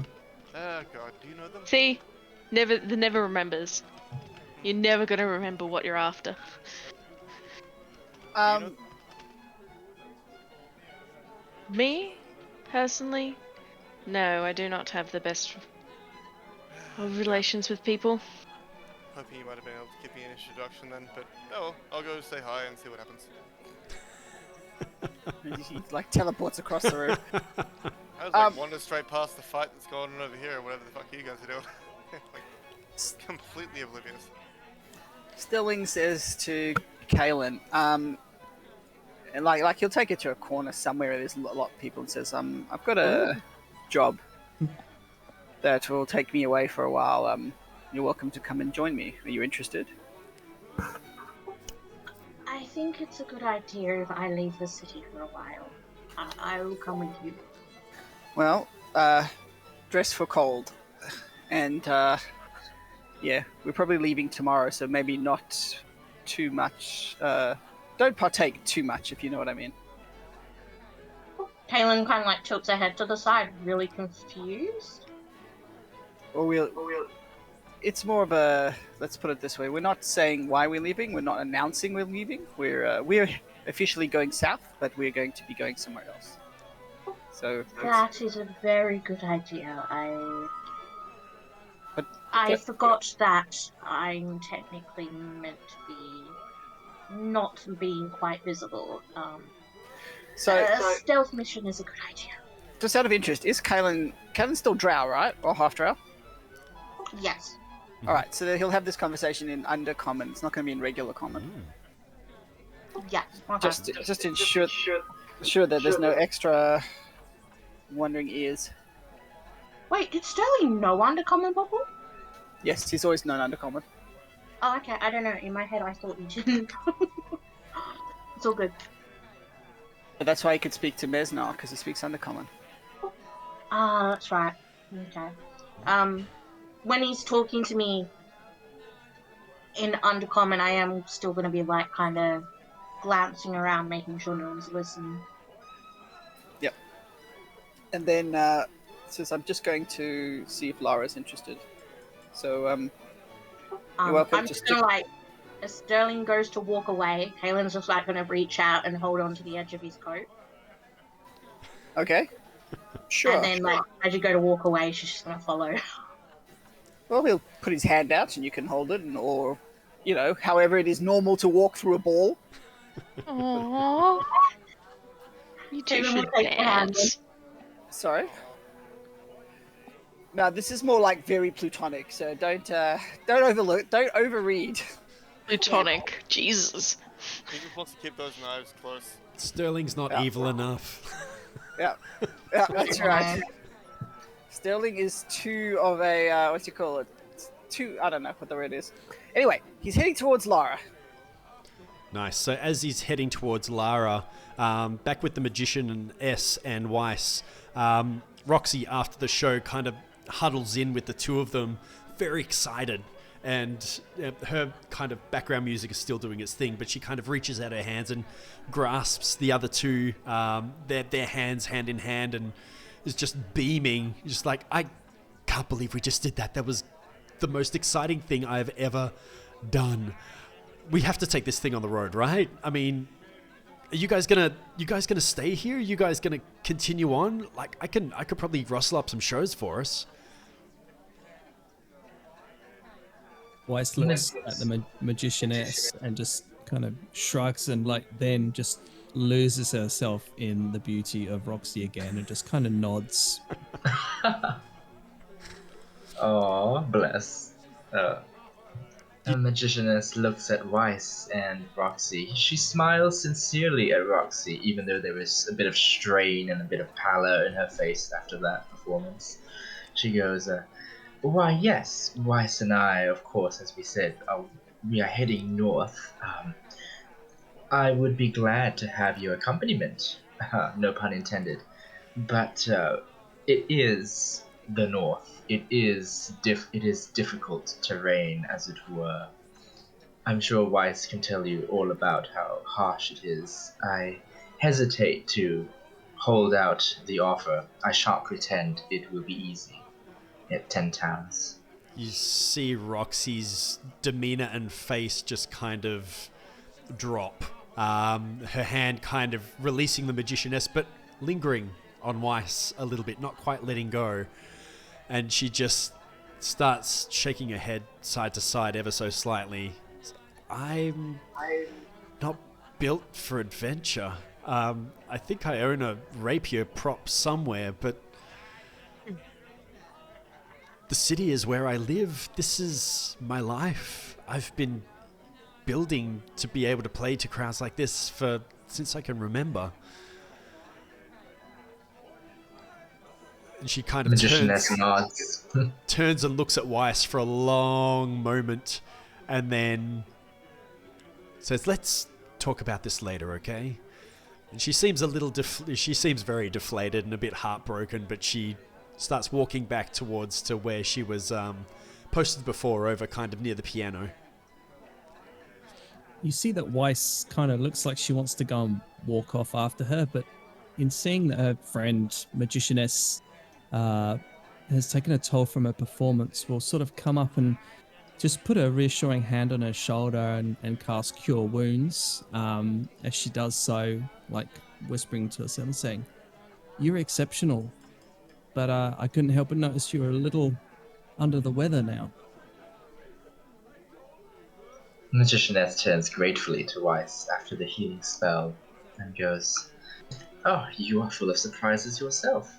Oh god, do you know them? See? The never remembers. You're never gonna remember what you're after. Me? Personally? No, I do not have the best of relations with people. Hoping you might have been able to give me an introduction then, but oh, I'll go say hi and see what happens. He like teleports across the room. I was like wandering straight past the fight that's going on over here, or whatever the fuck you guys are doing. Like, completely oblivious. Stilling says to Kaelin, and like he'll take it to a corner somewhere where there's a lot of people and says, I've got a job that will take me away for a while. You're welcome to come and join me. Are you interested? I think it's a good idea if I leave the city for a while. I will come with you. Well, dress for cold. And, yeah, we're probably leaving tomorrow, so maybe not too much. Don't partake too much, if you know what I mean. Kaylin kind of like tilts her head to the side, really confused. Or it's more of a, let's put it this way, we're not saying why we're leaving, we're not announcing we're leaving. We're officially going south, but we're going to be going somewhere else. So That is a very good idea. But I forgot that I'm technically meant to be not being quite visible. so Stealth mission is a good idea. just out of interest, is Kaelin still drow, right? Or half drow? Yes. Alright, so he'll have this conversation in undercommon. It's not going to be in regular common. Yes. Okay. Just ensure that there's no extra wandering ears. Wait, did Sterling know Undercommon bubble? Yes, he's always known undercommon. Oh, okay. I don't know. In my head, I thought you didn't. It's all good. But that's why he could speak to Mez now, because he speaks undercommon. Ah, that's right. Okay. When he's talking to me in Undercommon, I am still going to be like kind of glancing around, making sure no one's listening. Yep. And then says, I'm just going to see if Lara's interested. So, you're welcome I'm to just gonna like as Sterling goes to walk away, Kalen's just like going to reach out and hold on to the edge of his coat. Okay. Sure. And then, like, as you go to walk away, she's just going to follow. Well, he'll put his hand out and you can hold it, or, however it is normal to walk through a ball. Aww. You two Kalen will should take the hand dance. Sorry? No, this is more like very plutonic, so don't overread. Plutonic. Jesus. He just wants to keep those knives close. Sterling's not Yeah. evil enough. Yeah, that's right. Sterling is too of a, I don't know what the word is. Anyway, he's heading towards Lara. Nice. So as he's heading towards Lara, back with the Magician and S and Weiss, Roxy, after the show, kind of huddles in with the two of them, very excited. And her kind of background music is still doing its thing, but she kind of reaches out her hands and grasps the other two, their hands hand in hand, and is just beaming. Just like, I can't believe we just did that. That was the most exciting thing I've ever done. We have to take this thing on the road, right? I mean, are you guys gonna stay here? Are you guys gonna continue on? Like, I could probably rustle up some shows for us. Weiss looks at the magicianess and just kind of shrugs and then just loses herself in the beauty of Roxy again and just kind of nods. Oh, bless. The magicianess looks at Weiss and Roxy. She smiles sincerely at Roxy, even though there is a bit of strain and a bit of pallor in her face after that performance. She goes, why, yes, Weiss and I, of course, as we said, we are heading north. I would be glad to have your accompaniment, no pun intended. But it is the north. It is difficult terrain, as it were. I'm sure Weiss can tell you all about how harsh it is. I hesitate to hold out the offer. I shan't pretend it will be easy. At 10 towns. You see Roxy's demeanor and face just kind of drop. Her hand kind of releasing the magicianess, but lingering on Weiss a little bit, not quite letting go. And she just starts shaking her head side to side ever so slightly. I'm not built for adventure. I think I own a rapier prop somewhere, but the city is where I live. This is my life. I've been building to be able to play to crowds like this since I can remember. And she kind of turns and looks at Weiss for a long moment, and then says, "Let's talk about this later, okay?" And she seems she seems very deflated and a bit heartbroken, but she starts walking back towards to where she was posted before, over kind of near the piano. You see that Weiss kind of looks like she wants to go and walk off after her, but in seeing that her friend Magicianess has taken a toll from her performance, will sort of come up and just put a reassuring hand on her shoulder and cast Cure Wounds, as she does so, like whispering to herself and saying, "You're exceptional. But I couldn't help but notice you were a little under the weather now." Magicianess turns gratefully to Weiss after the healing spell and goes, "Oh, you are full of surprises yourself."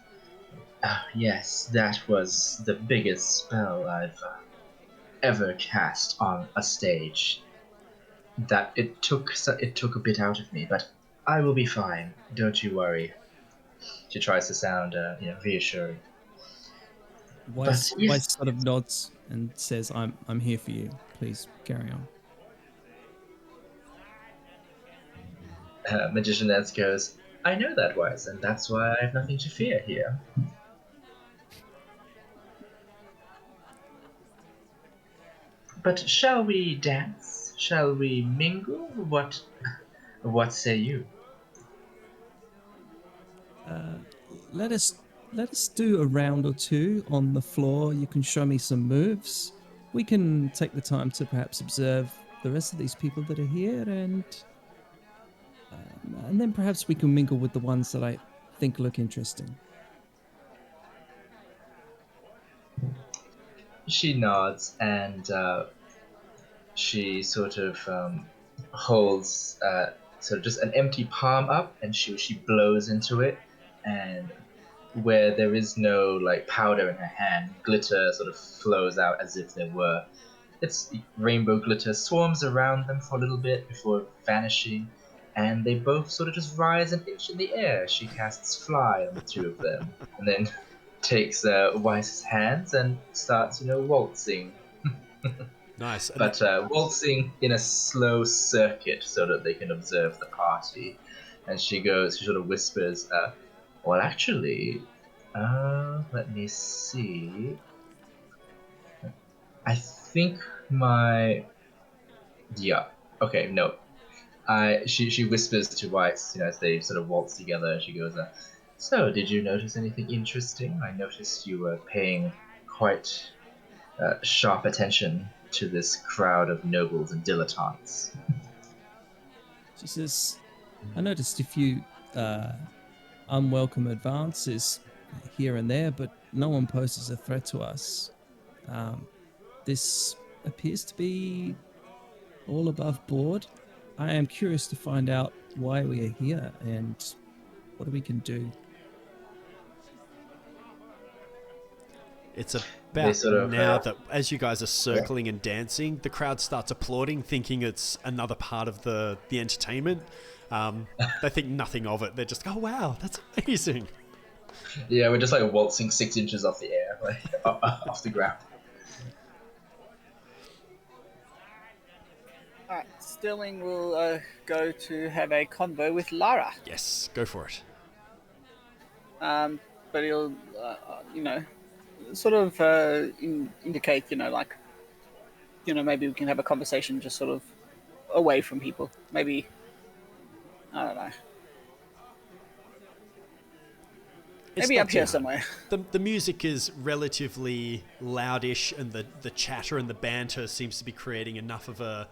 Yes, that was the biggest spell I've ever cast on a stage. That it took a bit out of me, but I will be fine. Don't you worry. She tries to sound, reassuring. Weiss yes. sort of nods and says, I'm here for you. Please carry on." Magicianess goes, "I know that, Weiss, and that's why I have nothing to fear here." But shall we dance? Shall we mingle? What say you? Let us do a round or two on the floor. You can show me some moves. We can take the time to perhaps observe the rest of these people that are here, and then perhaps we can mingle with the ones that I think look interesting. She nods and she sort of holds sort of just an empty palm up, and she blows into it, and where there is no like powder in her hand, glitter sort of flows out as if there were. It's rainbow glitter swarms around them for a little bit before vanishing, and they both sort of just rise an inch in the air. She casts fly on the two of them, and then takes Weiss's hands and starts, waltzing. Nice. But waltzing in a slow circuit so that they can observe the party. And she sort of whispers, well, actually, let me see. I think yeah, okay, no. She whispers to Weiss, as they sort of waltz together. She goes, so did you notice anything interesting? I noticed you were paying quite sharp attention to this crowd of nobles and dilettantes. She says, I noticed a few unwelcome advances here and there, but no one poses a threat to us. This appears to be all above board. I am curious to find out why we are here and what we can do. It's about sort of, now that as you guys are circling and dancing, the crowd starts applauding, thinking it's another part of the entertainment. They think nothing of it. They're just, oh wow, that's amazing. Yeah, we're just like waltzing 6 inches off the air, like off the ground. Alright, Sterling will go to have a convo with Lara. Yes, go for it. But he'll, sort of indicate, maybe we can have a conversation just sort of away from people. Maybe, I don't know. It's Maybe not up here too hard. somewhere. The music is relatively loudish, and the chatter and the banter seems to be creating enough of a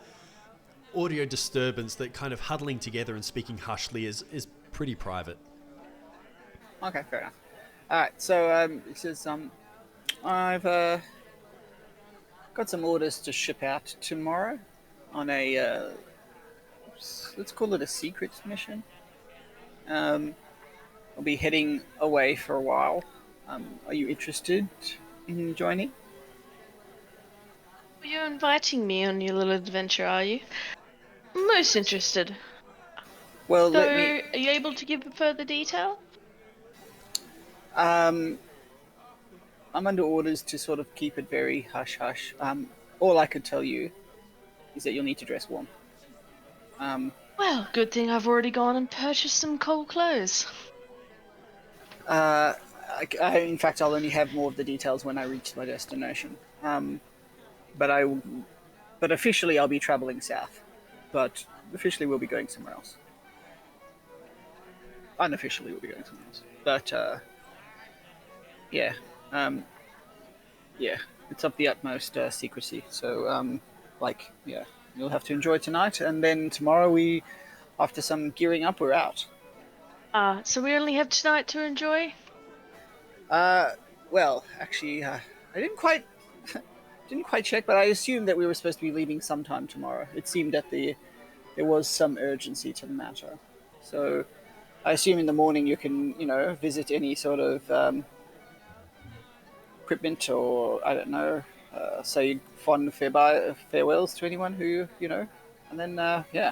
audio disturbance that kind of huddling together and speaking hushly is pretty private. Okay, fair enough. Alright, so he says, I've got some orders to ship out tomorrow on a, let's call it a secret mission. I'll be heading away for a while. Are you interested in joining? You're inviting me on your little adventure, are you? I'm most interested. Well, So, are you able to give further detail? I'm under orders to sort of keep it very hush-hush. All I could tell you is that you'll need to dress warm. Well, good thing I've already gone and purchased some cold clothes. In fact, I'll only have more of the details when I reach my destination. But officially I'll be traveling south. But officially we'll be going somewhere else. Unofficially we'll be going somewhere else. But, yeah. It's of the utmost secrecy. So, you'll have to enjoy tonight. And then tomorrow after some gearing up, we're out. So we only have tonight to enjoy? Well, actually, I didn't quite check, but I assumed that we were supposed to be leaving sometime tomorrow. It seemed that there was some urgency to the matter. So I assume in the morning you can, visit any sort of equipment, or, I don't know, say fond farewells to anyone who, and then, yeah.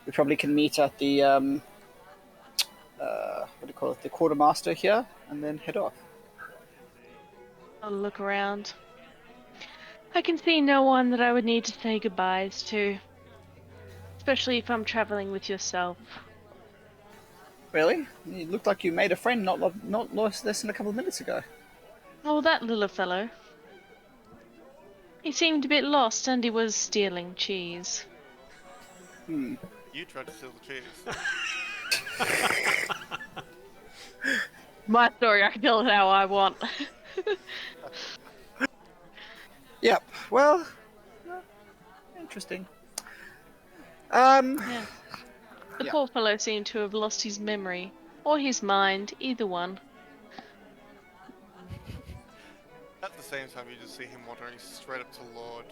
We probably can meet at the, the quartermaster here, and then head off. I'll look around. I can see no one that I would need to say goodbyes to. Especially if I'm traveling with yourself. Really? You looked like you made a friend not less than a couple of minutes ago. Oh, that little fellow. He seemed a bit lost and he was stealing cheese. You tried to steal the cheese. My story, I can tell it how I want. Yep. Well, Interesting. Yeah. The Yeah. poor fellow seemed to have lost his memory. Or his mind, either one. At the same time, you just see him wandering straight up to Lord.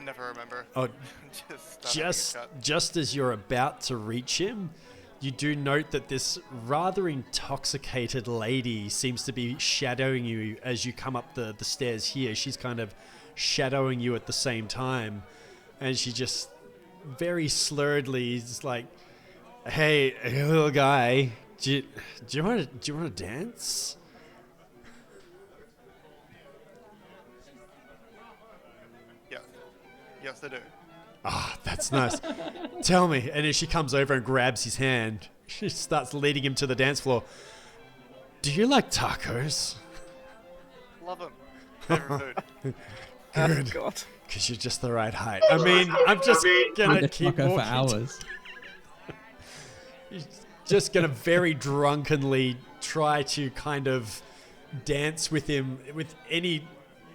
Never remember. Oh, Just start having a chat. just as you're about to reach him, you do note that this rather intoxicated lady seems to be shadowing you as you come up the stairs here. She's kind of shadowing you at the same time. And she just very slurredly is like, "Hey, little guy, do you want to dance?" Yeah. Yes, I do. Ah, that's nice. Tell me. And as she comes over and grabs his hand, she starts leading him to the dance floor. Do you like tacos? Love him. Favorite food. Oh, Good. God. Because you're just the right height. I mean, I'm just going to The keep taco for walking. hours. He's just going to very drunkenly try to kind of dance with him with any...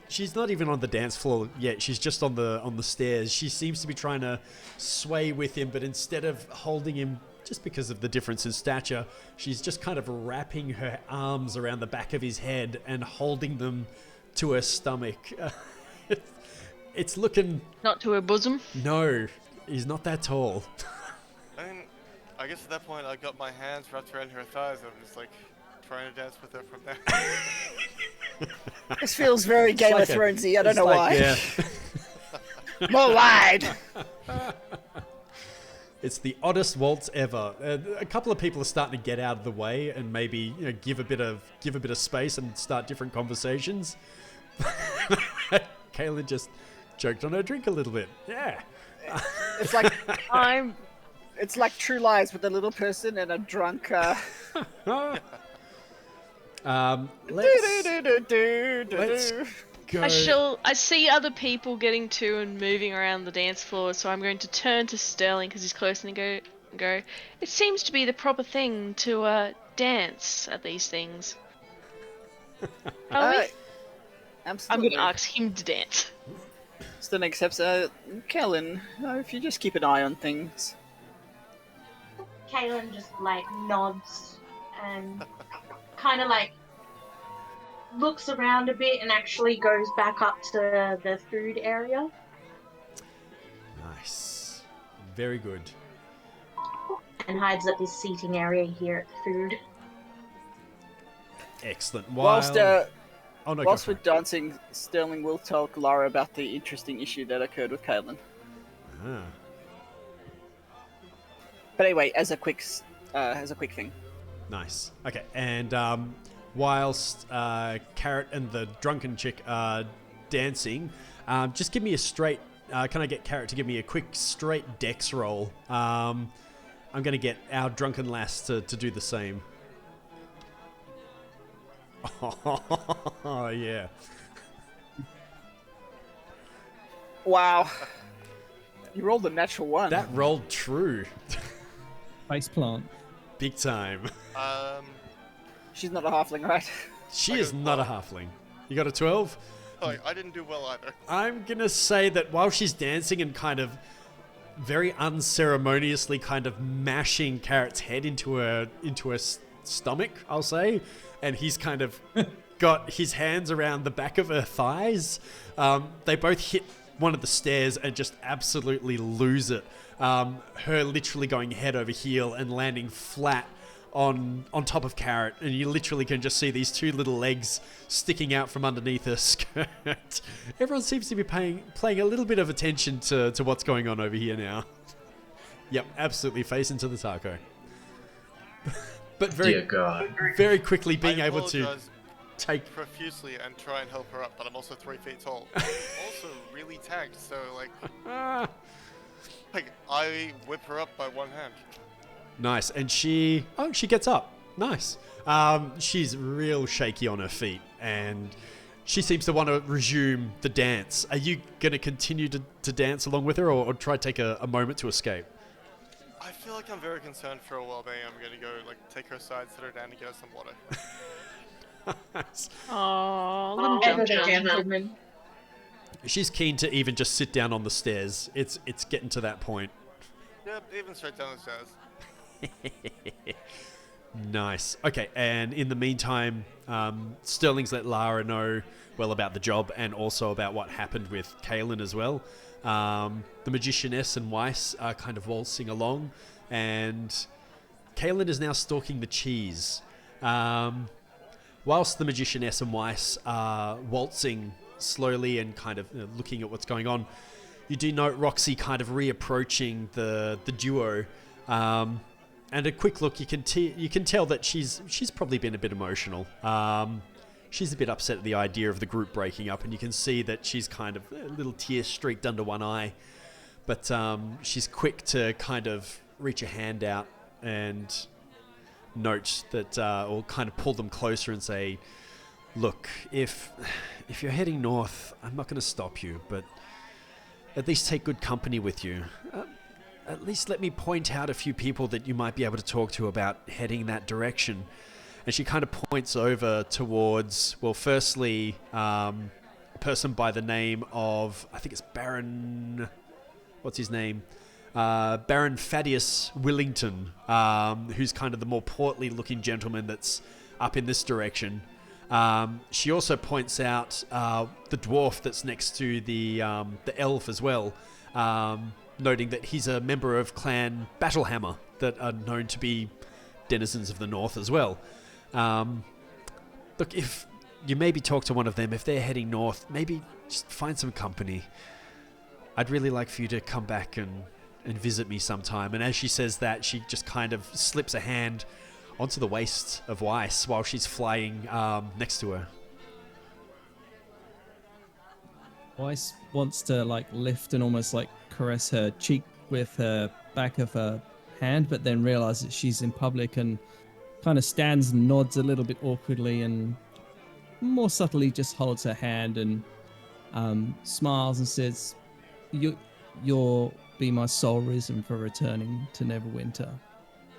She's not even on the dance floor yet. She's just on the stairs. She seems to be trying to sway with him, but instead of holding him, just because of the difference in stature, she's just kind of wrapping her arms around the back of his head and holding them to her stomach. It's looking... Not to her bosom. No, he's not that tall. I mean, I guess at that point I got my hands wrapped around her thighs and I'm just like trying to dance with her from there. This feels very Game like of a- Thronesy. I don't it's know like, why. yeah. More wide. It's the oddest waltz ever. A couple of people are starting to get out of the way and maybe give a bit of space and start different conversations. Kaylin just choked on her drink a little bit. Yeah. It's like I'm it's like True Lies with a little person and a drunk. Let's go. I see other people getting to and moving around the dance floor, so I'm going to turn to Sterling because he's close and go. It seems to be the proper thing to dance at these things. Are we? I'm Absolutely. going to ask him to dance. Still accepts. Kellen, if you just keep an eye on things. Kaylin just like nods and kind of like looks around a bit and actually goes back up to the food area. Nice. Very good. And hides at this seating area here at the food. Excellent. Whilst oh, no, go whilst for we're it. dancing, Sterling will tell Clara about the interesting issue that occurred with Caitlin. Ah. But anyway, as a quick thing. Nice. Okay, and whilst Carrot and the drunken chick are dancing, just give me a straight... can I get Carrot to give me a quick straight dex roll? I'm going to get our drunken lass to do the same. Oh, yeah. Wow. You rolled a natural one. That rolled true. Face plant. Big time. She's not a halfling, right? She is not a halfling. You got a 12? Oh, I didn't do well either. I'm going to say that while she's dancing and kind of very unceremoniously kind of mashing Carrot's head into her stomach, I'll say, and he's kind of got his hands around the back of her thighs, they both hit one of the stairs and just absolutely lose it. Her literally going head over heel and landing flat on top of Carrot, and you literally can just see these two little legs sticking out from underneath her skirt. Everyone seems to be paying a little bit of attention to what's going on over here now. Yep, absolutely face into the taco. But Dear God. very quickly being I able to apologize take... profusely and try and help her up, but I'm also 3 feet tall. Also really tagged, so like I whip her up by one hand. Nice. And she gets up. Nice. She's real shaky on her feet, and she seems to want to resume the dance. Are you going to continue to dance along with her, or try to take a moment to escape? I feel like I'm very concerned for her well-being. I'm gonna go like take her aside, sit her down, and get her some water. Oh, little Ever the jump. gentleman. She's keen to even just sit down on the stairs. It's getting to that point. Yep, even straight down the stairs. Nice. Okay, and in the meantime, Sterling's let Lara know well about the job and also about what happened with Kaelin as well. The Magicianess and Weiss are kind of waltzing along, and Kaelin is now stalking the cheese. Whilst the Magicianess and Weiss are waltzing slowly and kind of looking at what's going on, you do note Roxy kind of reapproaching the duo. And a quick look, you can tell that she's probably been a bit emotional. She's a bit upset at the idea of the group breaking up, and you can see that she's kind of a little tear streaked under one eye. But she's quick to kind of reach a hand out and note that, or kind of pull them closer and say, "Look, if you're heading north, I'm not going to stop you, but at least take good company with you. At least let me point out a few people that you might be able to talk to about heading that direction." And she kind of points over towards, well, firstly, a person by the name of, I think it's Baron, what's his name? Baron Thaddeus Willington, who's kind of the more portly looking gentleman that's up in this direction. She also points out the dwarf that's next to the elf as well, noting that he's a member of Clan Battlehammer that are known to be denizens of the north as well. Look, if you maybe talk to one of them, if they're heading north, maybe just find some company. I'd really like for you to come back and visit me sometime. And as she says that, she just kind of slips a hand onto the waist of Weiss while she's flying next to her. Weiss wants to lift and almost caress her cheek with her back of her hand, but then realizes she's in public and kind of stands and nods a little bit awkwardly and more subtly just holds her hand and smiles and says, You'll be my sole reason for returning to Neverwinter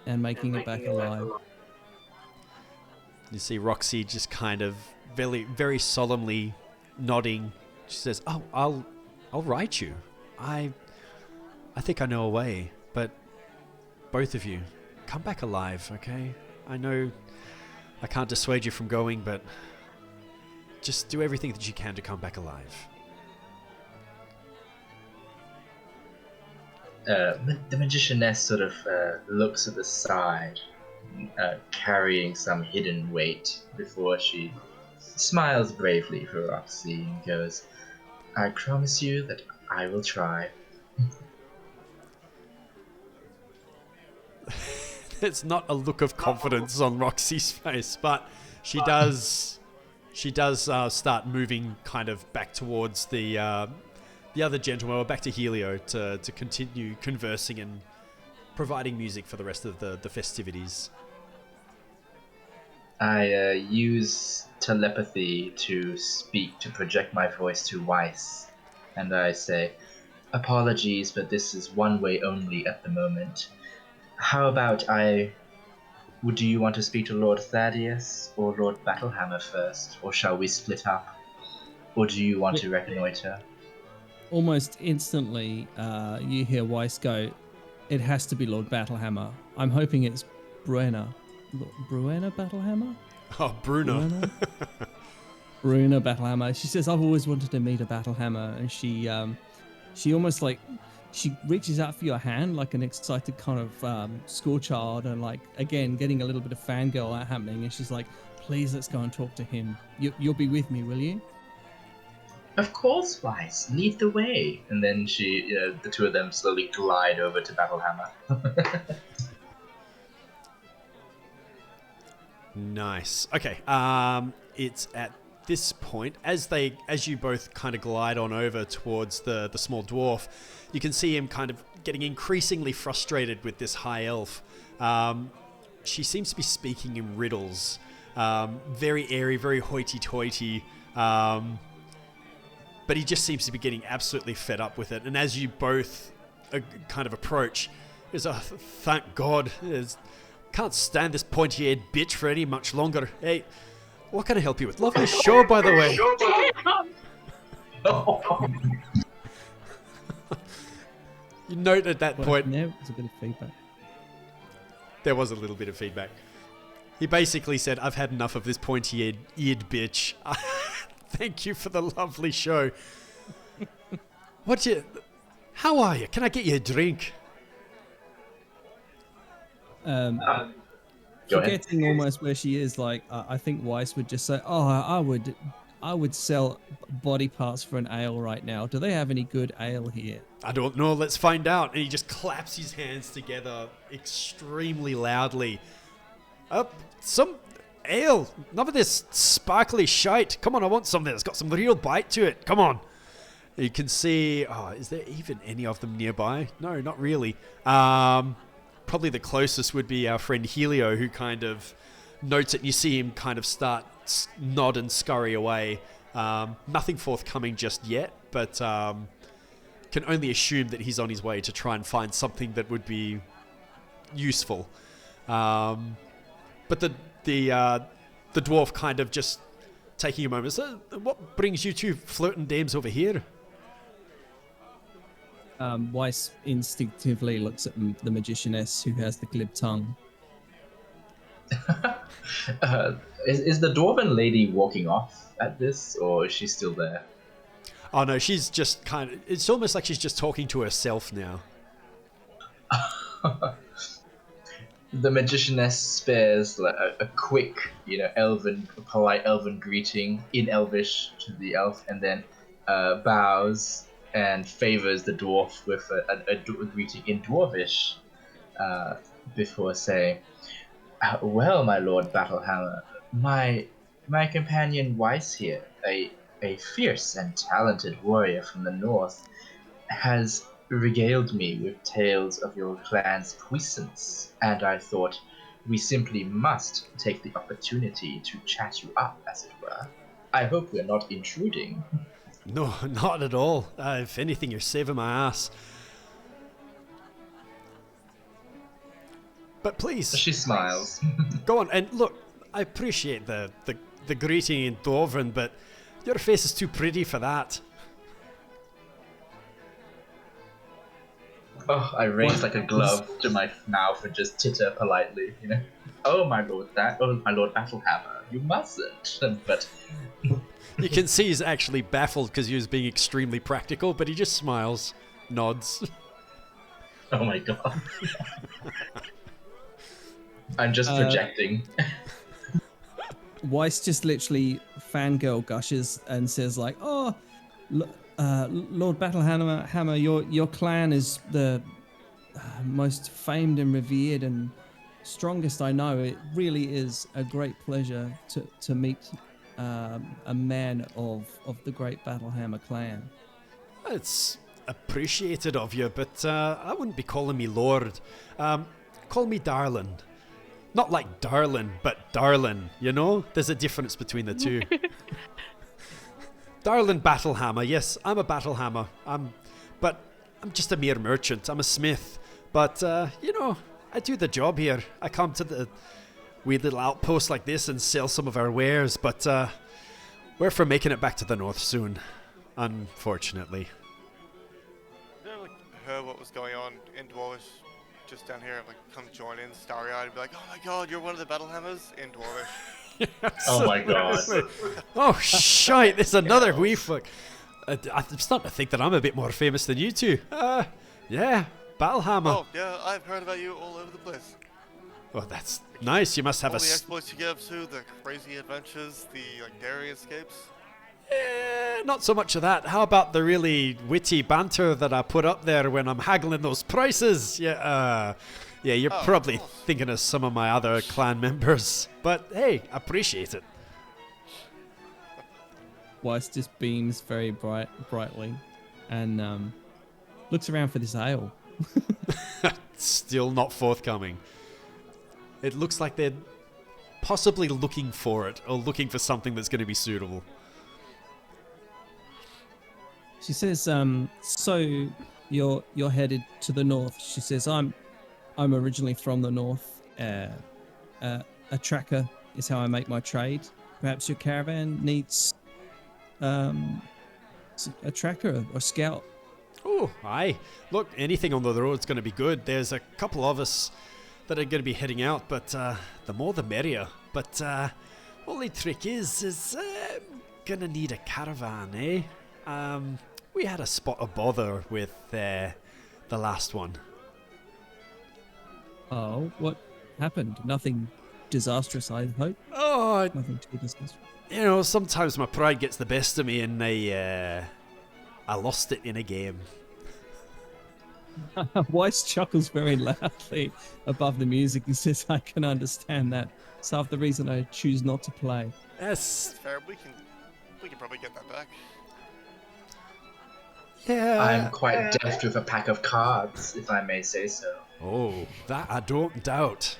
and making it back alive. You see Roxy just kind of very, very solemnly nodding. She says, "Oh, I'll write you. I think I know a way, but both of you, come back alive, okay? I know I can't dissuade you from going, but just do everything that you can to come back alive." The Magicianess sort of looks at the side, carrying some hidden weight, before she smiles bravely for Roxy and goes, "I promise you that I will try." It's not a look of confidence on Roxy's face, but she does start moving kind of back towards the other gentleman, or back to Helio, to continue conversing and providing music for the rest of the festivities. I use telepathy to project my voice to Weiss, and I say, "Apologies, but this is one way only at the moment. How about do you want to speak to Lord Thaddeus or Lord Battlehammer first, or shall we split up? Or do you want to reconnoiter?" Almost instantly, you hear Weiss go, "It has to be Lord Battlehammer. I'm hoping it's Bruenna. Bruenna Battlehammer? Oh, Bruno. Bruenna Battlehammer." She says, "I've always wanted to meet a Battlehammer." And she almost she reaches out for your hand like an excited kind of schoolchild, and again, getting a little bit of fangirl happening. And she's like, "Please, let's go and talk to him. You'll be with me, will you?" "Of course, Weiss, lead the way." And then the two of them slowly glide over to Battlehammer. Nice. Okay. It's at this point, as you both kind of glide on over towards the small dwarf, you can see him kind of getting increasingly frustrated with this high elf. She seems to be speaking in riddles, very airy, very hoity-toity. But he just seems to be getting absolutely fed up with it. And as you both kind of approach, he's "Thank God. Can't stand this pointy-eared bitch for any much longer. Hey, what can I help you with? Lovely show, by the way." You note at that Well, point, there was a bit of feedback. there was a little bit of feedback. He basically said, I've had enough of this pointy-eared bitch. Thank you for the lovely show. How are you? Can I get you a drink? Go ahead. Forgetting almost where she is, like I think Weiss would just say, "Oh, I would sell body parts for an ale right now. Do they have any good ale here?" I don't know. Let's find out. And he just claps his hands together extremely loudly. Up, some ale. None of this sparkly shite. Come on, I want something that's got some real bite to it. Come on. You can see. Oh, is there even any of them nearby? No, not really. Probably the closest would be our friend Helio, who kind of notes it. And you see him kind of start nod and scurry away. Nothing forthcoming just yet, but can only assume that he's on his way to try and find something that would be useful. But the dwarf kind of just taking a moment. So, what brings you two flirting dames over here? Weiss instinctively looks at the magicianess who has the glib tongue. Is the dwarven lady walking off at this, or is she still there? Oh no, she's just it's almost like she's just talking to herself now. The magicianess spares like a quick, polite elven greeting in Elvish to the elf, and then bows and favors the dwarf with a greeting in Dwarvish before saying, "Well, my lord Battlehammer, my companion Weiss here, a fierce and talented warrior from the north, has regaled me with tales of your clan's puissance, and I thought we simply must take the opportunity to chat you up, as it were. I hope we're not intruding." No, not at all. If anything, you're saving my ass. But please, She smiles. go on. And look, I appreciate the greeting in Dwarven, but your face is too pretty for that. Oh, I raise like a glove to my mouth and just titter politely, Oh, my lord Battlehammer, you mustn't. But You can see he's actually baffled because he was being extremely practical, but he just smiles, nods. oh my god. I'm just projecting. Weiss just literally fangirl gushes and says like, "Oh, Lord Battlehammer, your clan is the most famed and revered and strongest I know. It really is a great pleasure to meet a man of the great Battlehammer clan." It's appreciated of you, but I wouldn't be calling me Lord. Call me Darlin. Not like Darlin, but Darlin, There's a difference between the two. Darlin Battlehammer, yes, I'm a Battlehammer. But I'm just a mere merchant. I'm a smith. But, I do the job here. I come to the weird little outpost like this and sell some of our wares, but we're for making it back to the north soon, unfortunately. Heard what was going on in Dwarvish just down here, come join in starry-eyed and be like, "Oh my god, you're one of the Battlehammers in Dwarvish." Oh my god. Oh, shite, there's another wee fuck. I'm starting to think that I'm a bit more famous than you two. Yeah, Battlehammer. Oh, yeah, I've heard about you all over the place. Oh, that's nice. You must have all a... the exploits you get up to, the crazy adventures, the, dairy escapes. Not so much of that. How about the really witty banter that I put up there when I'm haggling those prices? Yeah, you're probably thinking of some of my other clan members. But hey, appreciate it. Weiss just beams very brightly and looks around for this ale. Still not forthcoming. It looks like they're possibly looking for it or looking for something that's going to be suitable. She says, "So you're headed to the north." She says, "I'm originally from the north. A tracker is how I make my trade. Perhaps your caravan needs a tracker or scout. Oh, aye. Look, anything on the road's going to be good. There's a couple of us that are going to be heading out, but the more the merrier. But only trick is going to need a caravan, eh? We had a spot of bother with the last one. Oh, what happened? Nothing disastrous, I hope. Oh, Nothing too disastrous. you know, sometimes my pride gets the best of me, and I lost it in a game. Weiss chuckles very loudly above the music and says, I can understand that. It's half the reason I choose not to play. Yes. That's fair. We can probably get that back. Yeah. I'm quite deft with a pack of cards, if I may say so. Oh, that I don't doubt.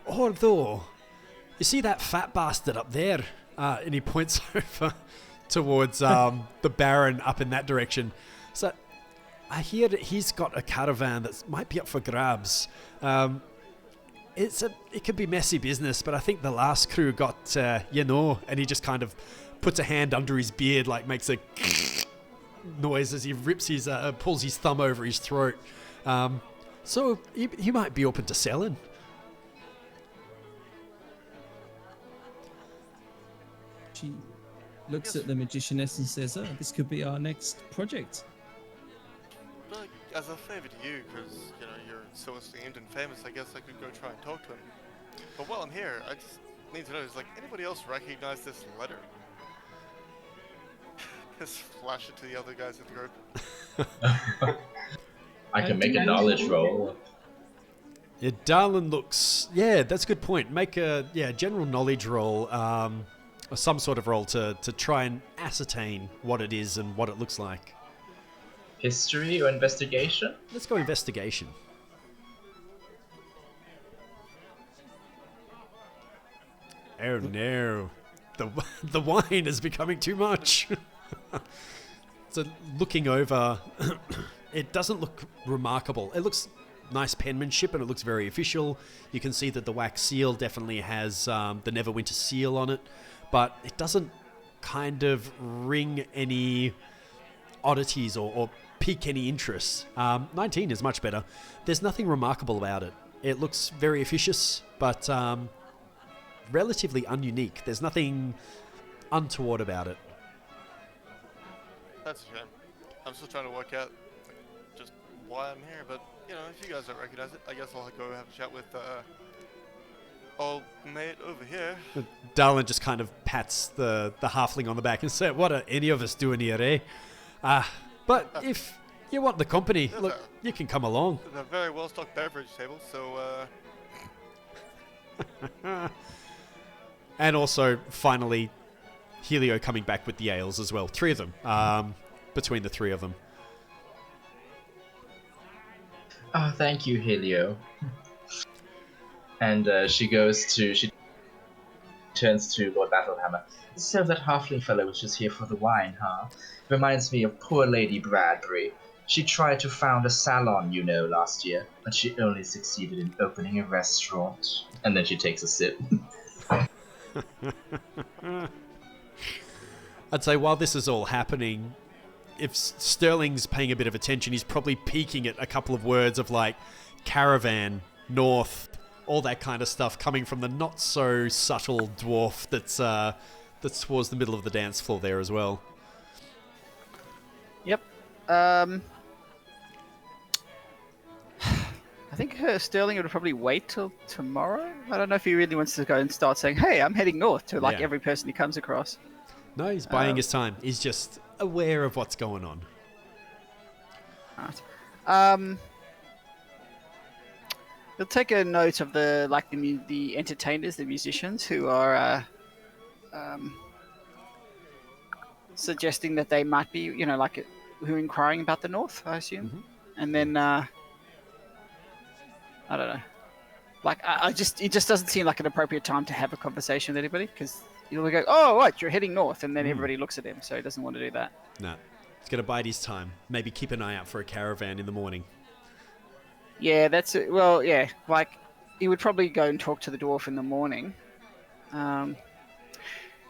Although, you see that fat bastard up there? And he points over towards the Baron up in that direction. So, I hear that he's got a caravan that might be up for grabs. It could be messy business, but I think the last crew got, and he just kind of puts a hand under his beard, like makes a noise as he pulls his thumb over his throat. So he might be open to selling. She looks at the magicianess and says, this could be our next project. Well, as a favor to you, because you're so esteemed and famous, I guess I could go try and talk to him. But while I'm here, I just need to know: is anybody else recognize this letter? Just flash it to the other guys in the group. I can make a knowledge roll. Yeah, Darlin looks... Yeah, that's a good point. Make a general knowledge roll, or some sort of roll to try and ascertain what it is and what it looks like. History or investigation? Let's go investigation. Oh no. The wine is becoming too much. So looking over, it doesn't look remarkable. It looks nice penmanship and it looks very official. You can see that the wax seal definitely has the Neverwinter seal on it, but it doesn't kind of ring any oddities or pique any interest. 19 is much better. There's nothing remarkable about it. It looks very officious, but relatively ununique. There's nothing untoward about it. That's a shame. I'm still trying to work out just why I'm here, but if you guys don't recognize it, I guess I'll go have a chat with old mate over here. Darlin just kind of pats the halfling on the back and says, "What are any of us doing here, eh? But if you want the company, look, you can come along." There's a very well-stocked beverage table, so And also, finally, Helio coming back with the ales as well. 3 of them, between the 3 of them. Oh, thank you, Helio. And she turns to Lord Battlehammer. So that halfling fellow was just here for the wine, huh? Reminds me of poor Lady Bradbury. She tried to found a salon, last year, but she only succeeded in opening a restaurant. And then she takes a sip. I'd say while this is all happening, if Sterling's paying a bit of attention, he's probably peeking at a couple of words of caravan, north, all that kind of stuff coming from the not so subtle dwarf that's towards the middle of the dance floor there as well. Yep. I think Sterling would probably wait till tomorrow. I don't know if he really wants to go and start saying, "Hey, I'm heading north," to every person he comes across. No, he's biding his time. He's just aware of what's going on. Right. He'll take a note of the entertainers, the musicians who are suggesting that they might be, who are inquiring about the north, I assume. Mm-hmm. And then I don't know. It just doesn't seem like an appropriate time to have a conversation with anybody, because you'll go, "Oh, what? You're heading north," and then everybody looks at him, so he doesn't want to do that. No, he's going to bide his time. Maybe keep an eye out for a caravan in the morning. Yeah, that's it. Well, yeah, he would probably go and talk to the dwarf in the morning.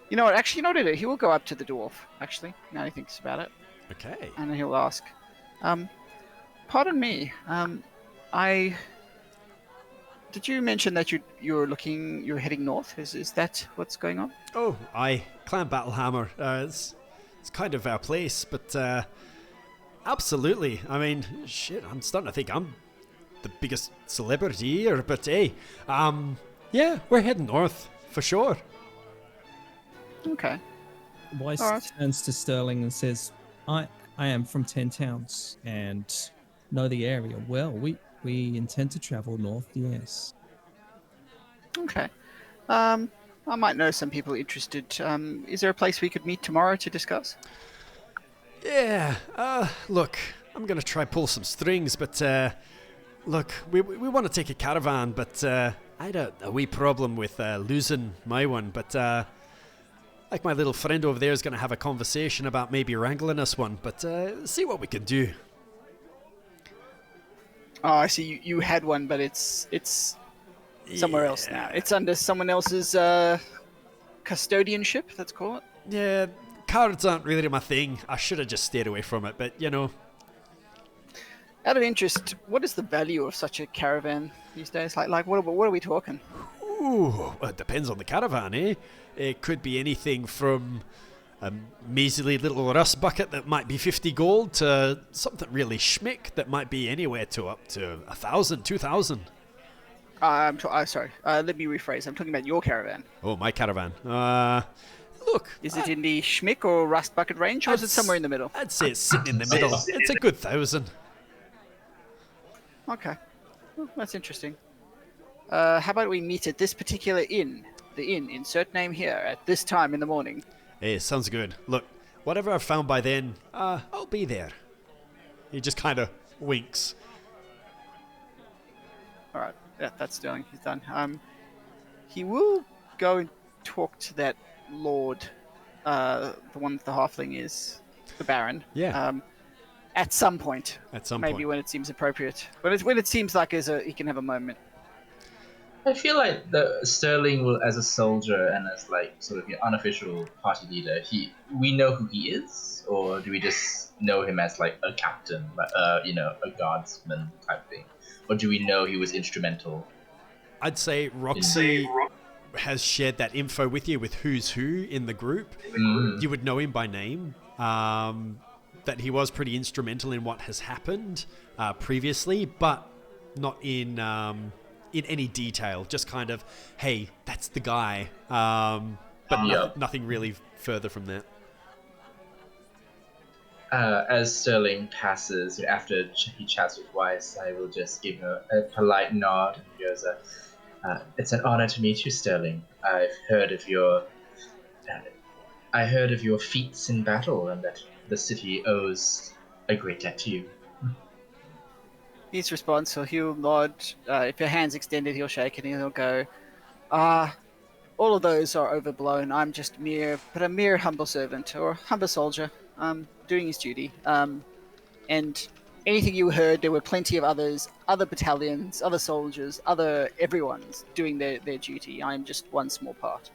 You know what? Actually, you know what to do. He will go up to the dwarf. Actually, now he thinks about it, Okay. and he'll ask, "Pardon me. I did you mention that you're heading north? Is that what's going on?" Oh, aye. Clan Battlehammer. It's kind of our place, but absolutely. I mean, shit, I'm starting to think I'm the biggest celebrity here, but hey, yeah, we're heading north for sure. Okay. Weiss All right. turns to Sterling and says, I am from 10 Towns and know the area well. We intend to travel north, yes. Okay. I might know some people interested. Is there a place we could meet tomorrow to discuss? Yeah, look, I'm gonna try pull some strings, but look, we want to take a caravan, but I had a wee problem with losing my one, but like my little friend over there is gonna have a conversation about maybe wrangling us one, but see what we can do. Oh, I see. You had one, but it's somewhere else now. It's under someone else's custodianship. Let's call it. Yeah, cards aren't really my thing. I should have just stayed away from it, but you know. Out of interest, what is the value of such a caravan these days? Like what are we talking? Ooh, well, it depends on the caravan, eh? It could be anything from a measly little rust bucket that might be 50 gold to something really schmick that might be anywhere to up to 1,000, 2,000. Sorry. Let me rephrase. I'm talking about your caravan. Oh, my caravan. Look. Is it in the schmick or rust bucket range, or is it somewhere in the middle? I'd say it's sitting in the middle. It's a good 1,000. Okay. Well, that's interesting. How about we meet at this particular inn? The inn, insert name here, at this time in the morning. Hey, sounds good. Look, whatever I've found by then, I'll be there. He just kind of winks. All right. Yeah, that's Sterling. He's done. He will go and talk to that lord, the one that the halfling is, the Baron. Yeah. At some point. At some maybe point. when it seems appropriate. When it seems like he can have a moment. I feel like the Sterling will, as a soldier and as like sort of your unofficial party leader, we know who he is, or do we just know him as like a captain, like a guardsman type thing, or do we know he was instrumental? I'd say Roxy has shared that info with you with who's who in the group. You would know him by name. That he was pretty instrumental in what has happened previously, but not in any detail. Just kind of, hey, that's the guy. But nothing really further from that. As Sterling passes, after he chats with Weiss, I will just give him a polite nod and he goes, "It's an honor to meet you, Sterling. I heard of your feats in battle and that the city owes a great debt to you." His response, so he'll nod. If your hand's extended, he'll shake it and he'll go, all of those are overblown. I'm just a mere humble servant or humble soldier, doing his duty. And anything you heard, there were plenty of others, other battalions, other soldiers, everyone's doing their duty. I'm just one small part.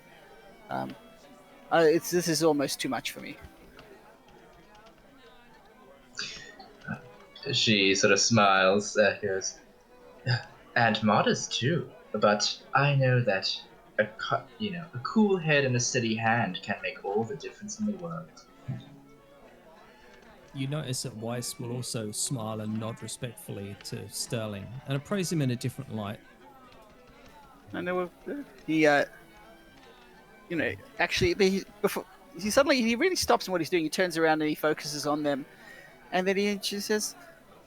This is almost too much for me. She sort of smiles, goes, "And modest too, but I know that a cool head and a steady hand can make all the difference in the world." You notice that Weiss will also smile and nod respectfully to Sterling and appraise him in a different light. And there were actually before he really stops in what he's doing. He turns around and he focuses on them, and then he just says,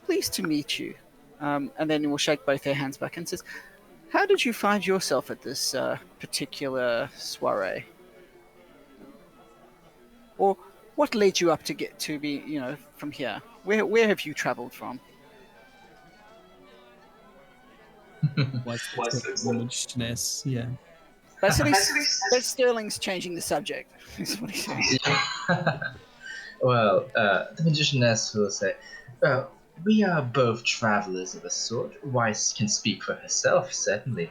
"Pleased to meet you," and then he will shake both their hands back and says, "How did you find yourself at this particular soiree? Or what led you up to get to be, from here? Where have you travelled from?" Weiss womanishness, yeah. Basically, Sterling's changing the subject. Is what he's saying. Well, the magicianess will say, "Well, we are both travelers of a sort. Weiss can speak for herself, certainly.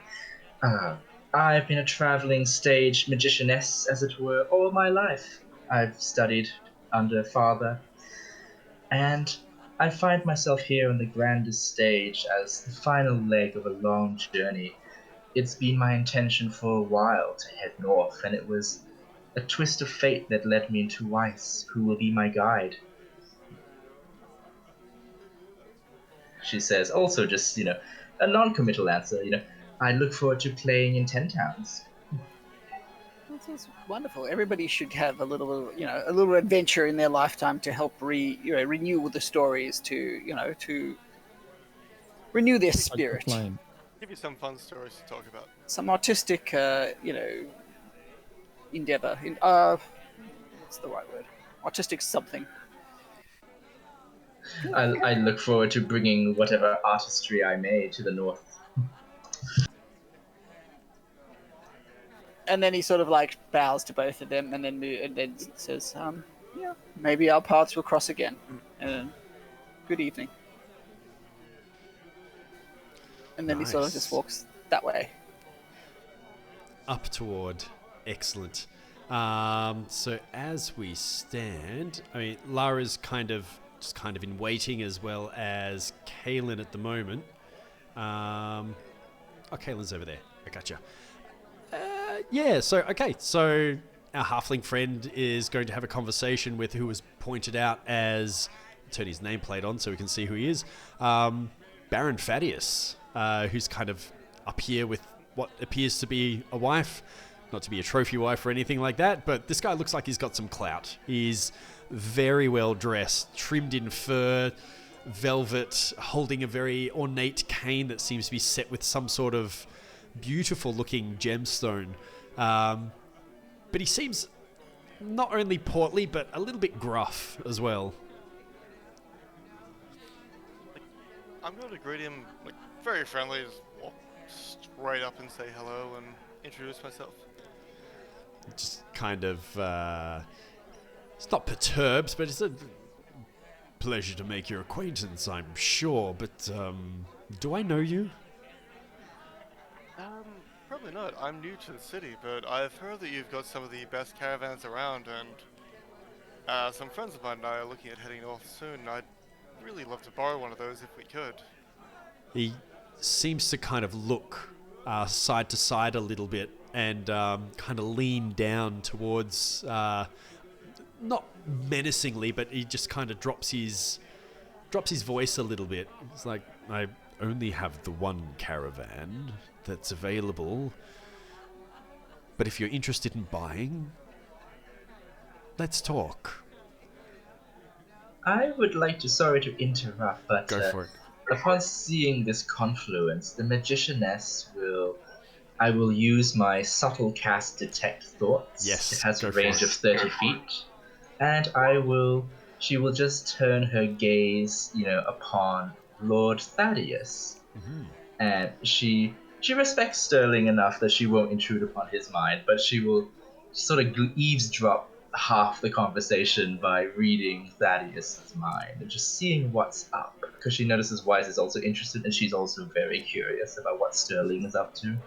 I've been a traveling stage magicianess, as it were, all my life. I've studied under Father, and I find myself here on the grandest stage as the final leg of a long journey. It's been my intention for a while to head north, and it was a twist of fate that led me into Weiss, who will be my guide. She says, also just, a non-committal answer, I look forward to playing in 10 towns. This is wonderful. Everybody should have a little adventure in their lifetime to help renew the stories, to renew their spirit. Flame. Give you some fun stories to talk about. Some artistic, endeavor. What's the right word? Artistic something. I look forward to bringing whatever artistry I may to the north. And then he sort of like bows to both of them, and then says, "Yeah, maybe our paths will cross again." And good evening. And then he sort of just walks that way. Up toward. Excellent. So as we stand, I mean, Lara's kind of in waiting, as well as Kaylin at the moment. Kaylin's over there. I gotcha. So our halfling friend is going to have a conversation with who was pointed out as, turn his nameplate on so we can see who he is, Baron Thaddeus, who's kind of up here with what appears to be a wife. Not to be a trophy wife or anything like that, but this guy looks like he's got some clout. He's very well dressed, trimmed in fur, velvet, holding a very ornate cane that seems to be set with some sort of beautiful looking gemstone. But he seems not only portly, but a little bit gruff as well. I'm going to greet him very friendly, just walk straight up and say hello and introduce myself. Just kind of, it's not perturbed, but it's a pleasure to make your acquaintance, I'm sure. But do I know you? Probably not. I'm new to the city, but I've heard that you've got some of the best caravans around, and some friends of mine and I are looking at heading north soon. I'd really love to borrow one of those if we could. He seems to kind of look side to side a little bit and kind of lean down towards, not menacingly, but he just kind of drops his voice a little bit. It's like, I only have the one caravan that's available, but if you're interested in buying, let's talk. I would like to, sorry to interrupt, but Go for it. upon seeing this confluence, the magicianess I will use my subtle cast detect thoughts. Yes, It has a go for range it. of 30 feet. And she will just turn her gaze, upon Lord Thaddeus. Mm-hmm. And she respects Sterling enough that she won't intrude upon his mind, but she will sort of eavesdrop half the conversation by reading Thaddeus's mind and just seeing what's up. Because she notices Wise is also interested, and she's also very curious about what Sterling is up to.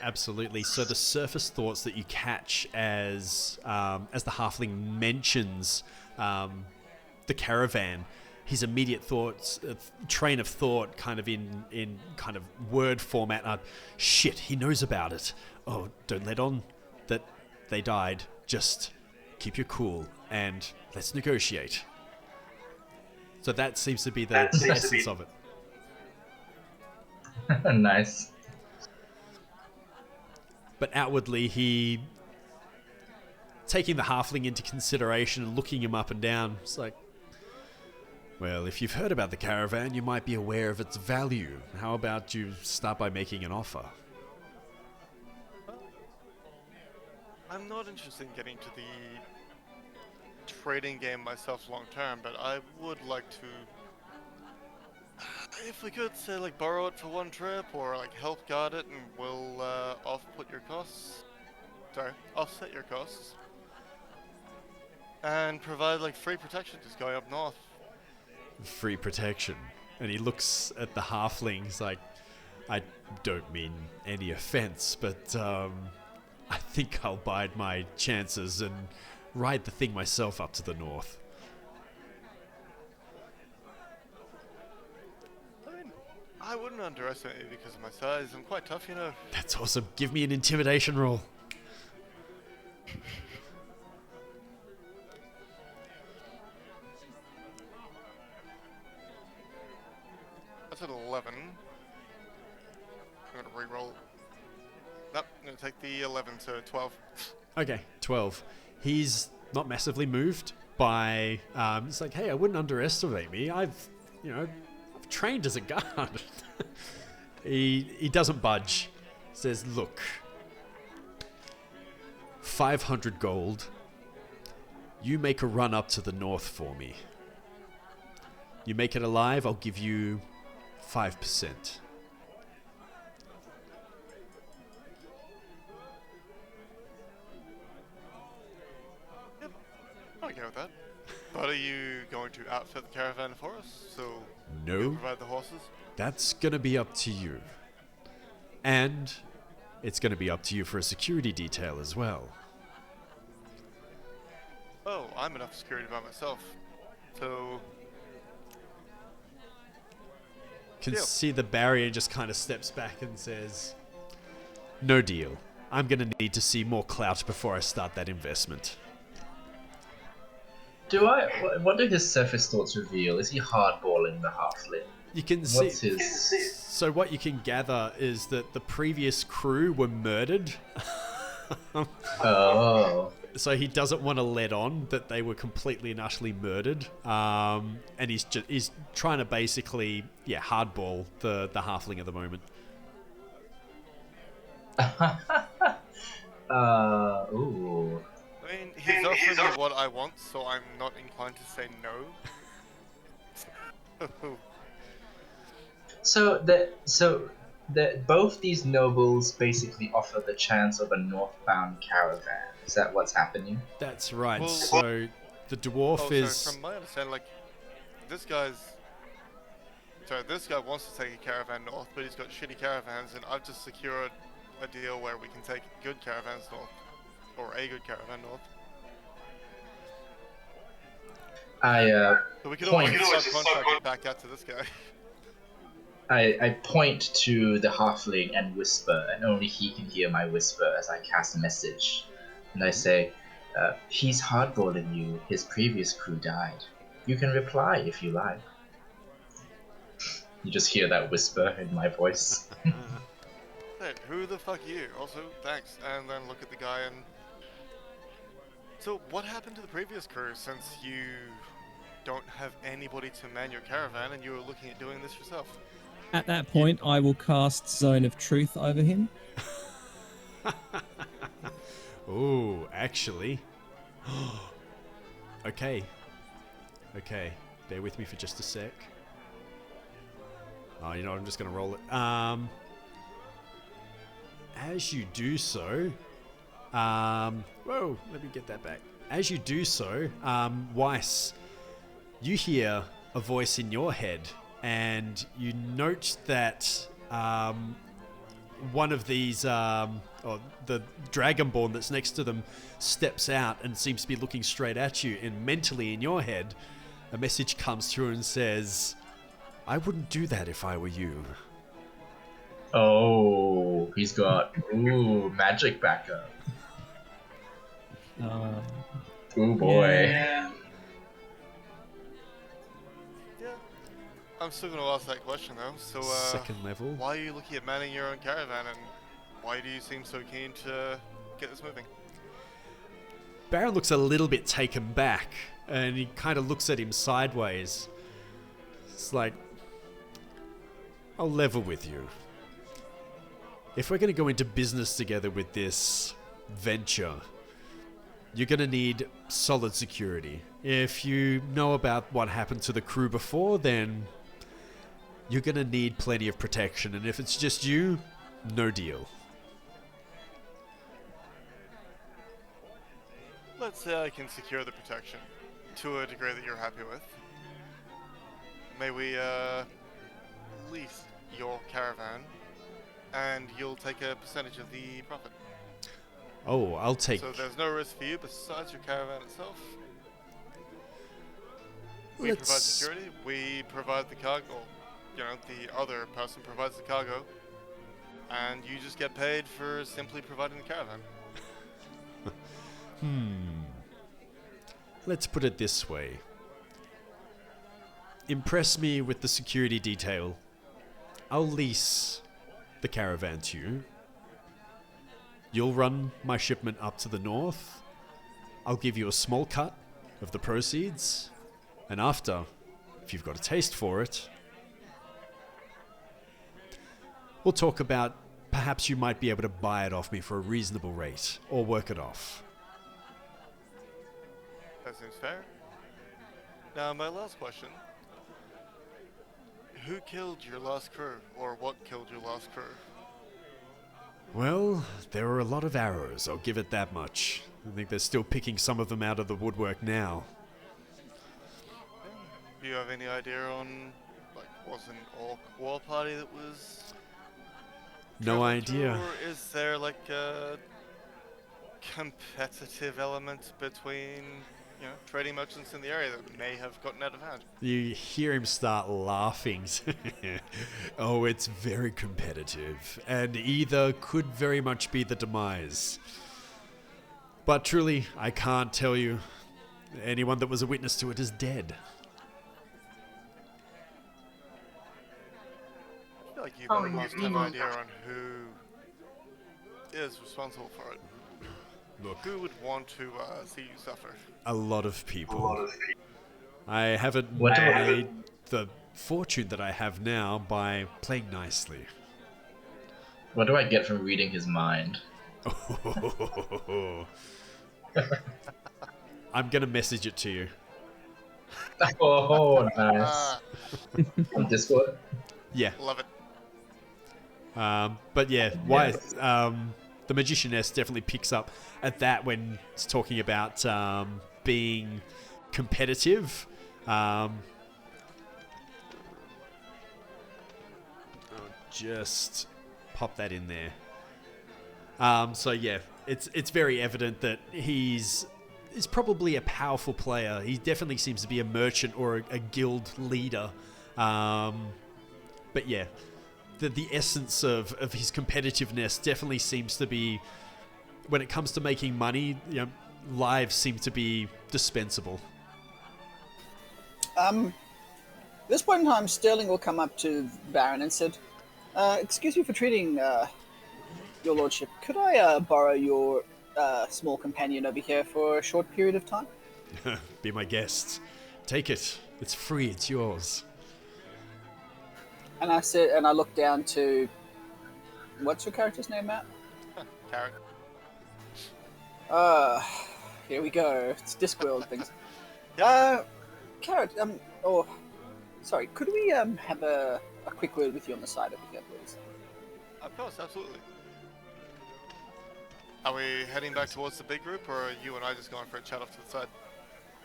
Absolutely. So the surface thoughts that you catch as the halfling mentions the caravan, his immediate thoughts, train of thought, kind of in kind of word format, are, shit, he knows about it. Oh, don't let on that they died. Just keep your cool and let's negotiate. So that seems to be the essence of it. Nice. But outwardly, he, taking the halfling into consideration and looking him up and down, it's like, well, if you've heard about the caravan, you might be aware of its value. How about you start by making an offer? I'm not interested in getting to the trading game myself long term, but I would like to, if we could, say, borrow it for one trip, or help guard it, and we'll offset your costs, and provide free protection just going up north. Free protection. And he looks at the halfling. He's like, I don't mean any offense, but I think I'll bide my chances and ride the thing myself up to the north. I mean, I wouldn't underestimate you because of my size. I'm quite tough, you know. That's awesome. Give me an intimidation roll. That's an 11. I'm gonna re-roll. Nope, I'm gonna take the 11, so 12. Okay, 12. He's not massively moved by... it's like, hey, I wouldn't underestimate me. I've trained as a guard. He doesn't budge. Says, look, 500 gold. You make a run up to the north for me. You make it alive, I'll give you 5%. Yep, I'm okay with that. But are you going to outfit the caravan for us? So No. you'll provide the horses? That's going to be up to you. And it's going to be up to you for a security detail as well. Oh, I'm enough security by myself. So Can Deal. see the barrier just kind of steps back and says, no deal. I'm going to need to see more clout before I start that investment. What do his surface thoughts reveal? Is he hardballing the halfling? You can What's see. his... So what you can gather is that the previous crew were murdered. Oh. So he doesn't want to let on that they were completely and utterly murdered. And he's trying to basically, hardball the halfling at the moment. Ooh. I mean, he's offering me what I want, so I'm not inclined to say no. So both these nobles basically offer the chance of a northbound caravan. Is that what's happening? That's right. Well- So the dwarf Oh, is... so from my understanding, like, this guy wants to take a caravan north, but he's got shitty caravans, and I've just secured a deal where we can take good caravans north, or a good caravan north. So we could always subcontract it back out to this guy. I point to the halfling and whisper, and only he can hear my whisper as I cast a message. And I say, he's hardballing you. His previous crew died. You can reply if you like. You just hear that whisper in my voice. Hey, who the fuck are you? Also, thanks. And then look at the guy and... So, what happened to the previous crew since you don't have anybody to man your caravan and you were looking at doing this yourself? At that point, I will cast Zone of Truth over him. Oh, actually. Okay. Bear with me for just a sec. Oh, you know what? I'm just going to roll it. As you do so... whoa, let me get that back. As you do so, Weiss, you hear a voice in your head, and you note that one of these, or the Dragonborn that's next to them, steps out and seems to be looking straight at you, and mentally in your head, a message comes through and says, I wouldn't do that if I were you. Oh, he's got magic backup. Oh boy. Yeah. Yeah. I'm still going to ask that question though. So, Second level. why are you looking at manning your own caravan, and why do you seem so keen to get this moving? Baron looks a little bit taken back, and he kind of looks at him sideways. It's like, I'll level with you. If we're going to go into business together with this venture, you're going to need solid security. If you know about what happened to the crew before, then you're going to need plenty of protection. And if it's just you, no deal. Let's say I can secure the protection to a degree that you're happy with. May we lease your caravan and you'll take a percentage of the profit. Oh, I'll take. So there's no risk for you besides your caravan itself. We provide Let's. security, we provide the cargo, the other person provides the cargo, and you just get paid for simply providing the caravan. Let's put it this way. Impress me with the security detail. I'll lease the caravan to you. You'll run my shipment up to the north. I'll give you a small cut of the proceeds. And after, if you've got a taste for it, we'll talk about perhaps you might be able to buy it off me for a reasonable rate or work it off. That seems fair. Now, my last question. Who killed your last crew, or what killed your last crew? Well, there were a lot of arrows, I'll give it that much. I think they're still picking some of them out of the woodwork now. Do you have any idea on, was an orc war party that was... No idea. Or is there, a competitive element between, trading merchants in the area that may have gotten out of hand? You hear him start laughing. Oh, it's very competitive, and either could very much be the demise. But truly, I can't tell you. Anyone that was a witness to it is dead. I feel like you must have an idea on who is responsible for it. Look, who would want to see you suffer? A lot of people. I haven't What do I- made the fortune that I have now by playing nicely. What do I get from reading his mind? I'm gonna message it to you. Oh, nice. On Discord? Yeah. Love it. But yeah, why? The Magicianess definitely picks up at that when it's talking about being competitive. I'll just pop that in there. So yeah, it's very evident that he's probably a powerful player. He definitely seems to be a merchant or a guild leader. But yeah, the essence of his competitiveness definitely seems to be, when it comes to making money, lives seem to be dispensable. At this point in time, Sterling will come up to Baron and said, "Excuse me for treating your lordship. Could I borrow your small companion over here for a short period of time?" Be my guest. Take it. It's free. It's yours. And I said, and I looked down to, what's your character's name, Matt? Tarek. Here we go. It's Discworld things. Yeah. Carrot, sorry, could we have a quick word with you on the side over here, please? Of course, absolutely. Are we heading back towards the big group, or are you and I just going for a chat off to the side?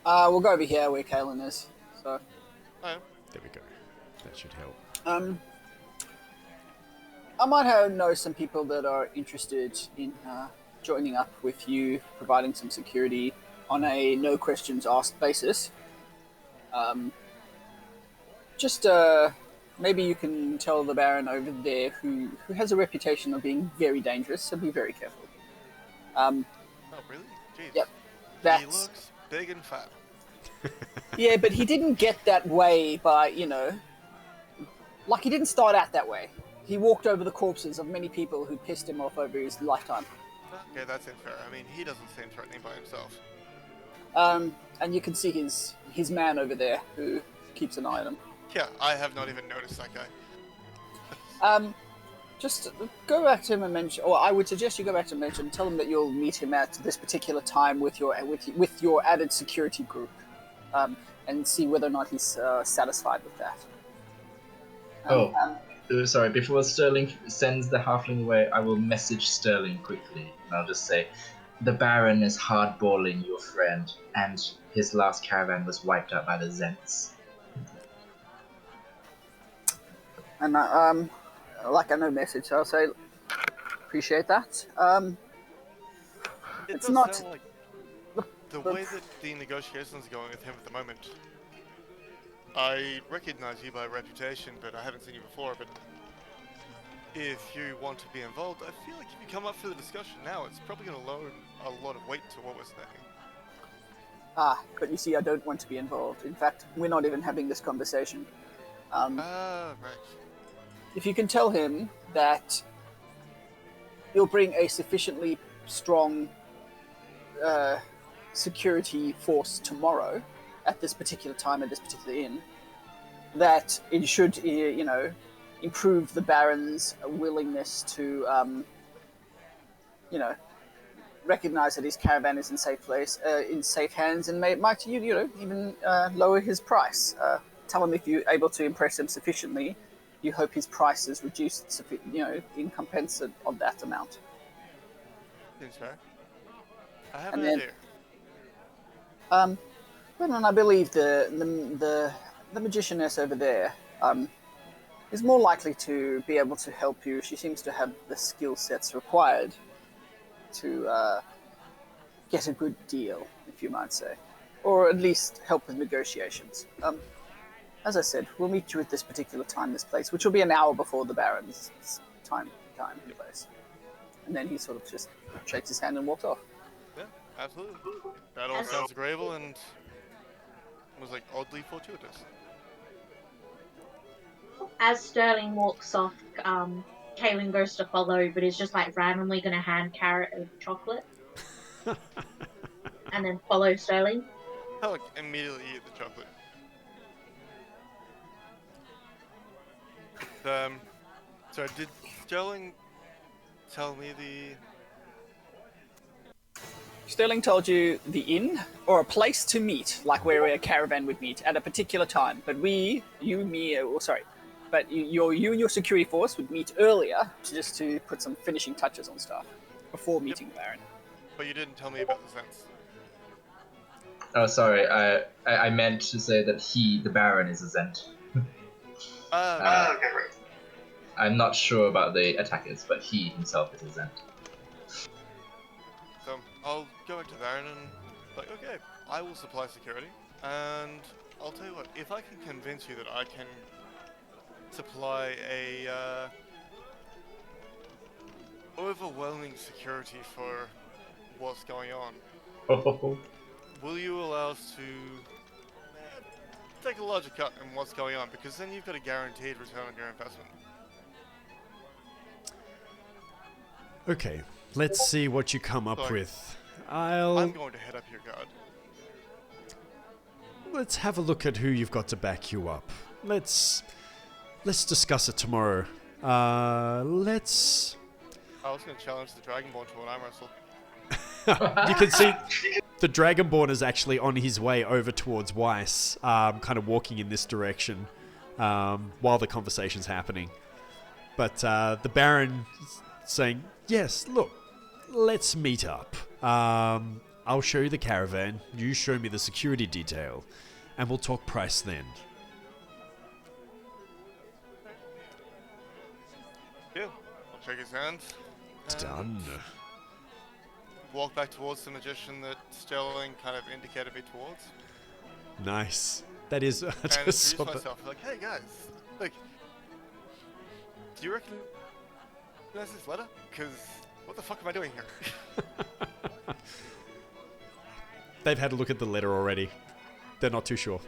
We'll go over here where Kaylin is. So, Oh, yeah. There we go. That should help. I might know some people that are interested in joining up with you, providing some security on a no questions asked basis. Maybe you can tell the Baron over there who has a reputation of being very dangerous, so be very careful. Oh, really? Jeez. Yep. He That's looks big and fat. yeah, but he didn't get that way by, he didn't start out that way. He walked over the corpses of many people who pissed him off over his lifetime. Okay, that's unfair. I mean, he doesn't seem threatening by himself. And you can see his man over there who keeps an eye on him. Yeah, I have not even noticed that guy. Just go back to him and mention, or I would suggest you go back to him and mention, tell him that you'll meet him at this particular time with your added security group, and see whether or not he's satisfied with that. Sorry, before Sterling sends the halfling away, I will message Sterling quickly, and I'll just say, the Baron is hardballing your friend, and his last caravan was wiped out by the Zents. And like a no message. So I'll say, appreciate that. It It's does not- sound like the the- way that the negotiations are going with him at the moment. I recognize you by reputation, but I haven't seen you before. But if you want to be involved, I feel like if you come up for the discussion now, it's probably going to lower a lot of weight to what we're saying. But you see, I don't want to be involved. In fact, we're not even having this conversation. Right. If you can tell him that you'll bring a sufficiently strong security force tomorrow at this particular time at this particular inn, that it should, improve the Baron's willingness to, recognize that his caravan is in safe place, in safe hands, and might even lower his price. Tell him if you're able to impress him sufficiently, you hope his price is reduced, in compensate of that amount. Seems fair. I have And an then- idea. Well, and I believe the magicianess over there is more likely to be able to help you. She seems to have the skill sets required to get a good deal, if you might say, or at least help with negotiations. As I said, we'll meet you at this particular time, this place, which will be an hour before the Baron's time and place. And then he sort of just shakes his hand and walks off. Yeah, absolutely. That all sounds agreeable and was like oddly fortuitous. As Sterling walks off, Kaylin goes to follow, but is just like randomly going to hand Carrot a chocolate. And then follow Sterling. I like immediately eat the chocolate. So did Sterling tell me Sterling told you the inn, or a place to meet, like where a caravan would meet at a particular time. But you and your security force would meet earlier to put some finishing touches on stuff before meeting the Baron. but you didn't tell me about the sense. Oh, sorry. I meant to say that the Baron, is a Zent. Right. Okay, right. I'm not sure about the attackers, but he himself is a Zent. So I'll go back to Baron and like, okay, I will supply security, and I'll tell you what, if I can convince you that I can supply a overwhelming security for what's going on, Oh, will you allow us to take a larger cut in what's going on? Because then you've got a guaranteed return on your investment. Okay, let's see what you come up Sorry. with. I'm going to head up your guard. Let's have a look at who you've got to back you up. Let's discuss it tomorrow. Let's. I was going to challenge the Dragonborn to an arm wrestle. You can see the Dragonborn is actually on his way over towards Weiss, kind of walking in this direction while the conversation's happening. But the Baron is saying, yes, look, let's meet up. I'll show you the caravan, you show me the security detail, and we'll talk price then. Yeah, I'll shake his hand. and Done. Walk back towards the magician that Sterling kind of indicated me towards. Nice. That is And just introduce so myself. Like, hey guys, look, do you recognize this letter? Because what the fuck am I doing here? They've had a look at the letter already. They're not too sure.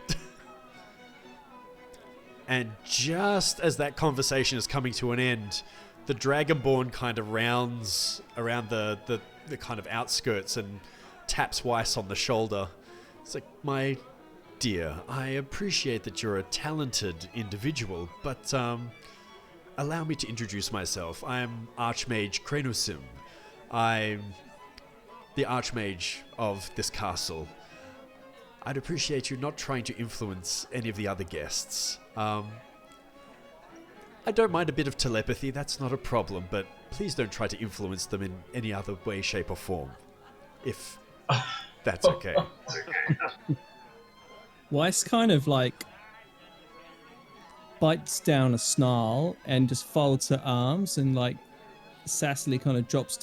And just as that conversation is coming to an end, the Dragonborn kind of rounds around the kind of outskirts and taps Weiss on the shoulder. It's like, my dear, I appreciate that you're a talented individual, but allow me to introduce myself. I'm Archmage Krenusim. I'm the Archmage of this castle. I'd appreciate you not trying to influence any of the other guests. I don't mind a bit of telepathy, that's not a problem, but please don't try to influence them in any other way, shape, or form. If that's okay. Weiss kind of like bites down a snarl and just folds her arms and like sassily kind of drops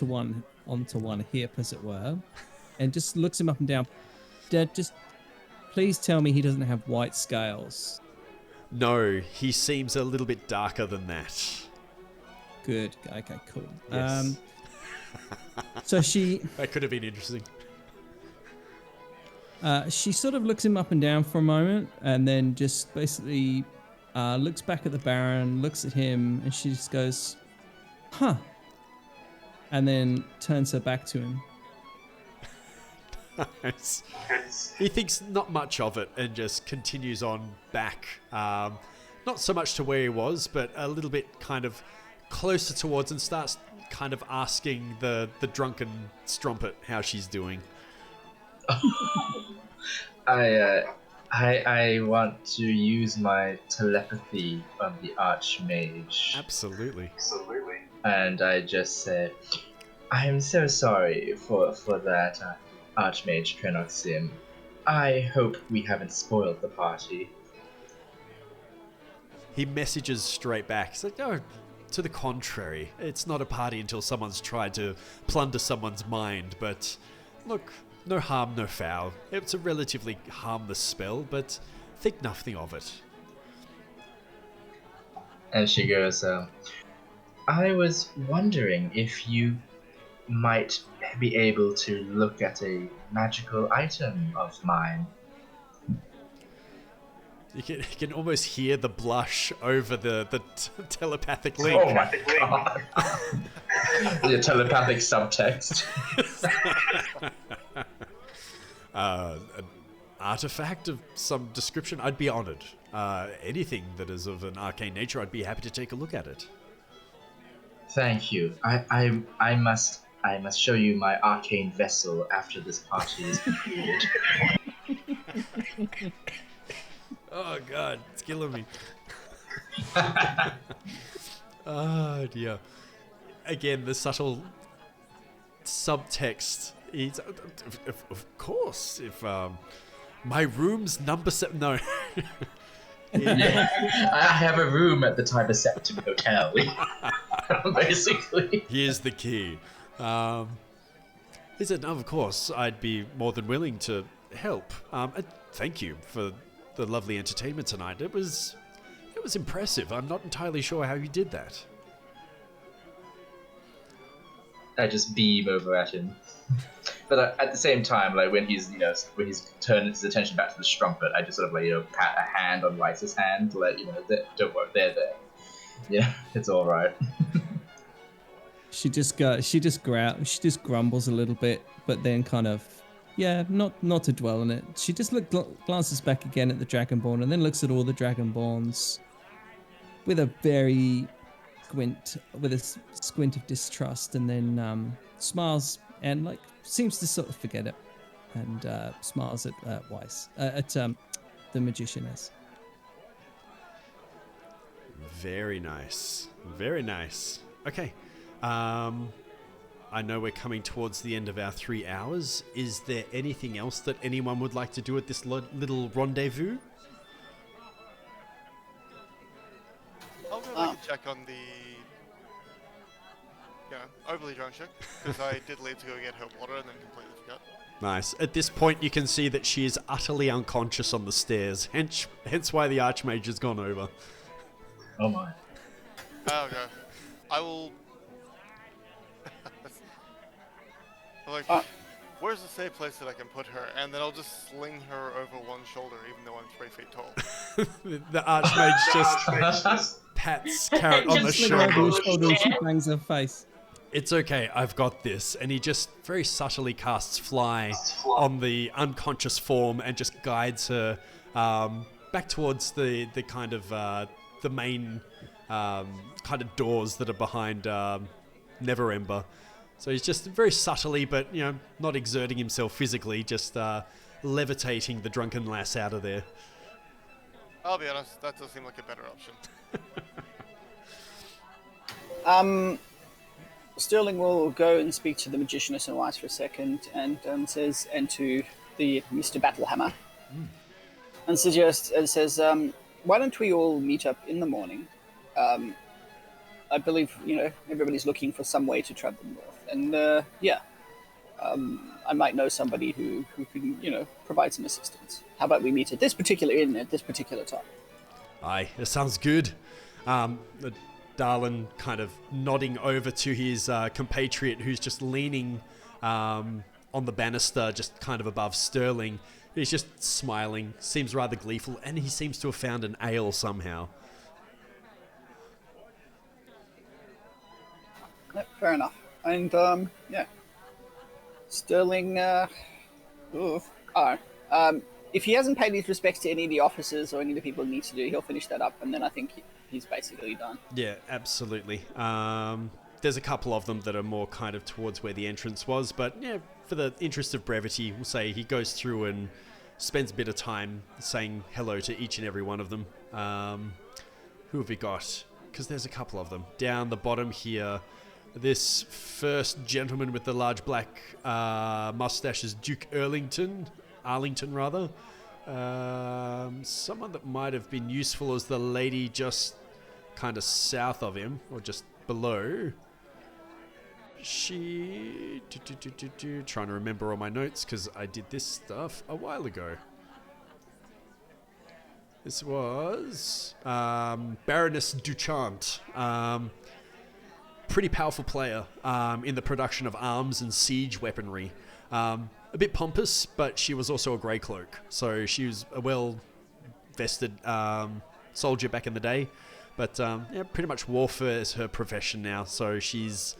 onto one hip, as it were, and just looks him up and down. Dad, just please tell me he doesn't have white scales. No, he seems a little bit darker than that. Good. Okay, cool. Yes. So she That could have been interesting. she sort of looks him up and down for a moment, and then just basically looks back at the Baron, looks at him, and she just goes, "Huh," and then turns her back to him. Nice. He thinks not much of it and just continues on back. Not so much to where he was, but a little bit kind of closer towards, and starts kind of asking the drunken strumpet how she's doing. I want to use my telepathy on the Archmage. Absolutely. And I just say, I am so sorry for that, Archmage Trenoxim. I hope we haven't spoiled the party. He messages straight back. He's like, no, to the contrary. It's not a party until someone's tried to plunder someone's mind, but look, no harm, no foul. It's a relatively harmless spell, but think nothing of it. And she goes, I was wondering if you might be able to look at a magical item of mine. You can almost hear the blush over the telepathic link. Oh my god. The telepathic subtext. An artifact of some description, I'd be honored. Anything that is of an arcane nature, I'd be happy to take a look at it. Thank you. I must show you my arcane vessel after this party is concluded. Oh god, it's killing me. Oh dear. Again, the subtle subtext. Of course, if my room's number 7. No. Yeah, I have a room at the Tiber Septim Hotel. Basically. Here's the key. He said, no, of course, I'd be more than willing to help. Thank you for the lovely entertainment tonight. It was impressive. I'm not entirely sure how you did that. I just beam over at him. But at the same time, like when he's turned his attention back to the strumpet, I just sort of pat a hand on Rice's hand to let don't worry, they're there. Yeah, it's all right. She just grumbles a little bit, but then kind of, not to dwell on it. She just glances back again at the Dragonborn, and then looks at all the Dragonborns with a very squint of distrust, and then smiles and seems to sort of forget it, and smiles at Weiss, at the Magicianess. Very nice. Very nice. Okay. I know we're coming towards the end of our 3 hours. Is there anything else that anyone would like to do at this little rendezvous? I'll go make a check on the overly drunk chick, because I did leave to go get her water and then completely forgot. Nice. At this point, you can see that she is utterly unconscious on the stairs, hence why the Archmage has gone over. Oh my. Okay. I will... where's a safe place that I can put her? And then I'll just sling her over one shoulder, even though I'm 3 feet tall. The Archmage just pats Carrot on the shoulder. And she bangs her face. It's okay, I've got this. And he just very subtly casts Fly on the unconscious form and just guides her back towards the kind of the main kind of doors that are behind Neverember. So he's just very subtly, but not exerting himself physically, just levitating the drunken lass out of there. I'll be honest, that does seem like a better option. Sterling will go and speak to the Magicianess and Weiss for a second, and to the Mr. Battlehammer, and says, why don't we all meet up in the morning? I believe everybody's looking for some way to travel north, and I might know somebody who can provide some assistance. How about we meet at this particular inn at this particular time? Aye, it sounds good. Darlin kind of nodding over to his compatriot who's just leaning on the banister just kind of above Sterling. He's just smiling, seems rather gleeful, and he seems to have found an ale somehow. Yep, fair enough. And Sterling. If he hasn't paid his respects to any of the officers or any of the people he needs to do, he'll finish that up, and then I think he's basically done. Yeah, absolutely. There's a couple of them that are more kind of towards where the entrance was, but yeah, for the interest of brevity, we'll say he goes through and spends a bit of time saying hello to each and every one of them. Who have we got? Because there's a couple of them. Down the bottom here, this first gentleman with the large black mustache is Duke Arlington rather. Someone that might have been useful is the lady just kind of south of him, or just below. She... Trying to remember all my notes, because I did this stuff a while ago. This was Baroness Duchant. Pretty powerful player in the production of arms and siege weaponry. A bit pompous, but she was also a grey cloak. So she was a well-vested soldier back in the day. But pretty much warfare is her profession now. So she's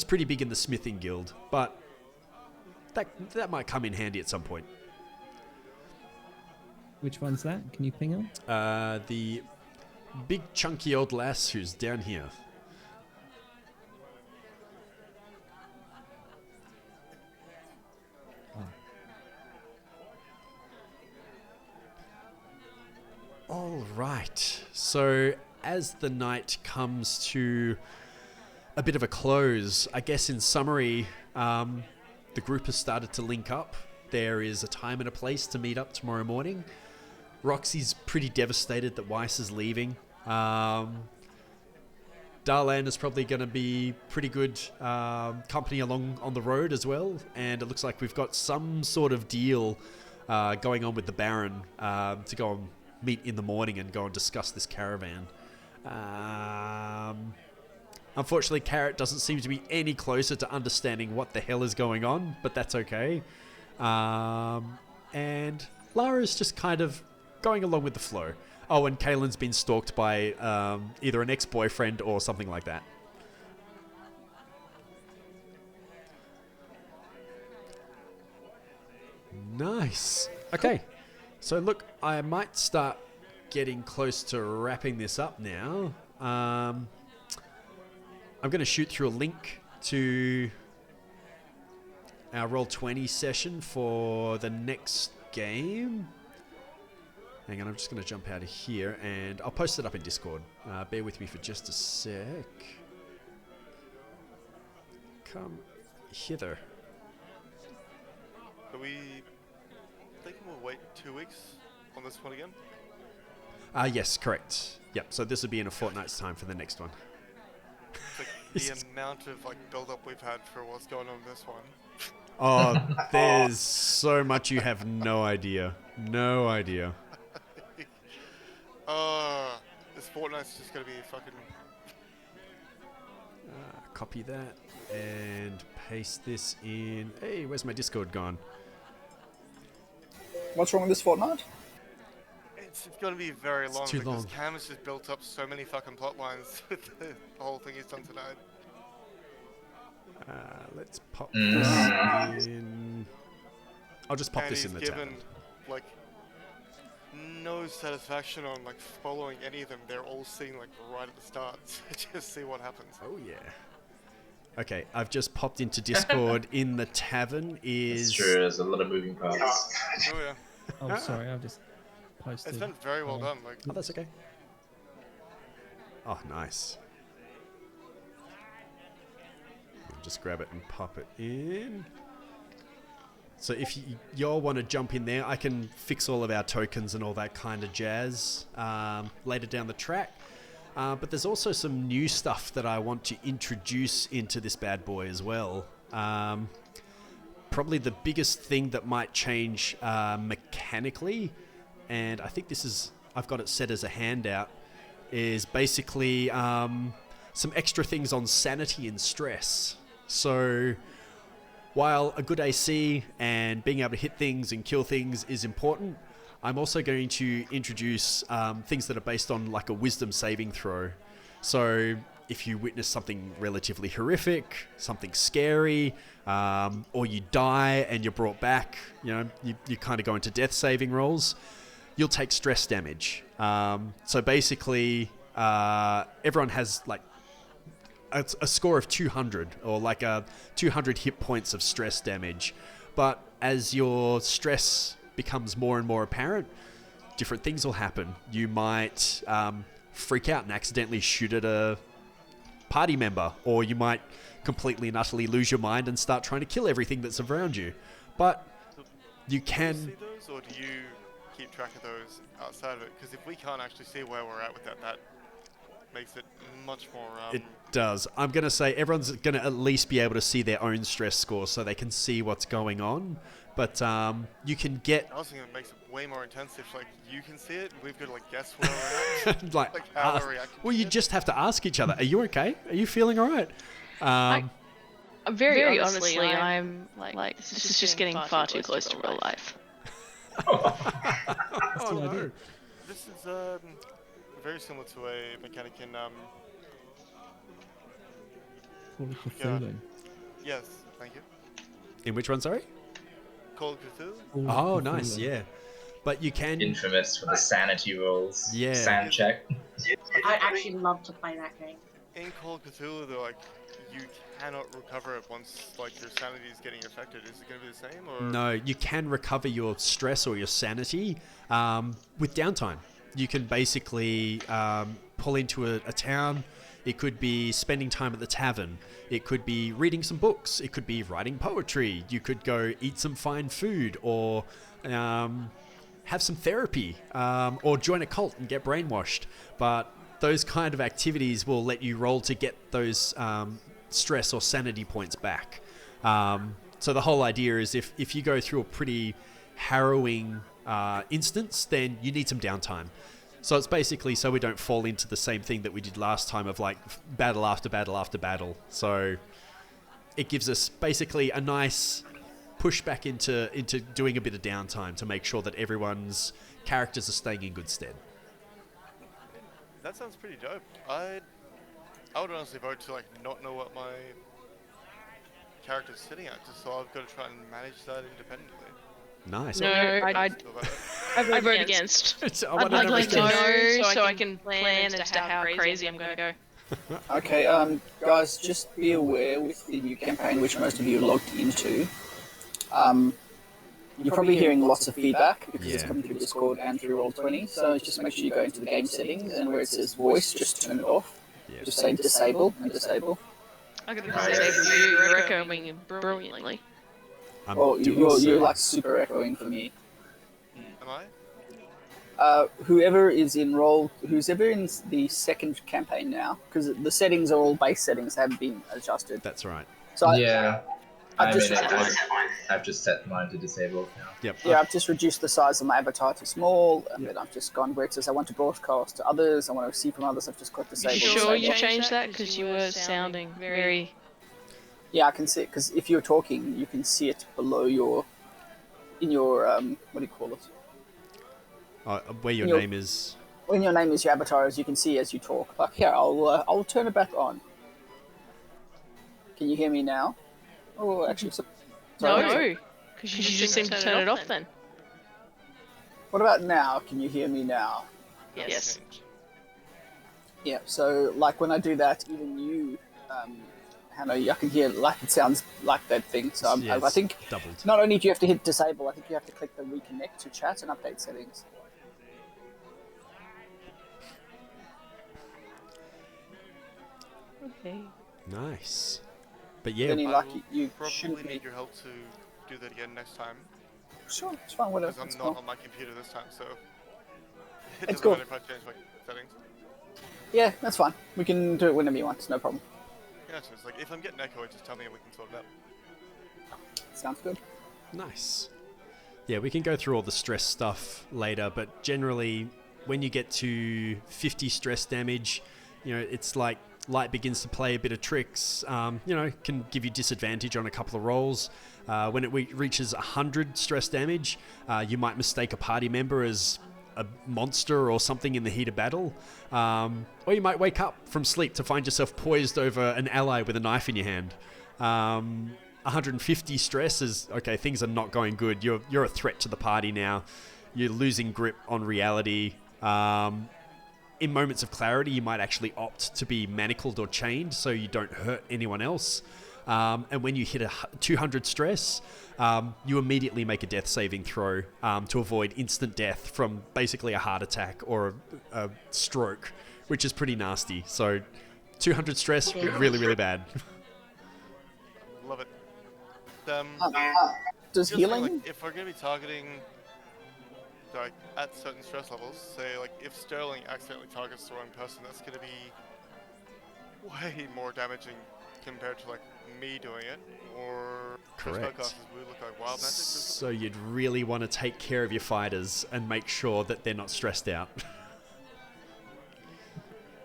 pretty big in the smithing guild. But that might come in handy at some point. Which one's that? Can you ping her? The big chunky old lass who's down here. All right. So as the night comes to a bit of a close, I guess in summary, the group has started to link up. There is a time and a place to meet up tomorrow morning. Roxy's pretty devastated that Weiss is leaving. Darlan is probably going to be pretty good company along on the road as well. And it looks like we've got some sort of deal going on with the Baron to go and meet in the morning and go and discuss this caravan. Unfortunately, Carrot doesn't seem to be any closer to understanding what the hell is going on, but that's okay. And Lara's just kind of going along with the flow. Oh, and Kaylin's been stalked by either an ex-boyfriend or something like that. Nice. Okay. So look, I might start getting close to wrapping this up now. I'm going to shoot through a link to our Roll20 session for the next game. Hang on, I'm just going to jump out of here and I'll post it up in Discord. Bear with me for just a sec. Come hither. Are we thinking we'll wait 2 weeks on this one again? Yes, correct. Yep, so this will be in a fortnight's time for the next one. It's like the amount of build-up we've had for what's going on in this one. Oh, there's so much you have no idea. No idea. This fortnight's just gonna be fucking... Copy that and paste this in. Hey, where's my Discord gone? What's wrong with this fortnight? It's gonna be very long too because long. Cam has just built up so many fucking plot lines with the whole thing he's done tonight. Let's pop this in. I'll just pop And this he's in the given tab. no satisfaction on following any of them. They're all seen right at the start. So just see what happens. Oh yeah. Okay, I've just popped into Discord. In the tavern is. It's true. There's a lot of moving parts. Oh yeah, Oh, sorry, I've just posted. it's been very well done. Oh, that's okay. Oh, nice. I'll just grab it and pop it in. So if y'all want to jump in there, I can fix all of our tokens and all that kind of jazz later down the track. But there's also some new stuff that I want to introduce into this bad boy as well. Probably the biggest thing that might change mechanically, and I think I've got it set as a handout, is basically some extra things on sanity and stress. So while a good AC and being able to hit things and kill things is important, I'm also going to introduce things that are based on like a wisdom saving throw. So if you witness something relatively horrific, something scary, or you die and you're brought back, you kind of go into death saving rolls, you'll take stress damage. So basically, everyone has like a score of 200 or like 200 hit points of stress damage. But as your stress becomes more and more apparent, different things will happen. You might freak out and accidentally shoot at a party member, or you might completely and utterly lose your mind and start trying to kill everything that's around you. But you can... Do you see those, or do you keep track of those outside of it? Because if we can't actually see where we're at with that makes it much more... It does. I'm going to say everyone's going to at least be able to see their own stress score so they can see what's going on. But you can get... I was thinking it makes it way more intense if, like, you can see it, we've got to, like, guess where we're at. like how we're reacting. Well, you just have to ask each other, are you okay? Are you feeling all right? Very honestly, I'm like this is just getting far too close to real life. Oh, no. This is very similar to a mechanic in Call of Cthulhu. yes, thank you. In which one, sorry? Call of Cthulhu? Call of Oh, Cthulhu. nice, yeah. But you can... Infamous for the sanity rolls. Yeah. Sand check. I'd actually love to play that game. In Call of Cthulhu, they're like, you cannot recover it once, like, your sanity is getting affected. Is it going to be the same, or...? No, you can recover your stress or your sanity with downtime. You can basically pull into a town. It could be spending time at the tavern. It could be reading some books. It could be writing poetry. You could go eat some fine food, or have some therapy, or join a cult and get brainwashed. But those kind of activities will let you roll to get those stress or sanity points back. So the whole idea is if you go through a pretty harrowing instance, then you need some downtime. So it's basically so we don't fall into the same thing that we did last time of like battle after battle after battle. So it gives us basically a nice push back into doing a bit of downtime to make sure that everyone's characters are staying in good stead. That sounds pretty dope. I would honestly vote to, like, not know what my character's sitting at, just so I've got to try and manage that independently. Nice. No, I vote against. I'd like to know so I can plan as to how crazy I'm going to go. Okay, guys, just be aware with the new campaign, which most of you are logged into. You're probably hearing lots of feedback because it's coming through Discord and through Roll20. So just make sure you go into the game settings, and where it says voice, just turn it off. Yeah. Just say disable and disable. I'm going to disable you. You're echoing brilliantly. Well, you're like super echoing for me. Am I? Whoever is in the second campaign now, because the settings are all base settings, they haven't been adjusted. That's right. So Yeah. I've just set mine to disable now. Yep. I've just reduced the size of my avatar to small, and then I've just gone where it says I want to broadcast to others, I want to see from others, I've just clicked disable. You sure you changed that? Because you were sounding very... Yeah, I can see it, because if you're talking, you can see it below in your, what do you call it? Where your name is... When your name is your avatar, as you can see as you talk. Like, here, I'll turn it back on. Can you hear me now? Oh, actually... No, because you just seem to turn it off then. What about now? Can you hear me now? Yes. Yeah, so, like, when I do that, even you... Hannah, I can hear like it sounds like that thing. So I think doubled. Not only do you have to hit disable, I think you have to click the reconnect to chat and update settings. Okay. Nice. But yeah, Any luck, you probably shouldn't need your help to do that again next time. Sure, it's fine. Whatever. Because I'm It's not cool. on my computer this time, so it It's doesn't cool. matter if I change my settings. Yeah, that's fine. We can do it whenever you want. It's no problem. Yeah, so it's like if I'm getting echo, just tell me and we can sort it out. Sounds good. Nice. Yeah, we can go through all the stress stuff later, but generally, when you get to 50 stress damage, it's like light begins to play a bit of tricks. Can give you disadvantage on a couple of rolls. When it reaches 100 stress damage, you might mistake a party member as a monster or something in the heat of battle. Or you might wake up from sleep to find yourself poised over an ally with a knife in your hand. 150 stress is, okay, things are not going good. You're a threat to the party now. You're losing grip on reality. In moments of clarity, you might actually opt to be manacled or chained so you don't hurt anyone else. And when you hit a 200 stress, you immediately make a death saving throw to avoid instant death from basically a heart attack or a stroke, which is pretty nasty. So 200 stress, really, really bad. Love it. Does Just healing? saying, like, if we're gonna be targeting like at certain stress levels, say like if Sterling accidentally targets the wrong person, that's gonna be way more damaging compared to like me doing it, or Correct. spellcasters would look like wild magic. So you'd really want to take care of your fighters and make sure that they're not stressed out.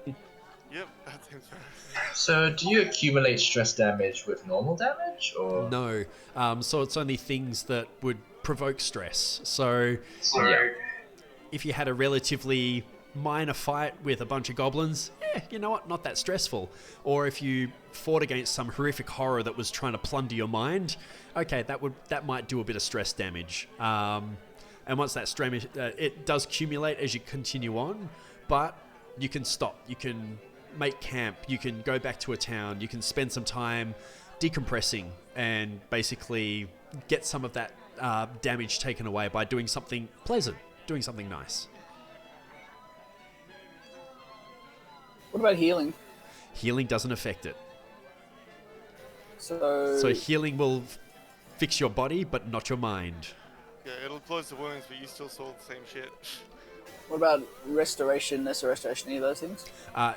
Yep, that seems fair. So, do you accumulate stress damage with normal damage, or No. So it's only things that would provoke stress. So yeah? if you had a relatively minor fight with a bunch of goblins, you know what, not that stressful. Or if you fought against some horrific horror that was trying to plunder your mind, okay, that might do a bit of stress damage. And once that stress, it does accumulate as you continue on, but you can stop. You can make camp. You can go back to a town. You can spend some time decompressing and basically get some of that damage taken away by doing something pleasant, doing something nice. What about healing? Healing doesn't affect it. So Healing will fix your body, but not your mind. Yeah, it'll close the wounds, but you still saw the same shit. what about restoration, lesser restoration, any of those things?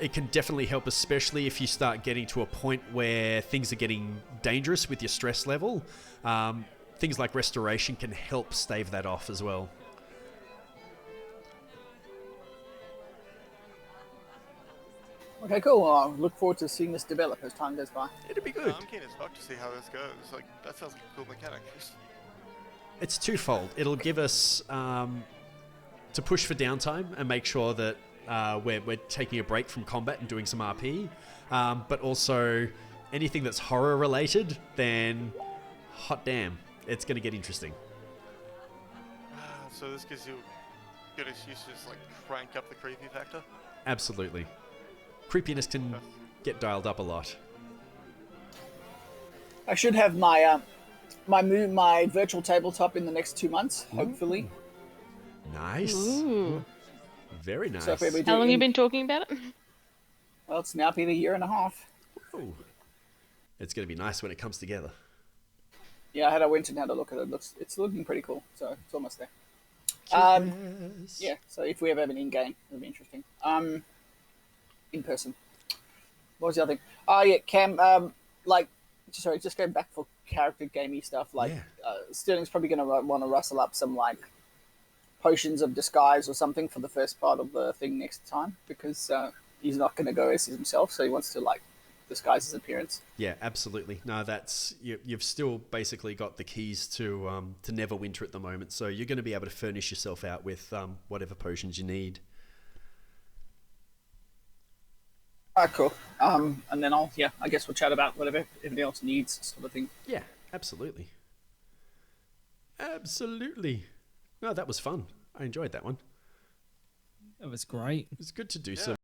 It can definitely help, especially if you start getting to a point where things are getting dangerous with your stress level. Things like restoration can help stave that off as well. Okay, cool. Well, I look forward to seeing this develop as time goes by. It'd be Yeah, good. I'm keen as fuck to see how this goes. Like, that sounds like a cool mechanic. It's twofold. It'll give us to push for downtime and make sure that we're taking a break from combat and doing some RP. But also, anything that's horror related, then hot damn, it's going to get interesting. So this gives you a good excuse to just like crank up the creepy factor. Absolutely. Creepiness can get dialed up a lot. I should have my my virtual tabletop in the next 2 months, hopefully. Nice. Ooh. Very nice. So if we do How long in- you been talking about it? Well, it's now been a year and a half. Ooh. It's going to be nice when it comes together. Yeah, I went and had a look at it. It's looking pretty cool. So it's almost there. Yes. Yeah. So if we ever have an in-game, it'll be interesting. In person. What was the other thing? Oh yeah, Cam. Just going back for character gamey stuff. Like, Yeah. Sterling's probably going to want to rustle up some like potions of disguise or something for the first part of the thing next time, because he's not going to go as himself, so he wants to like disguise his appearance. Yeah, absolutely. No, that's you've still basically got the keys to Neverwinter at the moment, so you're going to be able to furnish yourself out with whatever potions you need. Cool. And then I guess we'll chat about whatever everybody else needs, sort of thing. Yeah, absolutely. Absolutely. No, that was fun. I enjoyed that one. That was great. It was good to do Yeah. some